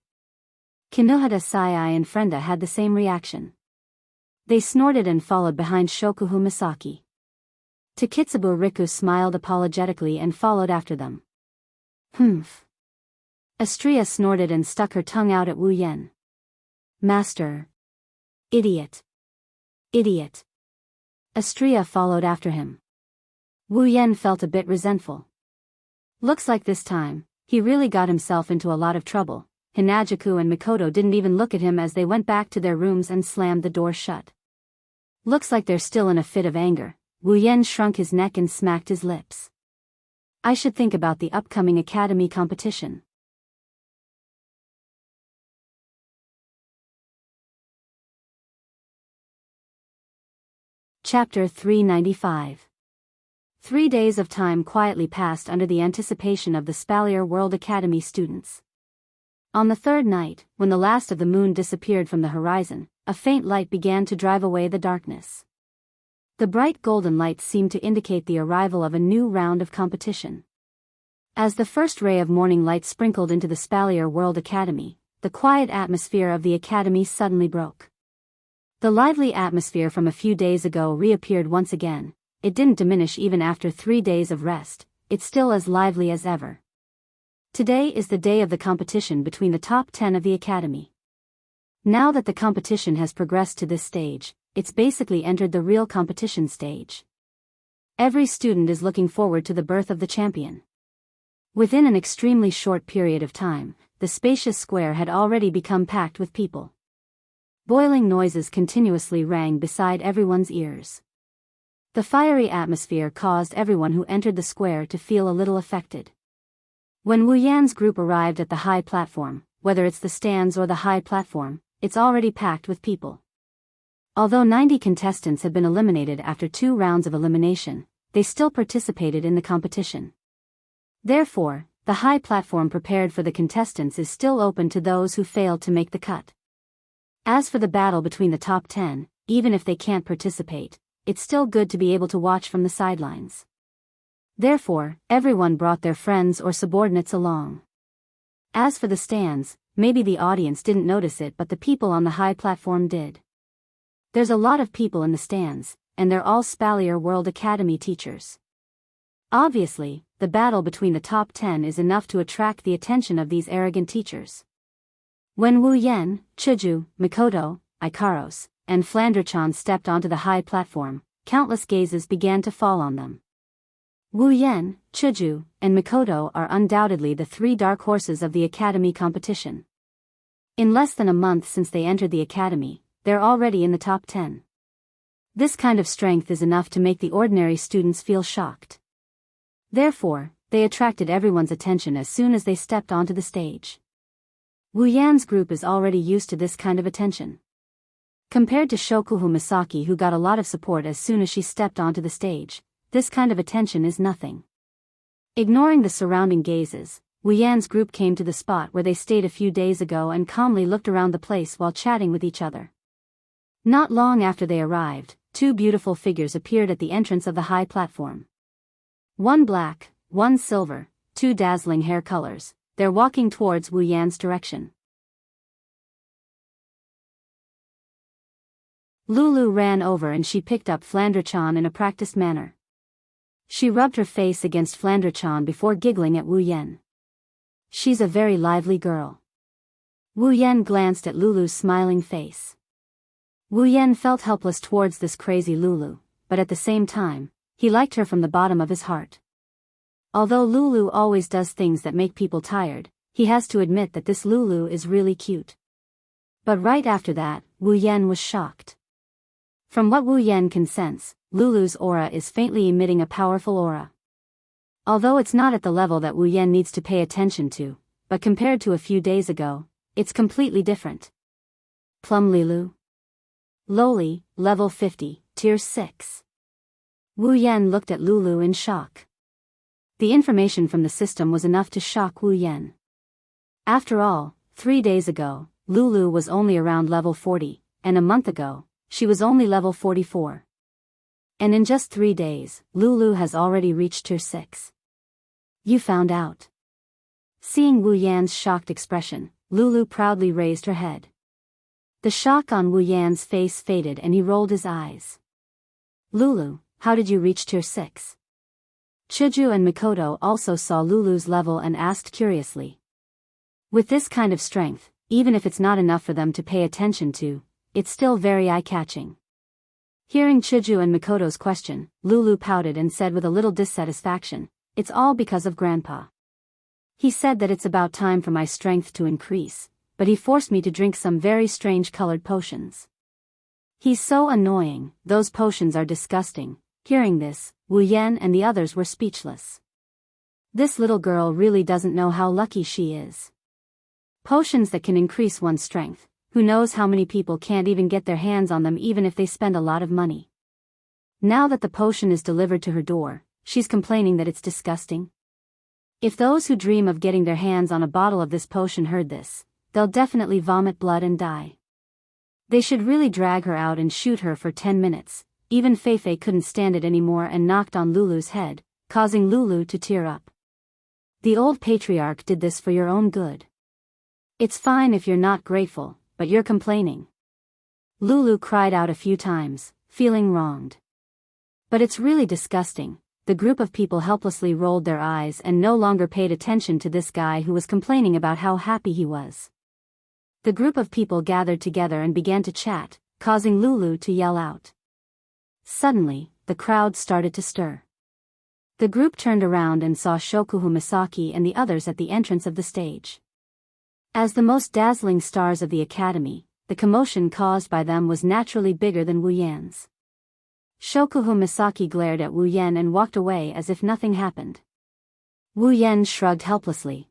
Kinohada Sai and Frenda had the same reaction. They snorted and followed behind Shokuhu Misaki. Takitsubu Riku smiled apologetically and followed after them. "Humph." Astria snorted and stuck her tongue out at Wu Yan. "Master." "Idiot." "Idiot." Astria followed after him. Wu Yan felt a bit resentful. Looks like this time, he really got himself into a lot of trouble. Hinajaku and Mikoto didn't even look at him as they went back to their rooms and slammed the door shut. Looks like they're still in a fit of anger, Wu Yan shrunk his neck and smacked his lips. I should think about the upcoming academy competition. Chapter 395. 3 days of time quietly passed under the anticipation of the Spalier World Academy students. On the third night, when the last of the moon disappeared from the horizon, a faint light began to drive away the darkness. The bright golden light seemed to indicate the arrival of a new round of competition. As the first ray of morning light sprinkled into the Spalier World Academy, the quiet atmosphere of the academy suddenly broke. The lively atmosphere from a few days ago reappeared once again. It didn't diminish even after 3 days of rest, it's still as lively as ever. Today is the day of the competition between the top 10 of the academy. Now that the competition has progressed to this stage, it's basically entered the real competition stage. Every student is looking forward to the birth of the champion. Within an extremely short period of time, the spacious square had already become packed with people. Boiling noises continuously rang beside everyone's ears. The fiery atmosphere caused everyone who entered the square to feel a little affected. When Wu Yan's group arrived at the high platform, whether it's the stands or the high platform, it's already packed with people. Although 90 contestants had been eliminated after 2 rounds of elimination, they still participated in the competition. Therefore, the high platform prepared for the contestants is still open to those who failed to make the cut. As for the battle between the top 10, even if they can't participate, it's still good to be able to watch from the sidelines. Therefore, everyone brought their friends or subordinates along. As for the stands, maybe the audience didn't notice it, but the people on the high platform did. There's a lot of people in the stands, and they're all Spalier World Academy teachers. Obviously, the battle between the top 10 is enough to attract the attention of these arrogant teachers. When Wu Yan, Chuju, Mikoto, Ikaros, and Flanderchan stepped onto the high platform, countless gazes began to fall on them. Wu Yan, Chuju, and Mikoto are undoubtedly the 3 dark horses of the academy competition. In less than a month since they entered the academy, they're already in the top 10. This kind of strength is enough to make the ordinary students feel shocked. Therefore, they attracted everyone's attention as soon as they stepped onto the stage. Wu Yan's group is already used to this kind of attention. Compared to Shokuhu Misaki, who got a lot of support as soon as she stepped onto the stage, this kind of attention is nothing. Ignoring the surrounding gazes, Wu Yan's group came to the spot where they stayed a few days ago and calmly looked around the place while chatting with each other. Not long after they arrived, 2 beautiful figures appeared at the entrance of the high platform. One black, one silver, 2 dazzling hair colors. They're walking towards Wu Yan's direction. Lulu ran over and she picked up Flanderchan in a practiced manner. She rubbed her face against Flanderchan before giggling at Wu Yan. She's a very lively girl. Wu Yan glanced at Lulu's smiling face. Wu Yan felt helpless towards this crazy Lulu, but at the same time, he liked her from the bottom of his heart. Although Lulu always does things that make people tired, he has to admit that this Lulu is really cute. But right after that, Wu Yan was shocked. From what Wu Yan can sense, Lulu's aura is faintly emitting a powerful aura. Although it's not at the level that Wu Yan needs to pay attention to, but compared to a few days ago, it's completely different. Plum Lilu. Lowly, level 50, tier 6. Wu Yan looked at Lulu in shock. The information from the system was enough to shock Wu Yan. After all, 3 days ago, Lulu was only around level 40, and a month ago, she was only level 44. And in just 3 days, Lulu has already reached tier 6. You found out. Seeing Wu Yan's shocked expression, Lulu proudly raised her head. The shock on Wu Yan's face faded and he rolled his eyes. Lulu, how did you reach tier 6? Chuju and Mikoto also saw Lulu's level and asked curiously. With this kind of strength, even if it's not enough for them to pay attention to, it's still very eye-catching. Hearing Chuju and Mikoto's question, Lulu pouted and said with a little dissatisfaction, "It's all because of Grandpa. He said that it's about time for my strength to increase, but he forced me to drink some very strange colored potions. He's so annoying, those potions are disgusting. Hearing this, Wu Yan and the others were speechless. This little girl really doesn't know how lucky she is. Potions that can increase one's strength, who knows how many people can't even get their hands on them even if they spend a lot of money. Now that the potion is delivered to her door, she's complaining that it's disgusting. If those who dream of getting their hands on a bottle of this potion heard this, they'll definitely vomit blood and die. They should really drag her out and shoot her for 10 minutes. Even Feifei couldn't stand it anymore and knocked on Lulu's head, causing Lulu to tear up. The old patriarch did this for your own good. It's fine if you're not grateful, but you're complaining. Lulu cried out a few times, feeling wronged. But it's really disgusting. The group of people helplessly rolled their eyes and no longer paid attention to this guy who was complaining about how happy he was. The group of people gathered together and began to chat, causing Lulu to yell out. Suddenly, the crowd started to stir. The group turned around and saw Shokuhu Misaki and the others at the entrance of the stage. As the most dazzling stars of the academy, the commotion caused by them was naturally bigger than Wu Yan's. Shokuhu Misaki glared at Wu Yan and walked away as if nothing happened. Wu Yan shrugged helplessly.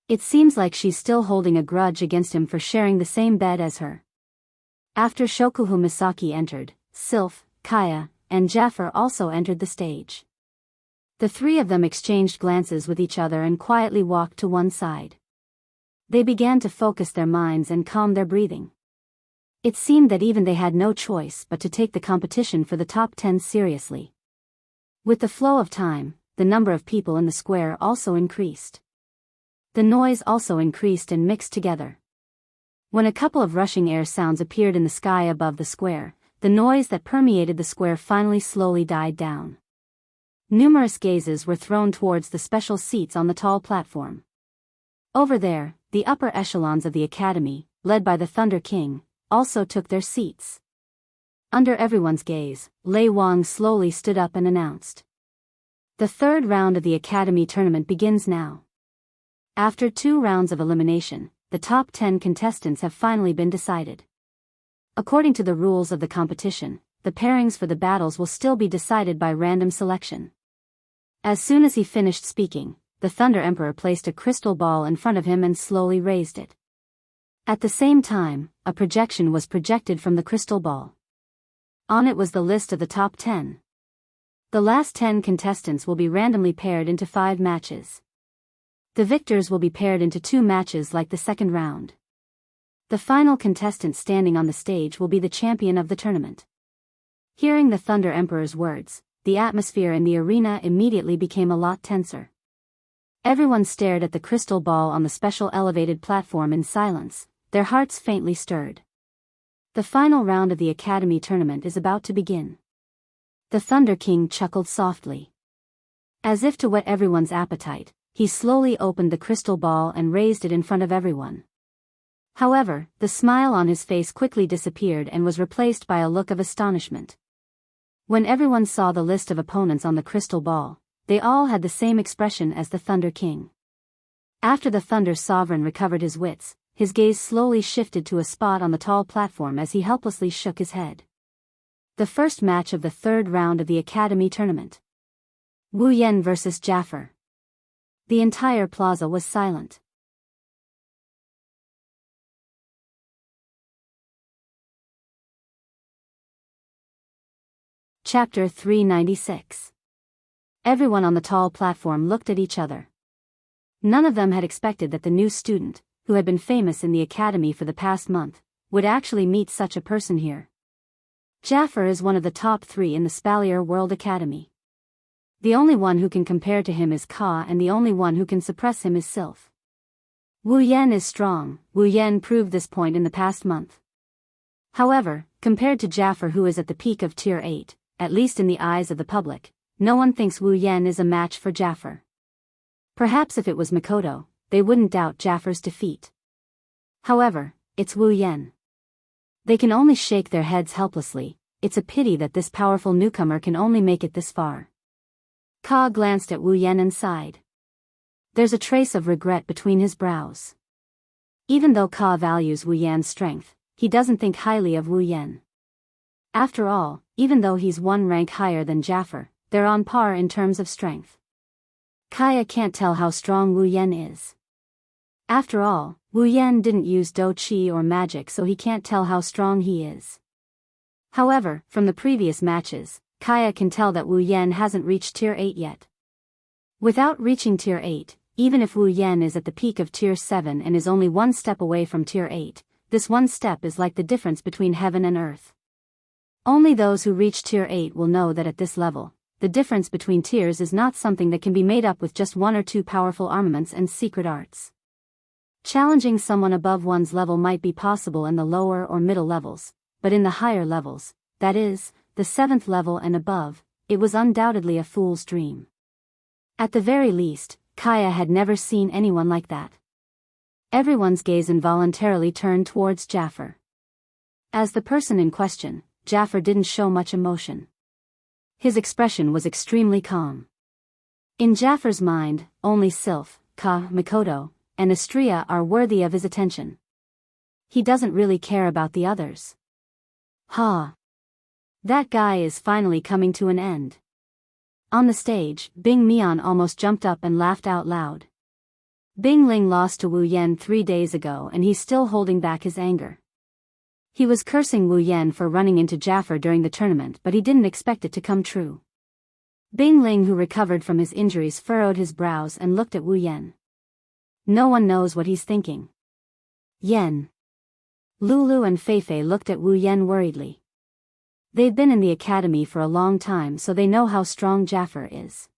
It seems like she's still holding a grudge against him for sharing the same bed as her. After Shokuhu Misaki entered, Sylph, Kaya, and Jaffer also entered the stage. The three of them exchanged glances with each other and quietly walked to one side. They began to focus their minds and calm their breathing. It seemed that even they had no choice but to take the competition for the top 10 seriously. With the flow of time, the number of people in the square also increased. The noise also increased and mixed together. When a couple of rushing air sounds appeared in the sky above the square, the noise that permeated the square finally slowly died down. Numerous gazes were thrown towards the special seats on the tall platform. Over there, the upper echelons of the academy, led by the Thunder King, also took their seats. Under everyone's gaze, Lei Wang slowly stood up and announced. The third round of the academy tournament begins now. After 2 rounds of elimination, the top 10 contestants have finally been decided. According to the rules of the competition, the pairings for the battles will still be decided by random selection. As soon as he finished speaking, the Thunder Emperor placed a crystal ball in front of him and slowly raised it. At the same time, a projection was projected from the crystal ball. On it was the list of the top 10. The last 10 contestants will be randomly paired into 5 matches. The victors will be paired into 2 matches like the second round. The final contestant standing on the stage will be the champion of the tournament. Hearing the Thunder Emperor's words, the atmosphere in the arena immediately became a lot tenser. Everyone stared at the crystal ball on the special elevated platform in silence, their hearts faintly stirred. The final round of the Academy tournament is about to begin. The Thunder King chuckled softly. As if to whet everyone's appetite, he slowly opened the crystal ball and raised it in front of everyone. However, the smile on his face quickly disappeared and was replaced by a look of astonishment. When everyone saw the list of opponents on the crystal ball, they all had the same expression as the Thunder King. After the Thunder Sovereign recovered his wits, his gaze slowly shifted to a spot on the tall platform as he helplessly shook his head. The first match of the third round of the Academy tournament. Wu Yan versus Jaffer. The entire plaza was silent. Chapter 396. Everyone on the tall platform looked at each other. None of them had expected that the new student, who had been famous in the academy for the past month, would actually meet such a person here. Jaffer is one of the top 3 in the Spalier World Academy. The only one who can compare to him is Ka, and the only one who can suppress him is Sylph. Wu Yan is strong. Wu Yan proved this point in the past month. However, compared to Jaffer, who is at the peak of Tier 8, at least in the eyes of the public, no one thinks Wu Yan is a match for Jaffer. Perhaps if it was Mikoto, they wouldn't doubt Jaffer's defeat. However, it's Wu Yan. They can only shake their heads helplessly. It's a pity that this powerful newcomer can only make it this far. Ka glanced at Wu Yan and sighed. There's a trace of regret between his brows. Even though Ka values Wu Yan's strength, he doesn't think highly of Wu Yan. After all, even though he's one rank higher than Jaffer, they're on par in terms of strength. Kaya can't tell how strong Wu Yan is. After all, Wu Yan didn't use Do Chi or magic, so he can't tell how strong he is. However, from the previous matches, Kaya can tell that Wu Yan hasn't reached Tier 8 yet. Without reaching Tier 8, even if Wu Yan is at the peak of Tier 7 and is only one step away from Tier 8, this one step is like the difference between heaven and earth. Only those who reach Tier 8 will know that at this level, the difference between tiers is not something that can be made up with just one or two powerful armaments and secret arts. Challenging someone above one's level might be possible in the lower or middle levels, but in the higher levels, that is, the 7th level and above, it was undoubtedly a fool's dream. At the very least, Kaya had never seen anyone like that. Everyone's gaze involuntarily turned towards Jaffer. As the person in question, Jaffer didn't show much emotion. His expression was extremely calm. In Jaffer's mind, only Sylph, Ka, Mikoto, and Astria are worthy of his attention. He doesn't really care about the others. Ha! That guy is finally coming to an end. On the stage, Bing Mian almost jumped up and laughed out loud. Bing Ling lost to Wu Yan 3 days ago and he's still holding back his anger. He was cursing Wu Yan for running into Jaffer during the tournament, but he didn't expect it to come true. Bing Ling, who recovered from his injuries, furrowed his brows and looked at Wu Yan. No one knows what he's thinking. Yan. Lulu and Feifei looked at Wu Yan worriedly. They've been in the academy for a long time, so they know how strong Jaffer is.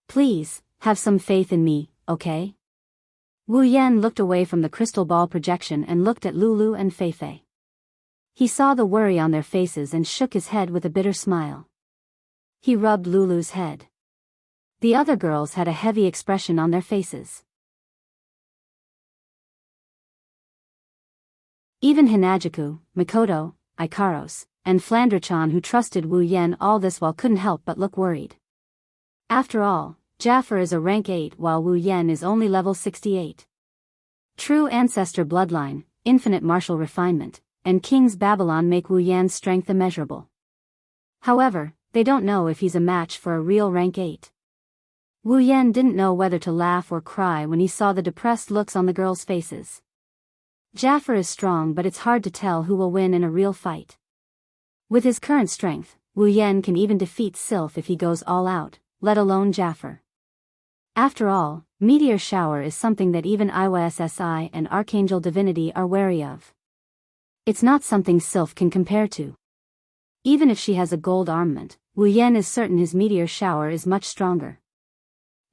Please, have some faith in me, okay? Wu Yan looked away from the crystal ball projection and looked at Lulu and Feifei. He saw the worry on their faces and shook his head with a bitter smile. He rubbed Lulu's head. The other girls had a heavy expression on their faces. Even Hinajuku, Mikoto, Ikaros, and Flanderchan, who trusted Wu Yan all this while, couldn't help but look worried. After all, Jaffer is a rank 8 while Wu Yan is only level 68. True ancestor bloodline, infinite martial refinement, and King's Babylon make Wu Yan's strength immeasurable. However, they don't know if he's a match for a real rank 8. Wu Yan didn't know whether to laugh or cry when he saw the depressed looks on the girls' faces. Jaffer is strong, but it's hard to tell who will win in a real fight. With his current strength, Wu Yan can even defeat Sylph if he goes all out, let alone Jaffer. After all, Meteor Shower is something that even IYSSI and Archangel Divinity are wary of. It's not something Sylph can compare to. Even if she has a gold armament, Wu Yan is certain his Meteor Shower is much stronger.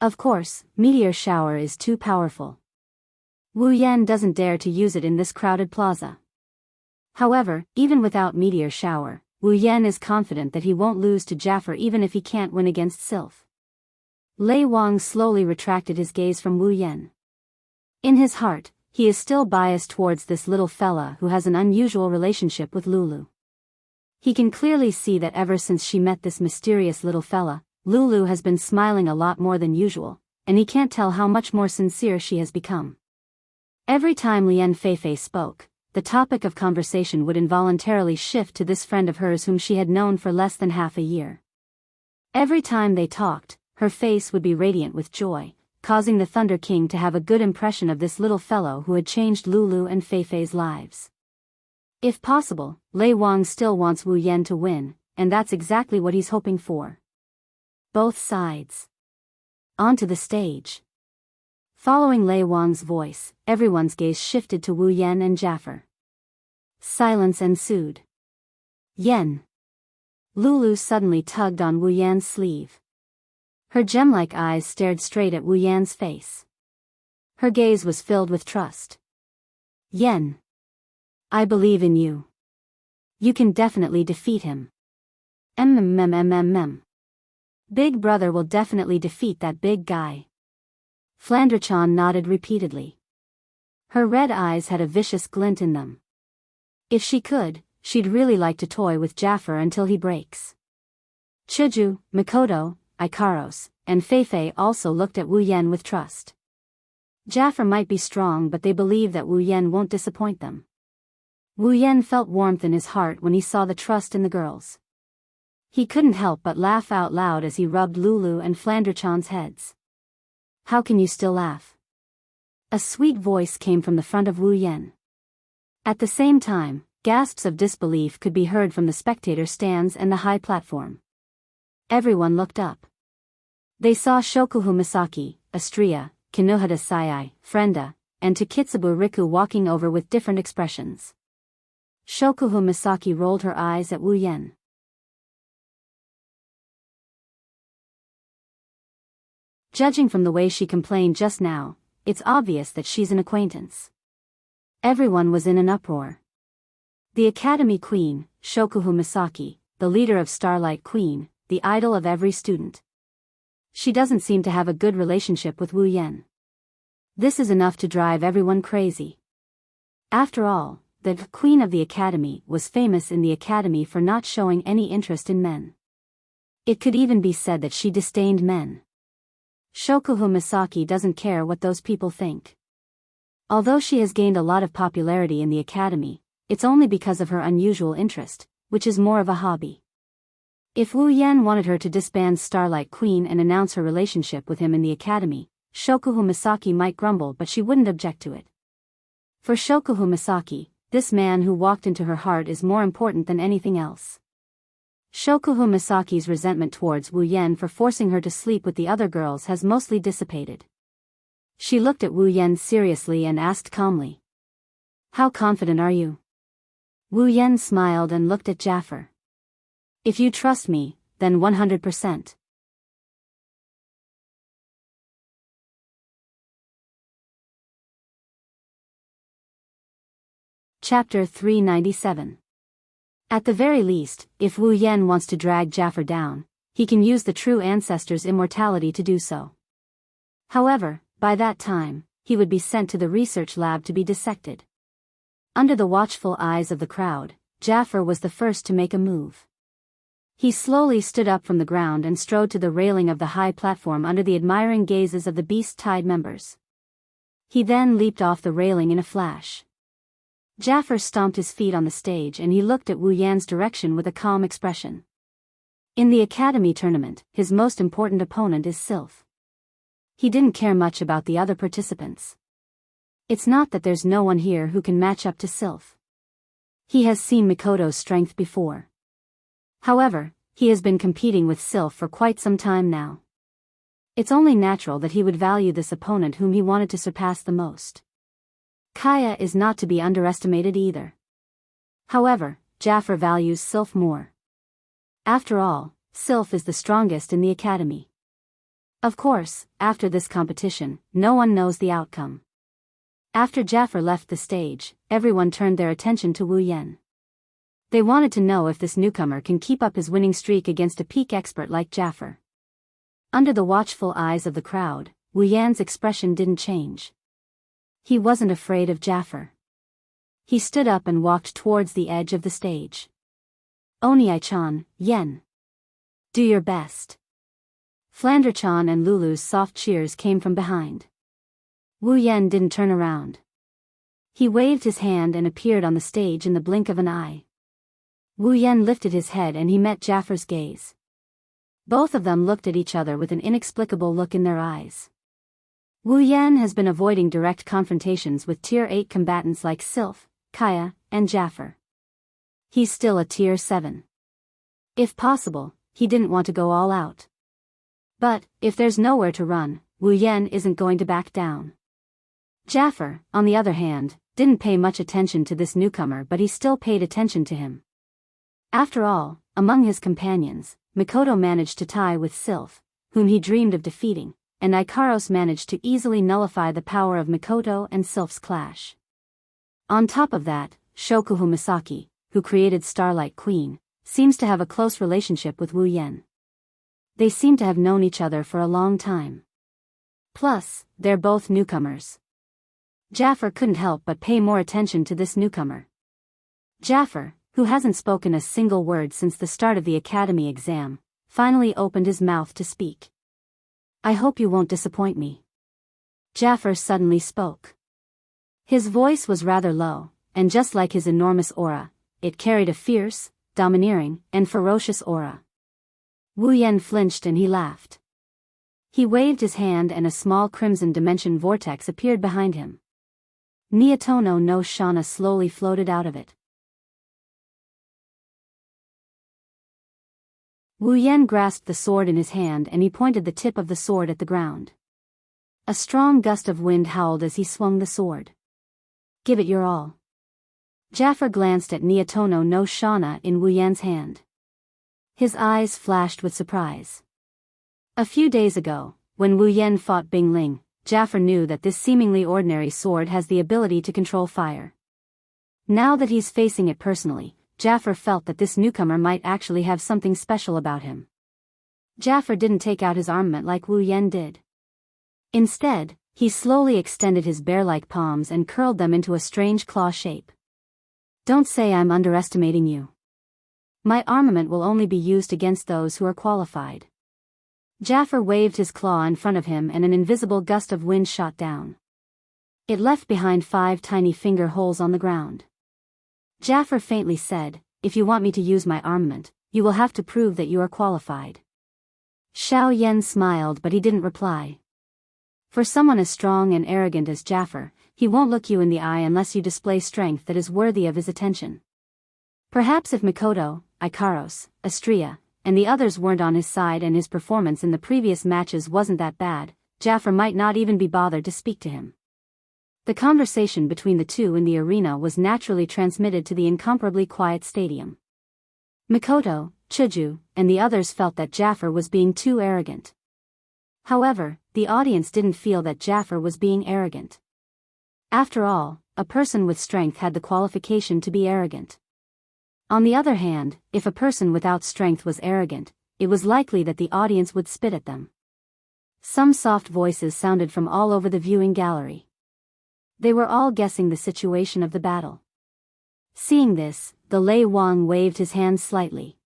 Of course, Meteor Shower is too powerful. Wu Yan doesn't dare to use it in this crowded plaza. However, even without Meteor Shower, Wu Yan is confident that he won't lose to Jaffer even if he can't win against Sylph. Lei Wang slowly retracted his gaze from Wu Yan. In his heart, he is still biased towards this little fella who has an unusual relationship with Lulu. He can clearly see that ever since she met this mysterious little fella, Lulu has been smiling a lot more than usual, and he can't tell how much more sincere she has become. Every time Lian Feifei spoke, the topic of conversation would involuntarily shift to this friend of hers whom she had known for less than half a year. Every time they talked, her face would be radiant with joy, causing the Thunder King to have a good impression of this little fellow who had changed Lulu and Feifei's lives. If possible, Lei Wang still wants Wu Yan to win, and that's exactly what he's hoping for. Both sides. Onto the stage. Following Lei Wang's voice, everyone's gaze shifted to Wu Yan and Jaffer. Silence ensued. Yen. Lulu suddenly tugged on Wu Yan's sleeve. Her gem-like eyes stared straight at Wu Yan's face. Her gaze was filled with trust. Yen. I believe in you. You can definitely defeat him. Big brother will definitely defeat that big guy. Flanderchan nodded repeatedly. Her red eyes had a vicious glint in them. If she could, she'd really like to toy with Jaffer until he breaks. Chuju, Mikoto, Ikaros, and Feifei also looked at Wu Yan with trust. Jaffer might be strong, but they believe that Wu Yan won't disappoint them. Wu Yan felt warmth in his heart when he saw the trust in the girls. He couldn't help but laugh out loud as he rubbed Lulu and Flanderchan's heads. How can you still laugh? A sweet voice came from the front of Wu Yan. At the same time, gasps of disbelief could be heard from the spectator stands and the high platform. Everyone looked up. They saw Shokuhu Misaki, Astria, Kinohada Sayai, Frenda, and Takitsubu Riku walking over with different expressions. Shokuhu Misaki rolled her eyes at Wu Yan. Judging from the way she complained just now, it's obvious that she's an acquaintance. Everyone was in an uproar. The Academy Queen, Shokuhu Misaki, the leader of Starlight Queen, the idol of every student. She doesn't seem to have a good relationship with Wu Yan. This is enough to drive everyone crazy. After all, the Queen of the Academy was famous in the Academy for not showing any interest in men. It could even be said that she disdained men. Shokuhu Misaki doesn't care what those people think. Although she has gained a lot of popularity in the Academy, it's only because of her unusual interest, which is more of a hobby. If Wu Yan wanted her to disband Starlight Queen and announce her relationship with him in the Academy, Shokuhu Misaki might grumble, but she wouldn't object to it. For Shokuhu Misaki, this man who walked into her heart is more important than anything else. Shokuhu Misaki's resentment towards Wu Yan for forcing her to sleep with the other girls has mostly dissipated. She looked at Wu Yan seriously and asked calmly. How confident are you? Wu Yan smiled and looked at Jaffer. If you trust me, then 100%. Chapter 397. At the very least, if Wu Yan wants to drag Jaffer down, he can use the true ancestor's immortality to do so. However, by that time, he would be sent to the research lab to be dissected. Under the watchful eyes of the crowd, Jaffer was the first to make a move. He slowly stood up from the ground and strode to the railing of the high platform under the admiring gazes of the Beast Tide members. He then leaped off the railing in a flash. Jaffer stomped his feet on the stage and he looked at Wu Yan's direction with a calm expression. In the Academy tournament, his most important opponent is Sylph. He didn't care much about the other participants. It's not that there's no one here who can match up to Sylph. He has seen Mikoto's strength before. However, he has been competing with Sylph for quite some time now. It's only natural that he would value this opponent whom he wanted to surpass the most. Kaya is not to be underestimated either. However, Jaffer values Sylph more. After all, Sylph is the strongest in the Academy. Of course, after this competition, no one knows the outcome. After Jaffer left the stage, everyone turned their attention to Wu Yan. They wanted to know if this newcomer can keep up his winning streak against a peak expert like Jaffer. Under the watchful eyes of the crowd, Wu Yan's expression didn't change. He wasn't afraid of Jaffer. He stood up and walked towards the edge of the stage. Oniai-chan, Yen. Do your best. Flanderchan and Lulu's soft cheers came from behind. Wu Yan didn't turn around. He waved his hand and appeared on the stage in the blink of an eye. Wu Yan lifted his head and he met Jaffer's gaze. Both of them looked at each other with an inexplicable look in their eyes. Wu Yan has been avoiding direct confrontations with Tier 8 combatants like Sylph, Kaya, and Jaffer. He's still a Tier 7. If possible, he didn't want to go all out. But, if there's nowhere to run, Wu Yan isn't going to back down. Jaffer, on the other hand, didn't pay much attention to this newcomer, but he still paid attention to him. After all, among his companions, Mikoto managed to tie with Sylph, whom he dreamed of defeating, and Ikaros managed to easily nullify the power of Mikoto and Sylph's clash. On top of that, Shokuhu Misaki, who created Starlight Queen, seems to have a close relationship with Wu Yan. They seem to have known each other for a long time. Plus, they're both newcomers. Jaffer couldn't help but pay more attention to this newcomer. Jaffer, who hasn't spoken a single word since the start of the academy exam, finally opened his mouth to speak. I hope you won't disappoint me. Jaffer suddenly spoke. His voice was rather low, and just like his enormous aura, it carried a fierce, domineering, and ferocious aura. Wu Yan flinched and he laughed. He waved his hand and a small crimson dimension vortex appeared behind him. Niatono no Shana slowly floated out of it. Wu Yan grasped the sword in his hand and he pointed the tip of the sword at the ground. A strong gust of wind howled as he swung the sword. Give it your all. Jafar glanced at Niatono no Shana in Wu Yan's hand. His eyes flashed with surprise. A few days ago, when Wu Yan fought Bing Ling, Jafar knew that this seemingly ordinary sword has the ability to control fire. Now that he's facing it personally, Jafar felt that this newcomer might actually have something special about him. Jafar didn't take out his armament like Wu Yan did. Instead, he slowly extended his bear-like palms and curled them into a strange claw shape. Don't say I'm underestimating you. My armament will only be used against those who are qualified. Jafar waved his claw in front of him and an invisible gust of wind shot down. It left behind 5 tiny finger holes on the ground. Jafar faintly said, if you want me to use my armament, you will have to prove that you are qualified. Xiao Yan smiled but he didn't reply. For someone as strong and arrogant as Jafar, he won't look you in the eye unless you display strength that is worthy of his attention. Perhaps if Mikoto, Ikaros, Astria, and the others weren't on his side and his performance in the previous matches wasn't that bad, Jafar might not even be bothered to speak to him. The conversation between the two in the arena was naturally transmitted to the incomparably quiet stadium. Mikoto, Chuju, and the others felt that Jafar was being too arrogant. However, the audience didn't feel that Jafar was being arrogant. After all, a person with strength had the qualification to be arrogant. On the other hand, if a person without strength was arrogant, it was likely that the audience would spit at them. Some soft voices sounded from all over the viewing gallery. They were all guessing the situation of the battle. Seeing this, the Lei Wang waved his hand slightly.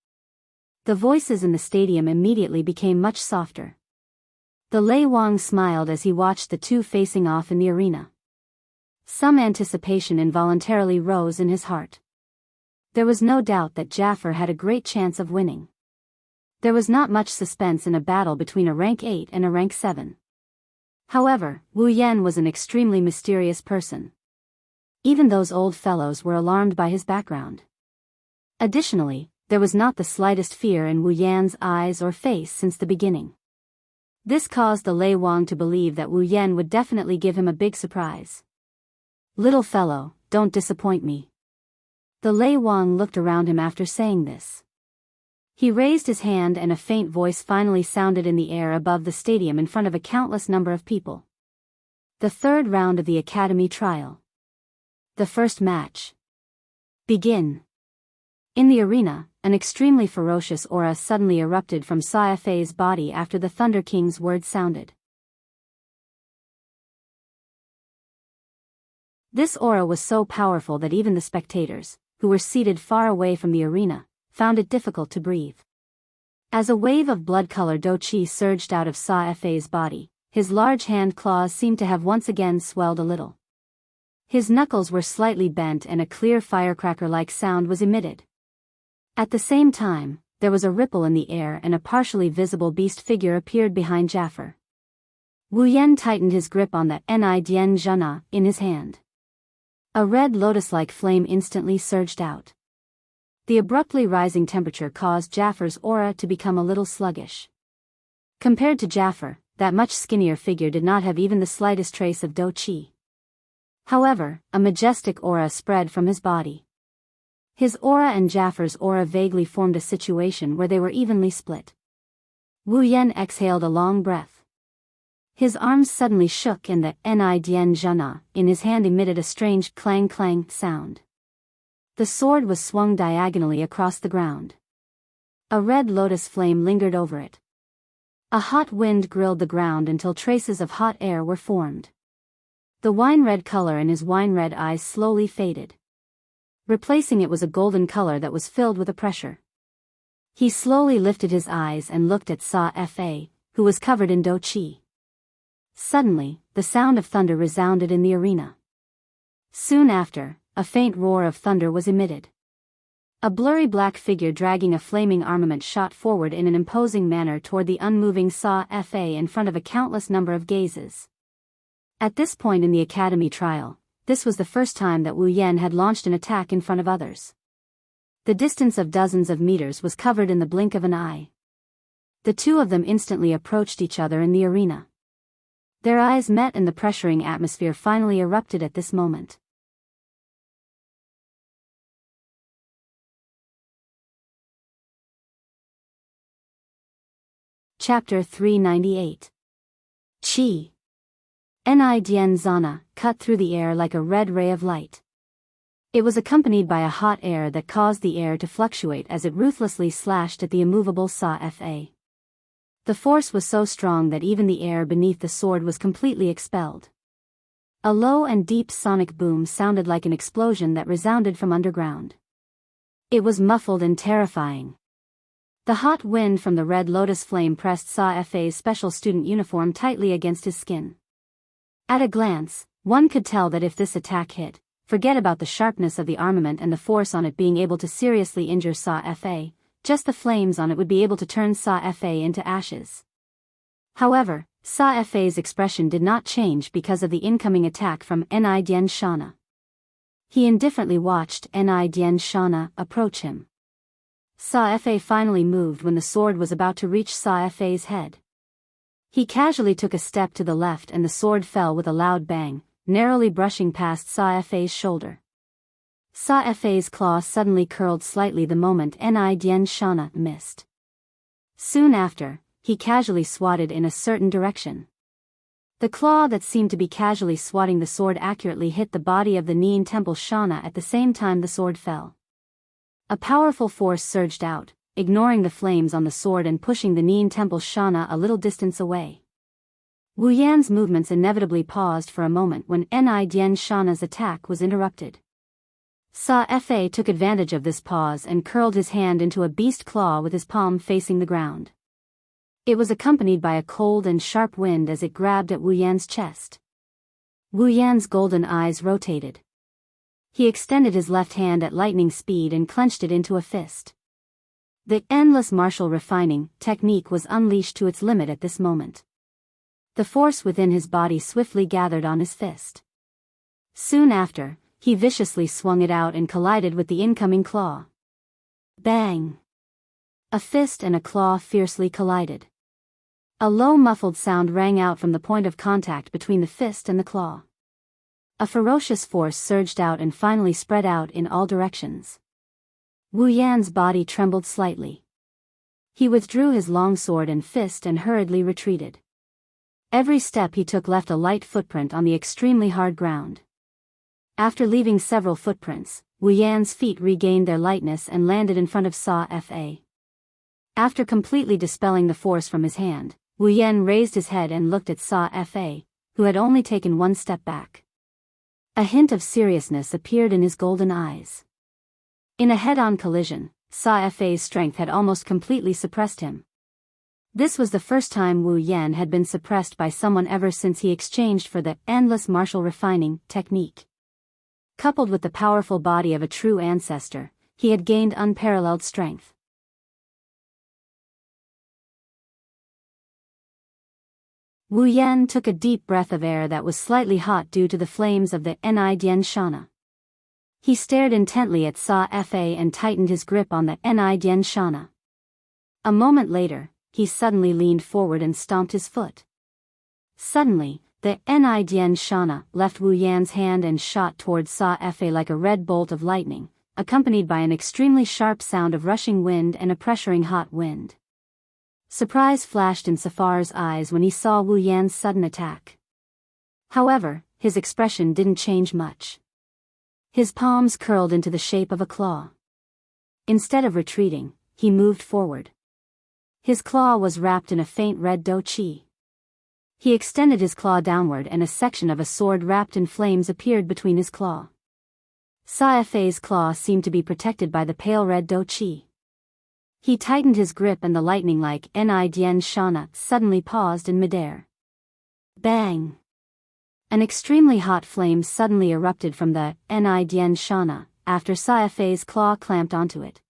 The voices in the stadium immediately became much softer. The Lei Wang smiled as he watched the two facing off in the arena. Some anticipation involuntarily rose in his heart. There was no doubt that Jafar had a great chance of winning. There was not much suspense in a battle between a rank 8 and a rank 7. However, Wu Yan was an extremely mysterious person. Even those old fellows were alarmed by his background. Additionally, there was not the slightest fear in Wu Yan's eyes or face since the beginning. This caused the Lei Wang to believe that Wu Yan would definitely give him a big surprise. Little fellow, don't disappoint me. The Lei Wang looked around him after saying this. He raised his hand and a faint voice finally sounded in the air above the stadium in front of a countless number of people. The third round of the Academy trial. The first match. Begin. In the arena, an extremely ferocious aura suddenly erupted from Sa Fei's body after the Thunder King's words sounded. This aura was so powerful that even the spectators, who were seated far away from the arena, found it difficult to breathe. As a wave of blood-colored do qi surged out of Sa Fei's body, his large hand claws seemed to have once again swelled a little. His knuckles were slightly bent and a clear firecracker-like sound was emitted. At the same time, there was a ripple in the air and a partially visible beast figure appeared behind Jafar. Wu Yan tightened his grip on the Ni Dian Zhana in his hand. A red lotus-like flame instantly surged out. The abruptly rising temperature caused Jafar's aura to become a little sluggish. Compared to Jafar, that much skinnier figure did not have even the slightest trace of do qi. However, a majestic aura spread from his body. His aura and Jafar's aura vaguely formed a situation where they were evenly split. Wu Yan exhaled a long breath. His arms suddenly shook and the Ni Dian Zhana in his hand emitted a strange clang-clang sound. The sword was swung diagonally across the ground. A red lotus flame lingered over it. A hot wind grilled the ground until traces of hot air were formed. The wine-red color in his wine-red eyes slowly faded. Replacing it was a golden color that was filled with a pressure. He slowly lifted his eyes and looked at Sa Fei, who was covered in do qi. Suddenly, the sound of thunder resounded in the arena. Soon after, a faint roar of thunder was emitted. A blurry black figure dragging a flaming armament shot forward in an imposing manner toward the unmoving Sa-Fa in front of a countless number of gazes. At this point in the academy trial, this was the first time that Wu Yan had launched an attack in front of others. The distance of dozens of meters was covered in the blink of an eye. The two of them instantly approached each other in the arena. Their eyes met and the pressuring atmosphere finally erupted at this moment. Chapter 398. Qi. Ni Dian Zana cut through the air like a red ray of light. It was accompanied by a hot air that caused the air to fluctuate as it ruthlessly slashed at the immovable Sa-Fa. The force was so strong that even the air beneath the sword was completely expelled. A low and deep sonic boom sounded like an explosion that resounded from underground. It was muffled and terrifying. The hot wind from the red lotus flame pressed Sa-Fa's special student uniform tightly against his skin. At a glance, one could tell that if this attack hit, forget about the sharpness of the armament and the force on it being able to seriously injure Sa-Fa, just the flames on it would be able to turn Sa-Fa into ashes. However, Sa-Fa's expression did not change because of the incoming attack from Ni Dian Xianxia. He indifferently watched Ni Dian Xianxia approach him. Sa-Fa finally moved when the sword was about to reach Sa-Fa's head. He casually took a step to the left and the sword fell with a loud bang, narrowly brushing past Sa-Fa's shoulder. Sa-Fa's claw suddenly curled slightly the moment Ni Dian Xianxia missed. Soon after, he casually swatted in a certain direction. The claw that seemed to be casually swatting the sword accurately hit the body of the Nian Temple Xianxia at the same time the sword fell. A powerful force surged out, ignoring the flames on the sword and pushing the Nian Temple Xianxia a little distance away. Wu Yan's movements inevitably paused for a moment when Ni Dian Xianxia's attack was interrupted. Sa-Fa took advantage of this pause and curled his hand into a beast claw with his palm facing the ground. It was accompanied by a cold and sharp wind as it grabbed at Wu Yan's chest. Wu Yan's golden eyes rotated. He extended his left hand at lightning speed and clenched it into a fist. The endless martial refining technique was unleashed to its limit at this moment. The force within his body swiftly gathered on his fist. Soon after, he viciously swung it out and collided with the incoming claw. Bang! A fist and a claw fiercely collided. A low muffled sound rang out from the point of contact between the fist and the claw. A ferocious force surged out and finally spread out in all directions. Wu Yan's body trembled slightly. He withdrew his long sword and fist and hurriedly retreated. Every step he took left a light footprint on the extremely hard ground. After leaving several footprints, Wu Yan's feet regained their lightness and landed in front of Sa-Fa. After completely dispelling the force from his hand, Wu Yan raised his head and looked at Sa-Fa, who had only taken one step back. A hint of seriousness appeared in his golden eyes. In a head-on collision, Sa-Fa's strength had almost completely suppressed him. This was the first time Wu Yan had been suppressed by someone ever since he exchanged for the endless martial refining technique. Coupled with the powerful body of a true ancestor, he had gained unparalleled strength. Wu Yan took a deep breath of air that was slightly hot due to the flames of the Ni Dian Xianxia. He stared intently at Sa-Fa and tightened his grip on the Ni Dian Xianxia. A moment later, he suddenly leaned forward and stomped his foot. Suddenly, the Ni Dian Xianxia left Wu Yan's hand and shot towards Sa-Fa like a red bolt of lightning, accompanied by an extremely sharp sound of rushing wind and a pressuring hot wind. Surprise flashed in Safar's eyes when he saw Wu Yan's sudden attack. However, his expression didn't change much. His palms curled into the shape of a claw. Instead of retreating, he moved forward. His claw was wrapped in a faint red dough qi. He extended his claw downward and a section of a sword wrapped in flames appeared between his claw. Sa-Fa's claw seemed to be protected by the pale red dough qi. He tightened his grip and the lightning-like Ni Dian Xianxia suddenly paused in midair. Bang! An extremely hot flame suddenly erupted from the Xianxia after Sa Fei's claw clamped onto it.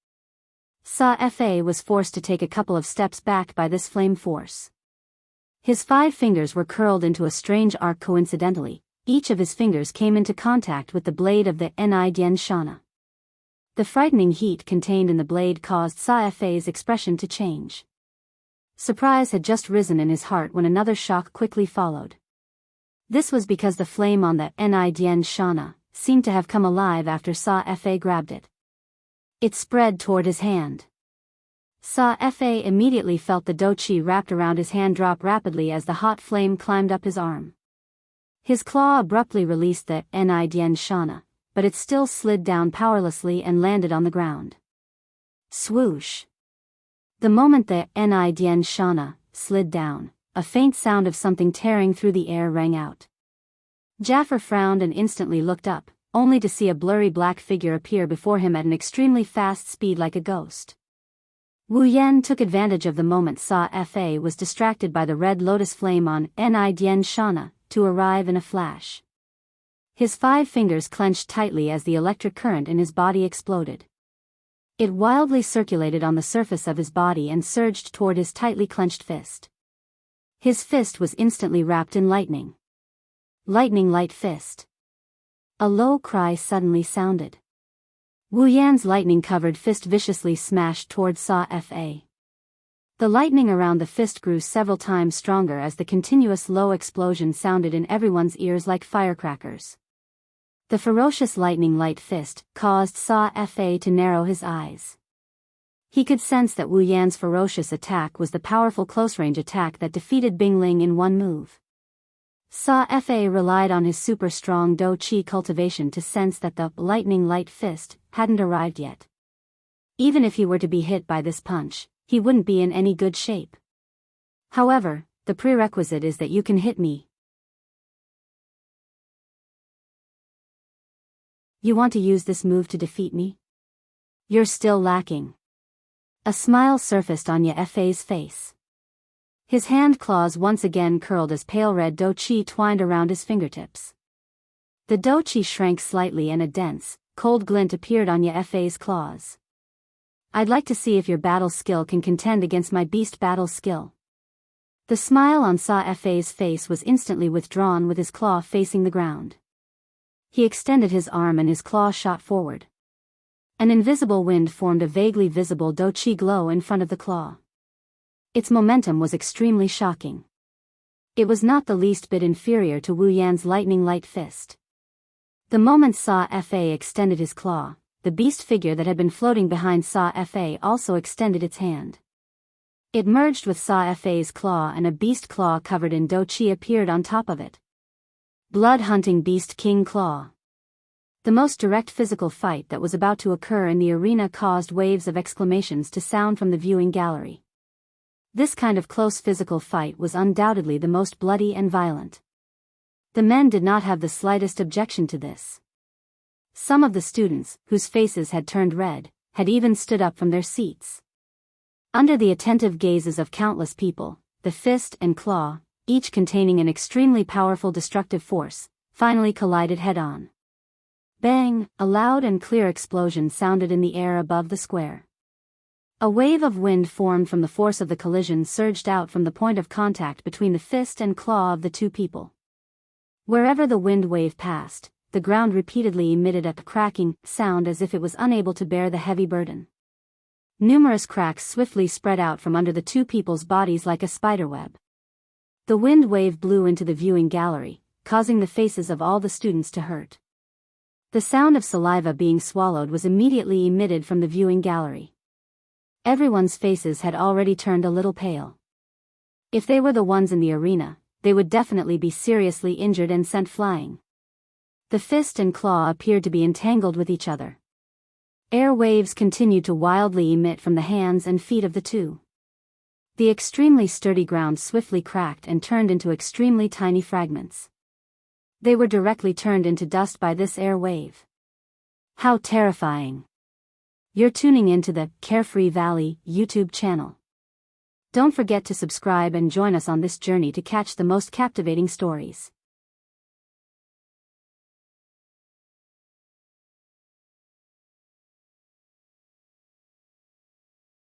Sa Fei was forced to take a couple of steps back by this flame force. His 5 fingers were curled into a strange arc coincidentally. Each of his fingers came into contact with the blade of the Xianxia. The frightening heat contained in the blade caused Sa Fei's expression to change. Surprise had just risen in his heart when another shock quickly followed. This was because the flame on the Xianxia seemed to have come alive after Sa Fei grabbed it. It spread toward his hand. Sa Fei immediately felt the dou qi wrapped around his hand drop rapidly as the hot flame climbed up his arm. His claw abruptly released the Xianxia, but it still slid down powerlessly and landed on the ground. Swoosh! The moment the Xianxia slid down, a faint sound of something tearing through the air rang out. Jaffer frowned and instantly looked up, only to see a blurry black figure appear before him at an extremely fast speed like a ghost. Wu Yan took advantage of the moment Sa Fei was distracted by the red lotus flame on Xianxia to arrive in a flash. His 5 fingers clenched tightly as the electric current in his body exploded. It wildly circulated on the surface of his body and surged toward his tightly clenched fist. His fist was instantly wrapped in lightning. Lightning light fist. A low cry suddenly sounded. Wu Yan's lightning-covered fist viciously smashed toward Sa Fei. The lightning around the fist grew several times stronger as the continuous low explosion sounded in everyone's ears like firecrackers. The ferocious lightning light fist caused Sa Fei to narrow his eyes. He could sense that Wu Yan's ferocious attack was the powerful close-range attack that defeated Bing Ling in one move. Sa Fei relied on his super-strong dou qi cultivation to sense that the lightning light fist hadn't arrived yet. Even if he were to be hit by this punch, he wouldn't be in any good shape. However, the prerequisite is that you can hit me. You want to use this move to defeat me? You're still lacking. A smile surfaced on Ye Fei's face. His hand claws once again curled as pale red dou qi twined around his fingertips. The dou qi shrank slightly and a dense, cold glint appeared on Ye Fei's claws. I'd like to see if your battle skill can contend against my beast battle skill. The smile on Sa Fei's face was instantly withdrawn with his claw facing the ground. He extended his arm and his claw shot forward. An invisible wind formed a vaguely visible dou qi glow in front of the claw. Its momentum was extremely shocking. It was not the least bit inferior to Wu Yan's lightning light fist. The moment Sa Fei extended his claw, the beast figure that had been floating behind Sa Fei also extended its hand. It merged with Sa Fei's claw and a beast claw covered in dou qi appeared on top of it. Blood-hunting beast king claw. The most direct physical fight that was about to occur in the arena caused waves of exclamations to sound from the viewing gallery. This kind of close physical fight was undoubtedly the most bloody and violent. The men did not have the slightest objection to this. Some of the students, whose faces had turned red, had even stood up from their seats. Under the attentive gazes of countless people, the fist and claw, each containing an extremely powerful destructive force, finally collided head-on. Bang! A loud and clear explosion sounded in the air above the square. A wave of wind formed from the force of the collision surged out from the point of contact between the fist and claw of the two people. Wherever the wind wave passed, the ground repeatedly emitted a cracking sound as if it was unable to bear the heavy burden. Numerous cracks swiftly spread out from under the two people's bodies like a spiderweb. The wind wave blew into the viewing gallery, causing the faces of all the students to hurt. The sound of saliva being swallowed was immediately emitted from the viewing gallery. Everyone's faces had already turned a little pale. If they were the ones in the arena, they would definitely be seriously injured and sent flying. The fist and claw appeared to be entangled with each other. Air waves continued to wildly emit from the hands and feet of the two. The extremely sturdy ground swiftly cracked and turned into extremely tiny fragments. They were directly turned into dust by this air wave. How terrifying! You're tuning into the Carefree Valley YouTube channel. Don't forget to subscribe and join us on this journey to catch the most captivating stories.